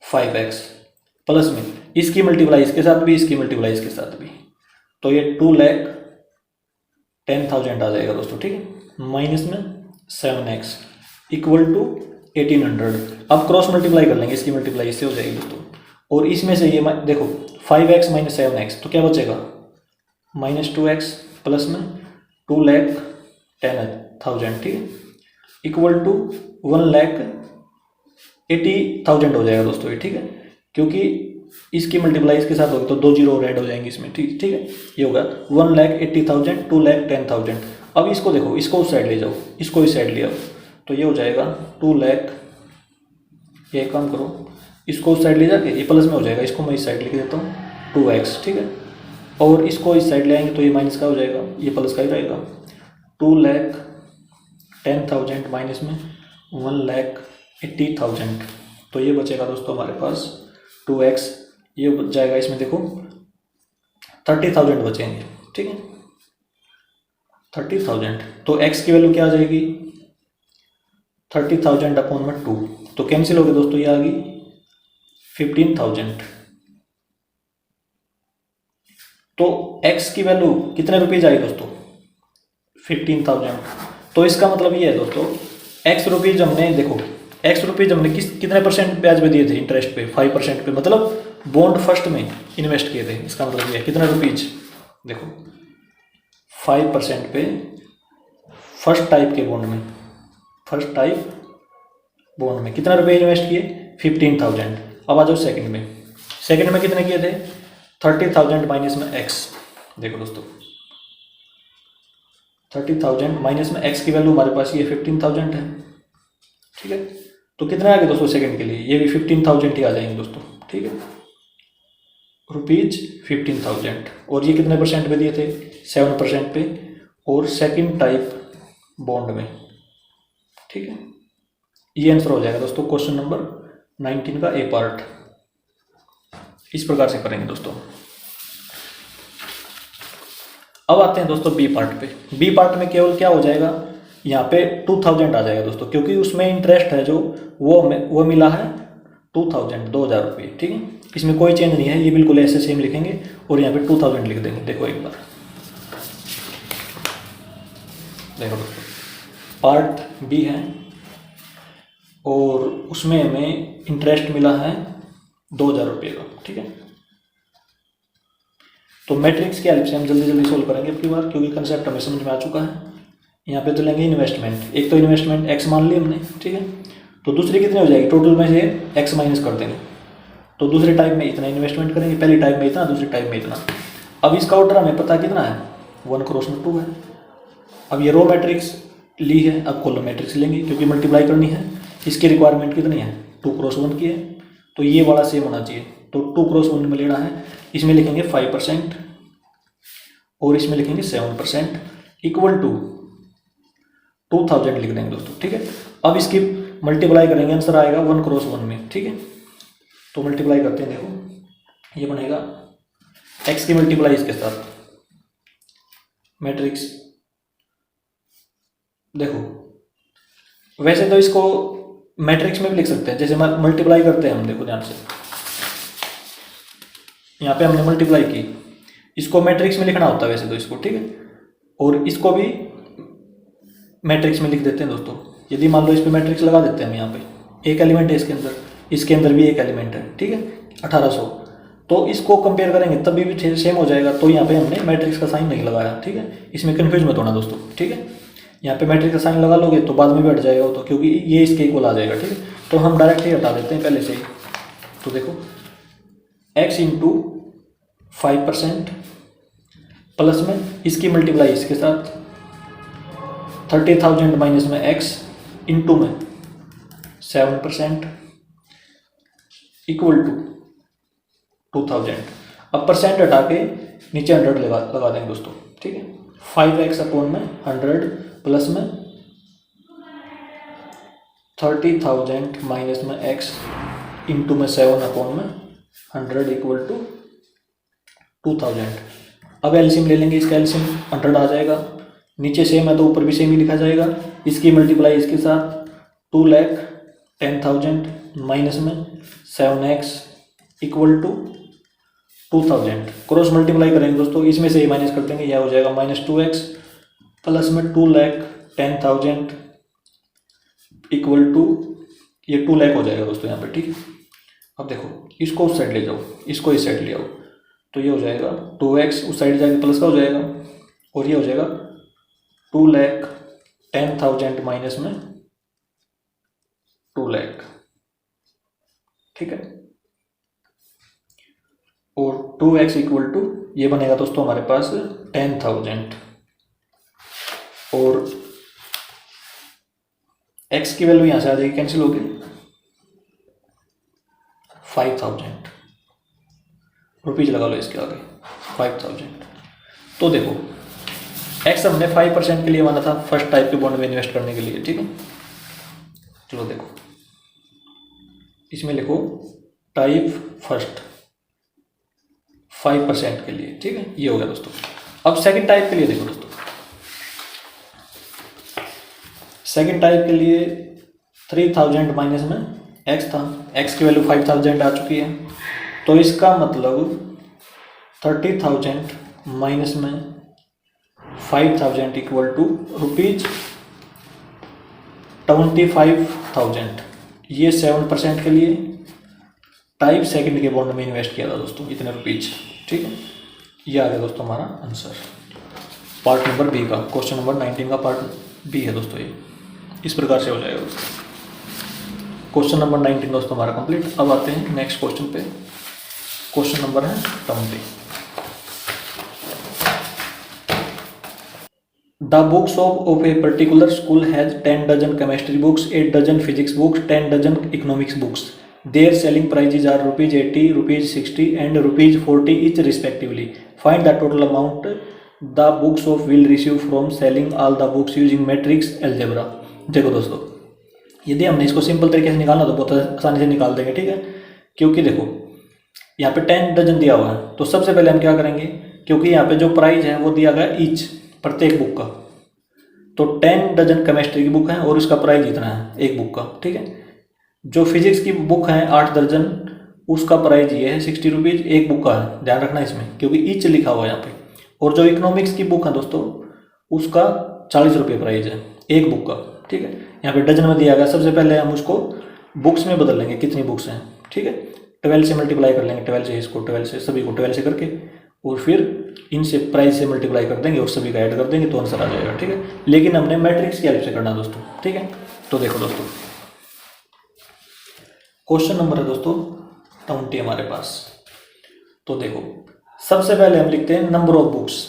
5x प्लस में इसकी मल्टीप्लाई इसके साथ भी, इसकी मल्टीप्लाई इसके साथ भी, तो ये 2,10,000 आ जाएगा दोस्तों, ठीक है, माइनस में 7x इक्वल टू 1800। अब क्रॉस मल्टीप्लाई कर लेंगे, इसकी मल्टीप्लाई इससे हो जाएगी दोस्तों। और इसमें से ये देखो 5x माइनस 7x, तो क्या बचेगा -2x प्लस में 2,10,000, ठीक है, इक्वल टू 1,80,000 हो जाएगा दोस्तों ये, ठीक है, क्योंकि इसकी मल्टीप्लाई इसके साथ होगी तो 2 जीरो और ऐड हो जाएंगे इसमें, ठीक है। ये होगा 1,80,000, 2,10,000। अब इसको देखो, इसको उस साइड ले जाओ, इसको इस साइड ले आओ, तो ये हो जाएगा 2 लाख। ये काम करो, इसको उस साइड ले जाके ये प्लस में हो जाएगा, इसको मैं इस साइड लिख देता हूँ 2x, ठीक है, और इसको इस साइड ले आएंगे तो ये माइनस का हो जाएगा, ये प्लस का ही रहेगा। 2,10,000 माइनस में 1,80,000, तो ये बचेगा दोस्तों हमारे पास 2x। ये बच जाएगा, इसमें देखो 30,000 बचेंगे, ठीक है, 30,000। तो x की वैल्यू क्या आ जाएगी 30,000 अपॉन में 2, तो कैंसिल हो गया दोस्तों, ये आ गई 15,000। तो x की वैल्यू कितने रुपीज आई दोस्तों 15,000। तो इसका मतलब ये है दोस्तों, x रुपीज हमने देखो, x रुपीज हमने कितने परसेंट ब्याज पे दिए थे इंटरेस्ट पे, 5% पे, मतलब बॉन्ड फर्स्ट में इन्वेस्ट किए थे। इसका मतलब ये है कितने रुपीज देखो 5% पे फर्स्ट टाइप के बॉन्ड में, फर्स्ट टाइप बॉन्ड में कितना रुपये इन्वेस्ट किए 15,000। अब आ जाओ सेकंड में, सेकंड में कितने किए थे 30,000 माइनस में x। देखो दोस्तों 30,000 माइनस में x की वैल्यू हमारे पास ये 15,000 है, ठीक है। तो कितने आ गए दोस्तों सेकंड के लिए, ये भी 15,000 ही आ जाएंगे दोस्तों, ठीक है, रुपीज 15,000। और ये कितने परसेंट पे दिए थे 7% पे, और सेकंड टाइप बॉन्ड में, ठीक है। ये आंसर हो जाएगा दोस्तों क्वेश्चन नंबर 19 का ए पार्ट। इस प्रकार से करेंगे दोस्तों। अब आते हैं दोस्तों बी पार्ट पे। बी पार्ट में केवल क्या हो जाएगा, यहाँ पे 2,000 आ जाएगा दोस्तों, क्योंकि उसमें इंटरेस्ट है जो वो मिला है 2,000 रुपये, ठीक है। इसमें कोई चेंज नहीं है, ये बिल्कुल ऐसे सेम लिखेंगे और यहाँ पे 2,000 लिख देंगे। देखो एक बार देखो दोस्तों, पार्ट बी है और उसमें हमें इंटरेस्ट मिला है 2,000 रुपये का, ठीक है। तो मैट्रिक्स की हेल्प से हम जल्दी जल्दी सोल्व करेंगे अपनी बार, क्योंकि कंसेप्ट हमें समझ में आ चुका है। यहाँ पे तो लेंगे इन्वेस्टमेंट, एक तो इन्वेस्टमेंट x मान ली हमने, ठीक है। तो दूसरी कितनी हो जाएगी, टोटल में से x माइनस कर देंगे, तो दूसरे टाइप में इतना इन्वेस्टमेंट करेंगे, पहली टाइप में इतना, दूसरी टाइप में इतना। अब इसका ऑर्डर हमें पता कितना है 1/2 है। अब ये रो मैट्रिक्स ली है, अब कॉलम मैट्रिक्स लेंगे क्योंकि मल्टीप्लाई करनी है। इसकी रिक्वायरमेंट कितनी है 2x1 की है, तो ये वाला सेम होना चाहिए, तो 2x1 में लेना है। इसमें लिखेंगे 5% और इसमें लिखेंगे 7%, इक्वल टू 2,000 लिख देंगे दोस्तों, ठीक है। अब इसकी मल्टीप्लाई करेंगे, आंसर आएगा 1x1 में, ठीक है। तो मल्टीप्लाई करते हैं, देखो ये बनेगा x की मल्टीप्लाई इसके साथ मैट्रिक्स। देखो वैसे तो इसको मैट्रिक्स में भी लिख सकते हैं, जैसे मल्टीप्लाई करते हैं हम, देखो ध्यान से, यहाँ पे हमने मल्टीप्लाई की, इसको मैट्रिक्स में लिखना होता है वैसे तो इसको, ठीक है, और इसको भी मैट्रिक्स में लिख देते हैं दोस्तों। यदि मान लो इस पे मैट्रिक्स लगा देते हैं हम, यहाँ पे एक एलिमेंट है इसके अंदर, इसके अंदर भी एक एलिमेंट है, ठीक है, 1800, तो इसको कंपेयर करेंगे तब भी सेम हो जाएगा। तो यहाँ पे हमने मैट्रिक्स का साइन नहीं लगाया, ठीक है, इसमें कन्फ्यूज मत होना दोस्तों, ठीक है। यहाँ पे मैट्रिक्स का साइन लगा लोगे तो बाद में भी हट जाएगा वो, तो क्योंकि ये इसके इक्वल आ जाएगा, ठीक है। तो हम डायरेक्ट ही हटा देते हैं पहले से ही। तो देखो x इंटू 5% प्लस में इसकी मल्टीप्लाई इसके साथ 30,000 माइनस में x इंटू में 7% इक्वल टू 2,000। अब परसेंट हटा के नीचे 100 लगा देंगे दोस्तों, ठीक है। 5x अपॉन में 100 प्लस में 30,000 माइनस में x इंटू में 7 अपॉन में 100 इक्वल टू 2,000। अब एलसीएम ले लेंगे, इसका एलसीएम 100 आ जाएगा, नीचे सेम है तो ऊपर भी सेम ही लिखा जाएगा। इसकी मल्टीप्लाई इसके साथ 2,10,000 माइनस में 7x equal to 2,000। Cross multiply करेंगे दोस्तों, इसमें से ही माइनस कर देंगे, यह हो जाएगा -2x प्लस में 2,10,000 इक्वल टू ये 2 लाख हो जाएगा दोस्तों यहाँ पे, ठीक है। अब देखो इसको उस साइड ले जाओ, इसको इस साइड ले आओ, तो ये हो जाएगा 2x, उस साइड जाके प्लस का हो जाएगा, और ये हो जाएगा 2,10,000 माइनस में 2 लाख, ठीक है। और 2x इक्वल टू ये बनेगा दोस्तों हमारे पास 10,000, और x की वैल्यू यहाँ से आ जाएगी, कैंसिल हो गई, 5,000 रुपीज लगा लो इसके आगे, 5,000। तो देखो x हमने 5% के लिए माना था फर्स्ट टाइप के बॉन्ड में इन्वेस्ट करने के लिए, ठीक है। चलो देखो इसमें लिखो टाइप फर्स्ट 5% के लिए, ठीक है, ये हो गया दोस्तों। अब सेकंड टाइप के लिए देखो दोस्तों, सेकंड टाइप के लिए 3,000 माइनस में x था, x की वैल्यू 5,000 आ चुकी है, तो इसका मतलब 30,000 माइनस में 5,000 इक्वल टू ₹25,000। ये 7% के लिए टाइप सेकंड के बॉन्ड में इन्वेस्ट किया था दोस्तों, इतने रुपीज, ठीक है। ये आ गया दोस्तों हमारा आंसर पार्ट नंबर बी का, क्वेश्चन नंबर 19 का पार्ट बी है दोस्तों। ये इस प्रकार से हो जाएगा दोस्तों। क्वेश्चन नंबर 19 दोस्तों हमारा कंप्लीट। अब आते हैं नेक्स्ट क्वेश्चन पे, क्वेश्चन नंबर है 20। The books of a particular school has 10 dozen chemistry books, 8 dozen physics books, 10 dozen economics books. Their selling prices are rupees 80, rupees 60 and rupees 40 each respectively. Find the total amount the books of will receive from selling all the books using matrix algebra. देखो दोस्तों, यदि हमने इसको सिंपल तरीके से निकालना तो बहुत आसानी से निकाल देंगे, ठीक है। क्योंकि देखो यहाँ पे 10 डजन दिया हुआ है, तो सबसे पहले हम क्या करेंगे, क्योंकि यहाँ पे जो प्राइस है वो दिया गया ईच, प्रत्येक बुक का, तो 10 डजन केमिस्ट्री की बुक है और इसका प्राइस इतना है एक बुक का, ठीक है। जो फिजिक्स की बुक है 8 दर्जन, उसका प्राइस ये है 60 रुपीज़ एक बुक का है, ध्यान रखना इसमें क्योंकि ईच लिखा हुआ है यहाँ पे। और जो इकोनॉमिक्स की बुक है दोस्तों, उसका 40 रुपये प्राइस है एक बुक का, ठीक है। यहाँ पे डजन में दिया गया, सबसे पहले हम उसको बुक्स में बदल लेंगे, कितनी बुक्स हैं, ठीक है। 12 से मल्टीप्लाई कर लेंगे, 12 से इसको 12 से, सभी को 12 से करके, और फिर इनसे प्राइस से मल्टीप्लाई कर देंगे और सभी का ऐड कर देंगे तो आंसर आ जाएगा, ठीक है। लेकिन हमने मैट्रिक्स की हेल्प से करना दोस्तों, ठीक है। तो देखो दोस्तों क्वेश्चन नंबर है दोस्तों 20 हमारे पास। तो देखो सबसे पहले हम लिखते हैं नंबर ऑफ बुक्स।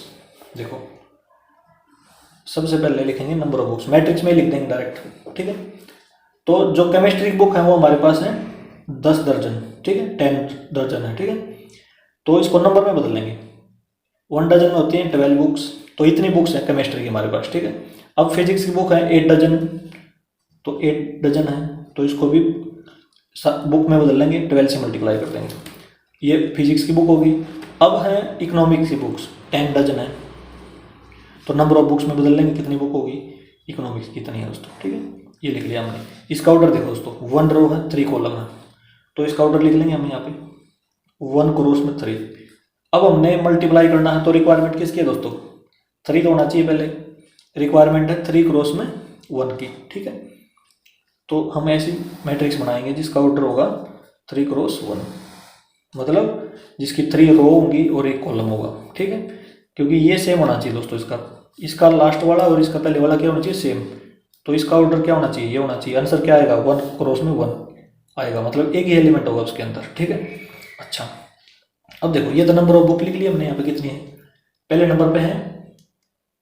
देखो सबसे पहले लिखेंगे नंबर ऑफ बुक्स, मैट्रिक्स में लिख देंगे डायरेक्ट, ठीक है। तो जो केमिस्ट्री की बुक है वो हमारे पास है 10 दर्जन, ठीक है, 10 दर्जन है, ठीक है। तो इसको नंबर में बदल लेंगे, 1 डजन में होती है 12 बुक्स, तो इतनी बुक्स है केमिस्ट्री की हमारे पास, ठीक है। अब फिजिक्स की बुक है 8 डजन, तो 8 डजन है, तो इसको भी बुक में बदल लेंगे, 12 से मल्टीप्लाई कर देंगे, ये फिजिक्स की बुक होगी। अब है इकोनॉमिक्स की बुक्स 10 डजन है, तो नंबर ऑफ बुक्स में बदल लेंगे, कितनी बुक होगी, इकोनॉमिक्स की कितनी है दोस्तों, ठीक है। ये लिख लिया हमने। इसका ऑर्डर देखो दोस्तों, 1 रो है 3 कॉलम है, तो इसका ऑर्डर लिख लेंगे हम यहाँ पे 1 क्रॉस में 3। अब हमने मल्टीप्लाई करना है, तो रिक्वायरमेंट किसकी है दोस्तों, 3 तो होना चाहिए पहले, रिक्वायरमेंट है 3 क्रॉस में 1 की, ठीक है। तो हम ऐसी मैट्रिक्स बनाएंगे जिसका ऑर्डर होगा 3 क्रॉस 1, मतलब जिसकी 3 रो होंगी और 1 कॉलम होगा, ठीक है। क्योंकि ये सेम होना चाहिए दोस्तों, इसका लास्ट वाला और इसका पहले वाला क्या होना चाहिए, सेम। तो इसका ऑर्डर क्या होना चाहिए, ये होना चाहिए। आंसर क्या आएगा, 1 क्रॉस में 1 आएगा, मतलब एक ही एलिमेंट होगा उसके अंदर, ठीक है। अच्छा अब देखो ये तो नंबर ऑफ बुक लिख लिया हमने, यहाँ पे कितनी है, पहले नंबर पे है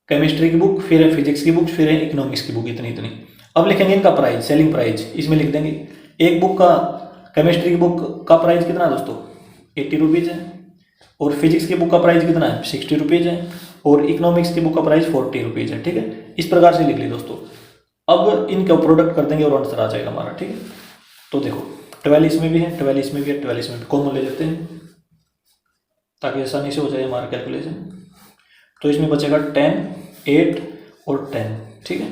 केमिस्ट्री की बुक, फिर है फिजिक्स की बुक, फिर है इकोनॉमिक्स की बुक, इतनी इतनी। अब लिखेंगे इनका प्राइस, सेलिंग प्राइस, इसमें लिख देंगे एक बुक का, केमिस्ट्री की बुक का प्राइस कितना है दोस्तों, 80 रुपीज़ है, और फिजिक्स की बुक का प्राइस कितना है, 60 रुपीज़ है, और इकोनॉमिक्स की बुक का प्राइस 40 रुपीज़ है, ठीक है। इस प्रकार से लिख ली दोस्तों। अब इनका प्रोडक्ट कर देंगे और आंसर आ जाएगा हमारा, ठीक है। तो देखो 12 इसमें भी है, 12 इसमें भी है, 12 इसमें भी, कॉमन ले लेते हैं ताकि आसानी से हो जाए हमारा कैलकुलेशन। तो इसमें बचेगा 10, 8 और 10, ठीक है।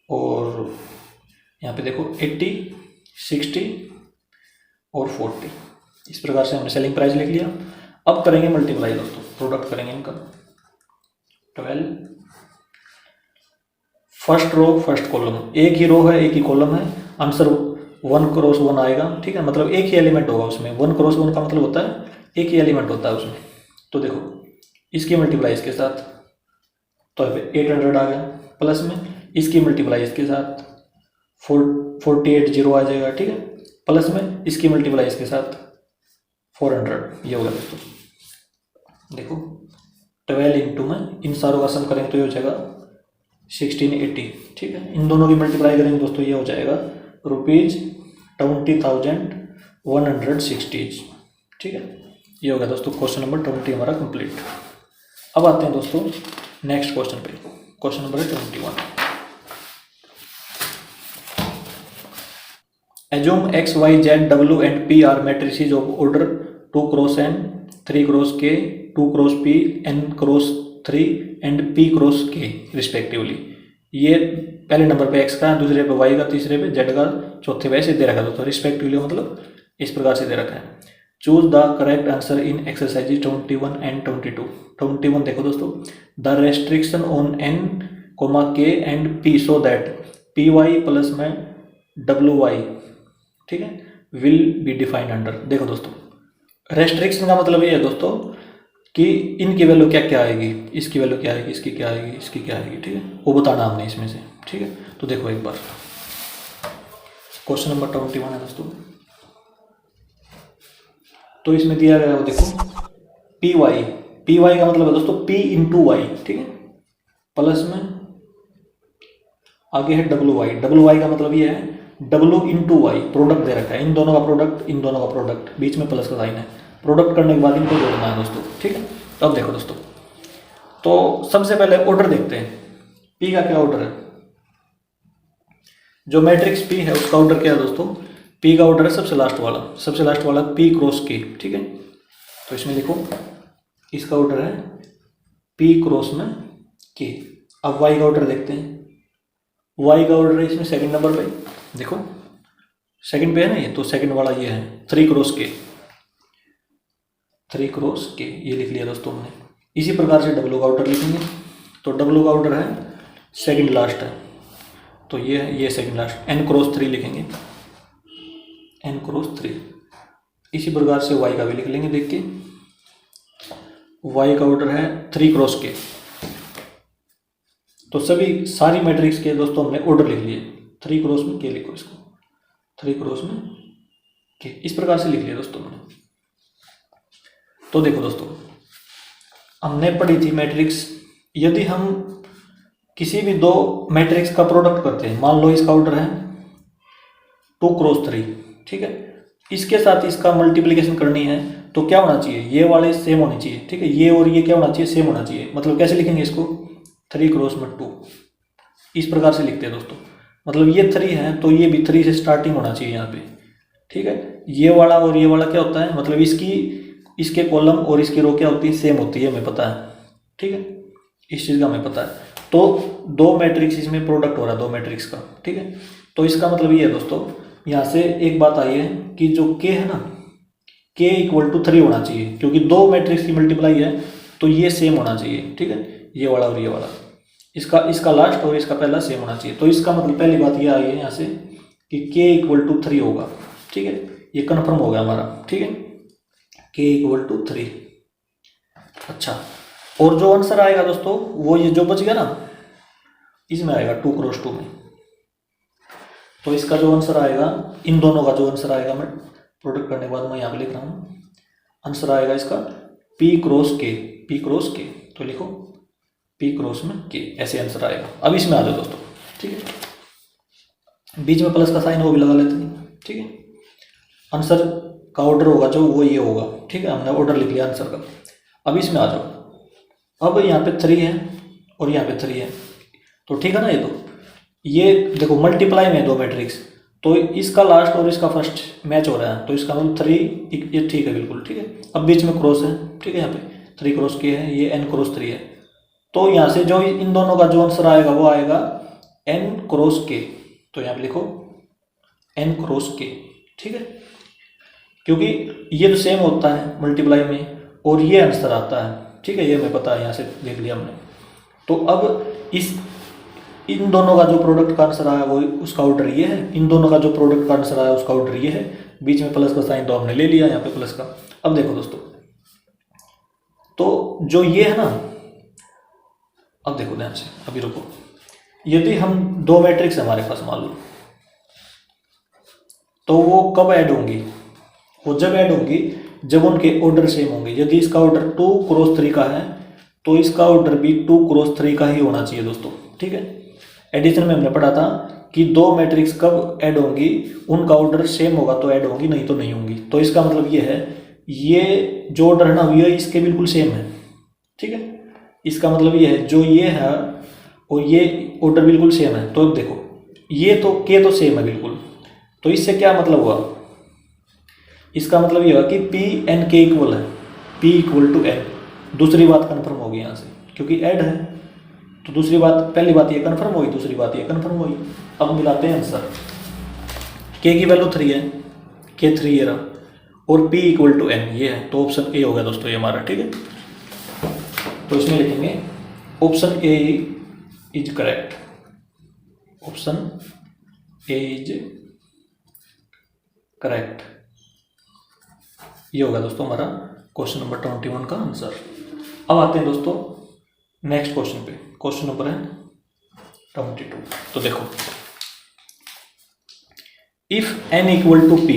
और यहाँ पे देखो 80, 60 और 40, इस प्रकार से हमने सेलिंग प्राइस लिख लिया। अब करेंगे मल्टीप्लाई दोस्तों, प्रोडक्ट करेंगे इनका, 12, फर्स्ट रो फर्स्ट कॉलम, एक ही रो है एक ही कॉलम है, आंसर 1 क्रॉस 1 आएगा, ठीक है, मतलब एक ही एलिमेंट होगा उसमें। 1 क्रॉस 1 का मतलब होता है एक ही एलिमेंट होता है उसमें। तो देखो इसकी मल्टीप्लाई इसके साथ, तो 800 आ गया, प्लस में इसकी मल्टीप्लाई इसके साथ 48 जीरो आ जाएगा, ठीक है, प्लस में इसकी मल्टीप्लाई इसके साथ 400, ये होगा दोस्तों। देखो 12 इंटू में इन सारों का सम करेंगे तो ये हो जाएगा 1680, ठीक है, इन दोनों की मल्टीप्लाई करेंगे दोस्तों ये हो जाएगा ₹20,160, ठीक है, ये हो गया दोस्तों क्वेश्चन नंबर 20 हमारा कंप्लीट। अब आते हैं दोस्तों नेक्स्ट क्वेश्चन पे, question number 21। Assume X, Y, Z, W and P are matrices of order 2 cross n, 3 cross k, 2 cross p, n cross 3 and p cross k respectively. ये पहले नंबर पे x का, दूसरे पे y का, तीसरे पे z का, चौथे पे ऐसे दे रखा है दोस्तों, रिस्पेक्टिवली मतलब इस प्रकार से दे रखा है। Choose the correct answer in exercise 21 and 22। 21 देखो दोस्तों, the restriction on n, k and p so that py plus में wy, ठीक है, विल बी डिफाइंड अंडर। देखो दोस्तों रेस्ट्रिक्शन का मतलब ये है दोस्तों कि इनकी वैल्यू क्या क्या आएगी, इसकी वैल्यू क्या आएगी, इसकी क्या आएगी, इसकी क्या आएगी, ठीक है, वो बताना हमने इसमें से, ठीक है। तो देखो एक बार क्वेश्चन नंबर 21 है दोस्तों, तो इसमें दिया गया है वो देखो पी वाई का मतलब है दोस्तों p इंटू वाई, ठीक है, प्लस में आगे है डब्ल्यू वाई का मतलब ये है W इंटू वाई, प्रोडक्ट दे रखा है, इन दोनों का प्रोडक्ट, इन दोनों का प्रोडक्ट, बीच में प्लस का साइन है, प्रोडक्ट करने के बाद इनको जोड़ना है दोस्तों, ठीक है। तो अब देखो दोस्तों, तो सबसे पहले ऑर्डर देखते हैं, P का क्या ऑर्डर है, जो मैट्रिक्स P है उसका ऑर्डर क्या है दोस्तों, P का ऑर्डर है सबसे लास्ट वाला P क्रॉस K, ठीक है। तो इसमें देखो इसका ऑर्डर है P क्रॉस में K। अब Y का ऑर्डर देखते हैं, Y का ऑर्डर है इसमें सेकंड नंबर पे, देखो सेकंड पे है ना ये, तो सेकंड वाला ये है 3 क्रॉस K, ये लिख लिया दोस्तों हमने। इसी प्रकार से W का ऑर्डर लिखेंगे, तो W का ऑर्डर है सेकंड लास्ट है, तो ये सेकंड लास्ट n क्रॉस 3 लिखेंगे, n क्रॉस 3। इसी प्रकार से Y का भी लिख लेंगे, देख के Y का ऑर्डर है 3 क्रॉस K। तो सभी सारी मैट्रिक्स के दोस्तों हमने ऑर्डर लिख लिए, 3 क्रॉस में K लिखो इसको, 3 क्रॉस में K, इस प्रकार से लिख लिया दोस्तों हमने। तो देखो दोस्तों हमने पढ़ी थी मैट्रिक्स, यदि हम किसी भी दो मैट्रिक्स का प्रोडक्ट करते हैं, मान लो इसका ऑर्डर है 2 क्रॉस 3, ठीक है, इसके साथ इसका मल्टीप्लिकेशन करनी है तो क्या होना चाहिए, ये वाले सेम होने चाहिए, ठीक है, ये और ये क्या होना चाहिए, सेम होना चाहिए। मतलब कैसे लिखेंगे इसको, 3 क्रॉस में 2, इस प्रकार से लिखते हैं दोस्तों। मतलब ये 3 है तो ये भी 3 से स्टार्टिंग होना चाहिए यहाँ पे, ठीक है। ये वाला और ये वाला क्या होता है, मतलब इसके कॉलम और इसकी रो क्या होती है, सेम होती है, हमें पता है, ठीक है, इस चीज़ का हमें पता है। तो दो मैट्रिक्स इसमें प्रोडक्ट हो रहा है, दो मैट्रिक्स का, ठीक है। तो इसका मतलब ये है दोस्तों, यहाँ से एक बात आई है कि जो K है ना, K इक्वल टू 3 होना चाहिए, क्योंकि दो मैट्रिक्स की मल्टीप्लाई है तो ये सेम होना चाहिए, ठीक है, ये वाला और ये वाला, इसका लास्ट और इसका पहला सेम होना चाहिए। तो इसका मतलब पहली बात ये आई है यहाँ से कि K इक्वल टू 3 होगा, ठीक है, ये कन्फर्म हो गया हमारा, ठीक है, K इक्वल टू 3। अच्छा, और जो आंसर आएगा दोस्तों वो ये जो बच गया ना, इसमें आएगा 2 क्रॉस 2 में। तो इसका जो आंसर आएगा, इन दोनों का जो आंसर आएगा, मैं प्रोडक्ट करने के बाद मैं यहाँ पे लिख रहा हूँ, आंसर आएगा इसका P क्रॉस K, तो लिखो P क्रॉस में K, ऐसे आंसर आएगा। अब इसमें आ जाओ दोस्तों, ठीक है, बीच में प्लस का साइन वो भी लगा लेते हैं, ठीक है। आंसर का ऑर्डर होगा जो वो ये होगा, ठीक है, हमने ऑर्डर लिख लिया आंसर का। अब इसमें आ जाओ, अब यहाँ पे 3 है और यहाँ पे 3 है, तो ठीक है ना, ये देखो मल्टीप्लाई में दो मैट्रिक्स, तो इसका लास्ट और इसका फर्स्ट मैच हो रहा है, तो इसका मतलब 3 ये ठीक है, बिल्कुल ठीक है। अब बीच में क्रॉस है, ठीक है, यहाँ पे 3 क्रॉस K है, ये n क्रॉस 3 है, तो यहाँ से जो इन दोनों का जो आंसर आएगा वो आएगा n क्रॉस K। तो यहाँ पे लिखो n क्रॉस K, ठीक है, क्योंकि ये तो सेम होता है मल्टीप्लाई में और ये आंसर आता है, ठीक है, ये हमें पता है, यहाँ से देख लिया हमने। तो अब इन दोनों का जो प्रोडक्ट का आंसर आया वो उसका ऑर्डर ये है, इन दोनों का जो प्रोडक्ट का आंसर आया उसका ऑर्डर ये है, बीच में प्लस का साइन तो हमने ले लिया यहाँ पे प्लस का। अब देखो दोस्तों, तो जो ये है ना, अब देखो ध्यान से, अभी रुको, यदि हम दो मैट्रिक्स हमारे पास मान लो, तो वो कब ऐड होंगी? वो जब ऐड होंगी जब उनके ऑर्डर सेम होंगे। यदि इसका ऑर्डर 2 क्रॉस 3 का है तो इसका ऑर्डर भी 2 क्रॉस 3 का ही होना चाहिए दोस्तों, ठीक है। एडिशन में हमने पढ़ा था कि दो मैट्रिक्स कब ऐड होंगी, उनका ऑर्डर सेम होगा तो ऐड होंगी, नहीं तो नहीं होंगी। तो इसका मतलब ये है, ये जो ऑर्डर है ना ये इसके बिल्कुल सेम है, ठीक है। इसका मतलब ये है जो ये है और ये ऑर्डर बिल्कुल सेम है। तो अब देखो ये तो के तो सेम है बिल्कुल, तो इससे क्या मतलब हुआ? इसका मतलब ये हुआ कि पी एन के इक्वल है, पी इक्वल टू एन। दूसरी बात कन्फर्म होगी यहाँ से, क्योंकि ऐड है तो दूसरी बात, पहली बात ये कन्फर्म हुई, दूसरी बात ये कन्फर्म हुई। अब मिलाते हैं आंसर। के की वैल्यू 3 है, के 3 ये रहा, और पी इक्वल टू एन ये है, तो ऑप्शन ए होगा दोस्तों ये हमारा, ठीक है। तो इसमें लिखेंगे option A is correct, option A is correct. ये होगा दोस्तों हमारा क्वेश्चन नंबर 21 का आंसर। अब आते हैं दोस्तों नेक्स्ट क्वेश्चन पे। क्वेश्चन नंबर है 22। तो देखो, if n equal to p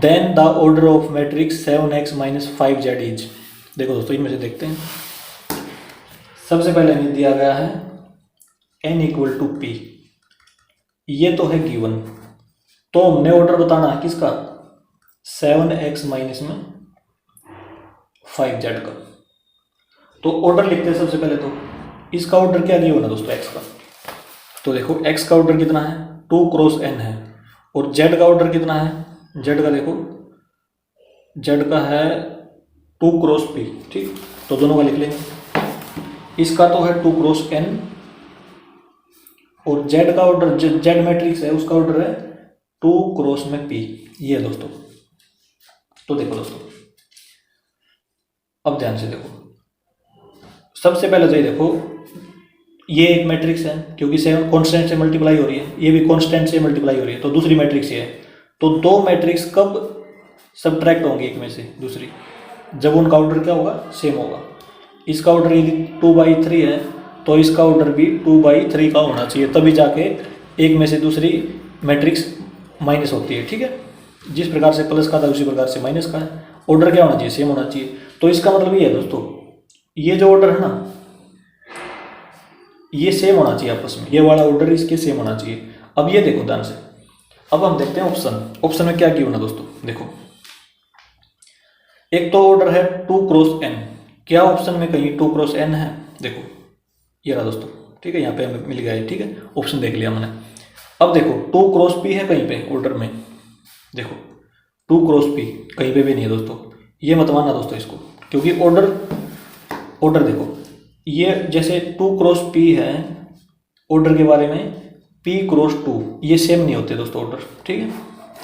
then the order of matrix 7x minus 5z is. देखो दोस्तों इनमें से देखते हैं। सबसे पहले हमें दिया गया है n इक्वल टू p, ये तो है गिवन, तो हमने ऑर्डर बताना है किसका? 7x माइनस में 5z का। तो ऑर्डर लिखते हैं सबसे पहले। तो इसका ऑर्डर क्या गिवन है दोस्तों? x का। तो देखो x का ऑर्डर कितना है? 2 क्रॉस n है, और z का ऑर्डर कितना है? z का देखो, z का है 2 क्रॉस p, ठीक। तो दोनों का लिख लेंगे। इसका तो है 2 क्रॉस n, और z का ऑर्डर, z मैट्रिक्स है उसका ऑर्डर है 2 क्रॉस में p, ये है दोस्तों। तो देखो दोस्तों, अब ध्यान से देखो, सबसे पहले तो ये देखो, ये एक मैट्रिक्स है क्योंकि 7 कांस्टेंट से मल्टीप्लाई हो रही है, ये भी कांस्टेंट से मल्टीप्लाई हो रही है, तो दूसरी मैट्रिक्स ये है। तो दो मैट्रिक्स कब सबट्रैक्ट होंगी एक में से दूसरी? जब उनका ऑर्डर क्या होगा? सेम होगा। इसका ऑर्डर यदि 2/3 है तो इसका ऑर्डर भी 2/3 का होना चाहिए, तभी जाके एक में से दूसरी मैट्रिक्स माइनस होती है, ठीक है। जिस प्रकार से प्लस का था उसी प्रकार से माइनस का है। ऑर्डर क्या होना चाहिए? सेम होना चाहिए। तो इसका मतलब ये है दोस्तों, ये जो ऑर्डर है ना ये सेम होना चाहिए आपस में, ये वाला ऑर्डर इसके सेम होना चाहिए। अब ये देखो ध्यान से, अब हम देखते हैं ऑप्शन। ऑप्शन में क्या किया होना दोस्तों? देखो, एक तो ऑर्डर है 2 क्रॉस n, क्या ऑप्शन में कहीं 2 क्रॉस n है? देखो ये रहा दोस्तों, ठीक है, यहाँ पे हमें मिल गया है, ठीक है, ऑप्शन देख लिया हमने। अब देखो 2 क्रॉस p है कहीं पे ऑर्डर में, देखो 2 क्रॉस p कहीं पे भी नहीं है दोस्तों, ये मत मानना दोस्तों इसको, क्योंकि ऑर्डर देखो, ये जैसे 2 क्रॉस p है ऑर्डर के बारे में, p क्रॉस 2 ये सेम नहीं होते दोस्तों ऑर्डर, ठीक है,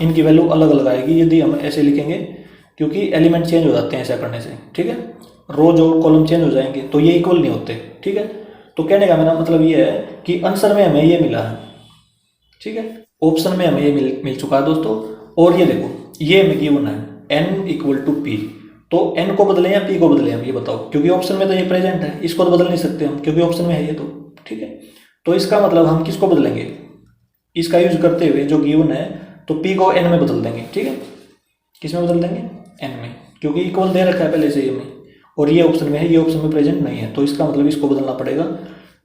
इनकी वैल्यू अलग अलग आएगी यदि हम ऐसे लिखेंगे, क्योंकि एलिमेंट चेंज हो जाते हैं ऐसा करने से, ठीक है, रोज और कॉलम चेंज हो जाएंगे तो ये इक्वल नहीं होते, ठीक है। तो कहने का मेरा मतलब ये है कि आंसर में हमें ये मिला है, ठीक है, ऑप्शन में हमें ये मिल चुका है दोस्तों। और ये देखो, ये हमें गिवन है n इक्वल टू p, तो n को बदलें या p को बदलें हम, ये बताओ, क्योंकि ऑप्शन में तो ये प्रेजेंट है, इसको तो बदल नहीं सकते हम क्योंकि ऑप्शन में है ये, तो ठीक है। तो इसका मतलब हम किसको बदलेंगे? इसका यूज करते हुए जो गिवन है, तो p को n में बदल देंगे, ठीक है। किस में बदल देंगे? n में, क्योंकि इक्वल दे रखा है पहले से ये में, और ये ऑप्शन में है, ये ऑप्शन में प्रेजेंट नहीं है, तो इसका मतलब इसको बदलना पड़ेगा,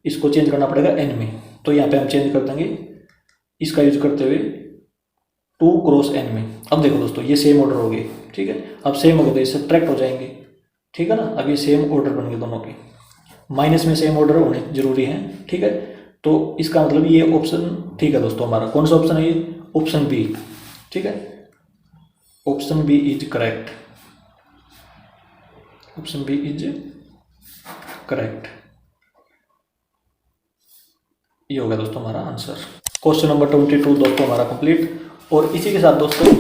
इसको चेंज करना पड़ेगा n में। तो यहाँ पे हम चेंज कर देंगे इसका यूज करते हुए 2 क्रॉस n में। अब देखो दोस्तों, ये सेम ऑर्डर हो गए, ठीक है, अब सेम हो गए तो ये सब्ट्रैक्ट हो जाएंगे, ठीक है ना। अब ये सेम ऑर्डर बन गए दोनों के, माइनस में सेम ऑर्डर होने जरूरी है, ठीक है। तो इसका मतलब ये ऑप्शन ठीक है दोस्तों हमारा, कौन सा ऑप्शन है ये? ऑप्शन बी, ठीक है, option B is correct, option B is correct, ये होगा दोस्तों हमारा आंसर। क्वेश्चन नंबर 22 दोस्तों हमारा कंप्लीट, और इसी के साथ दोस्तों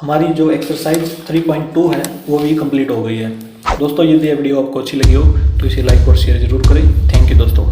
हमारी जो एक्सरसाइज 3.2 है वो भी कंप्लीट हो गई है दोस्तों। यदि ये वीडियो आपको अच्छी लगी हो तो इसे लाइक और शेयर जरूर करें। थैंक यू दोस्तों।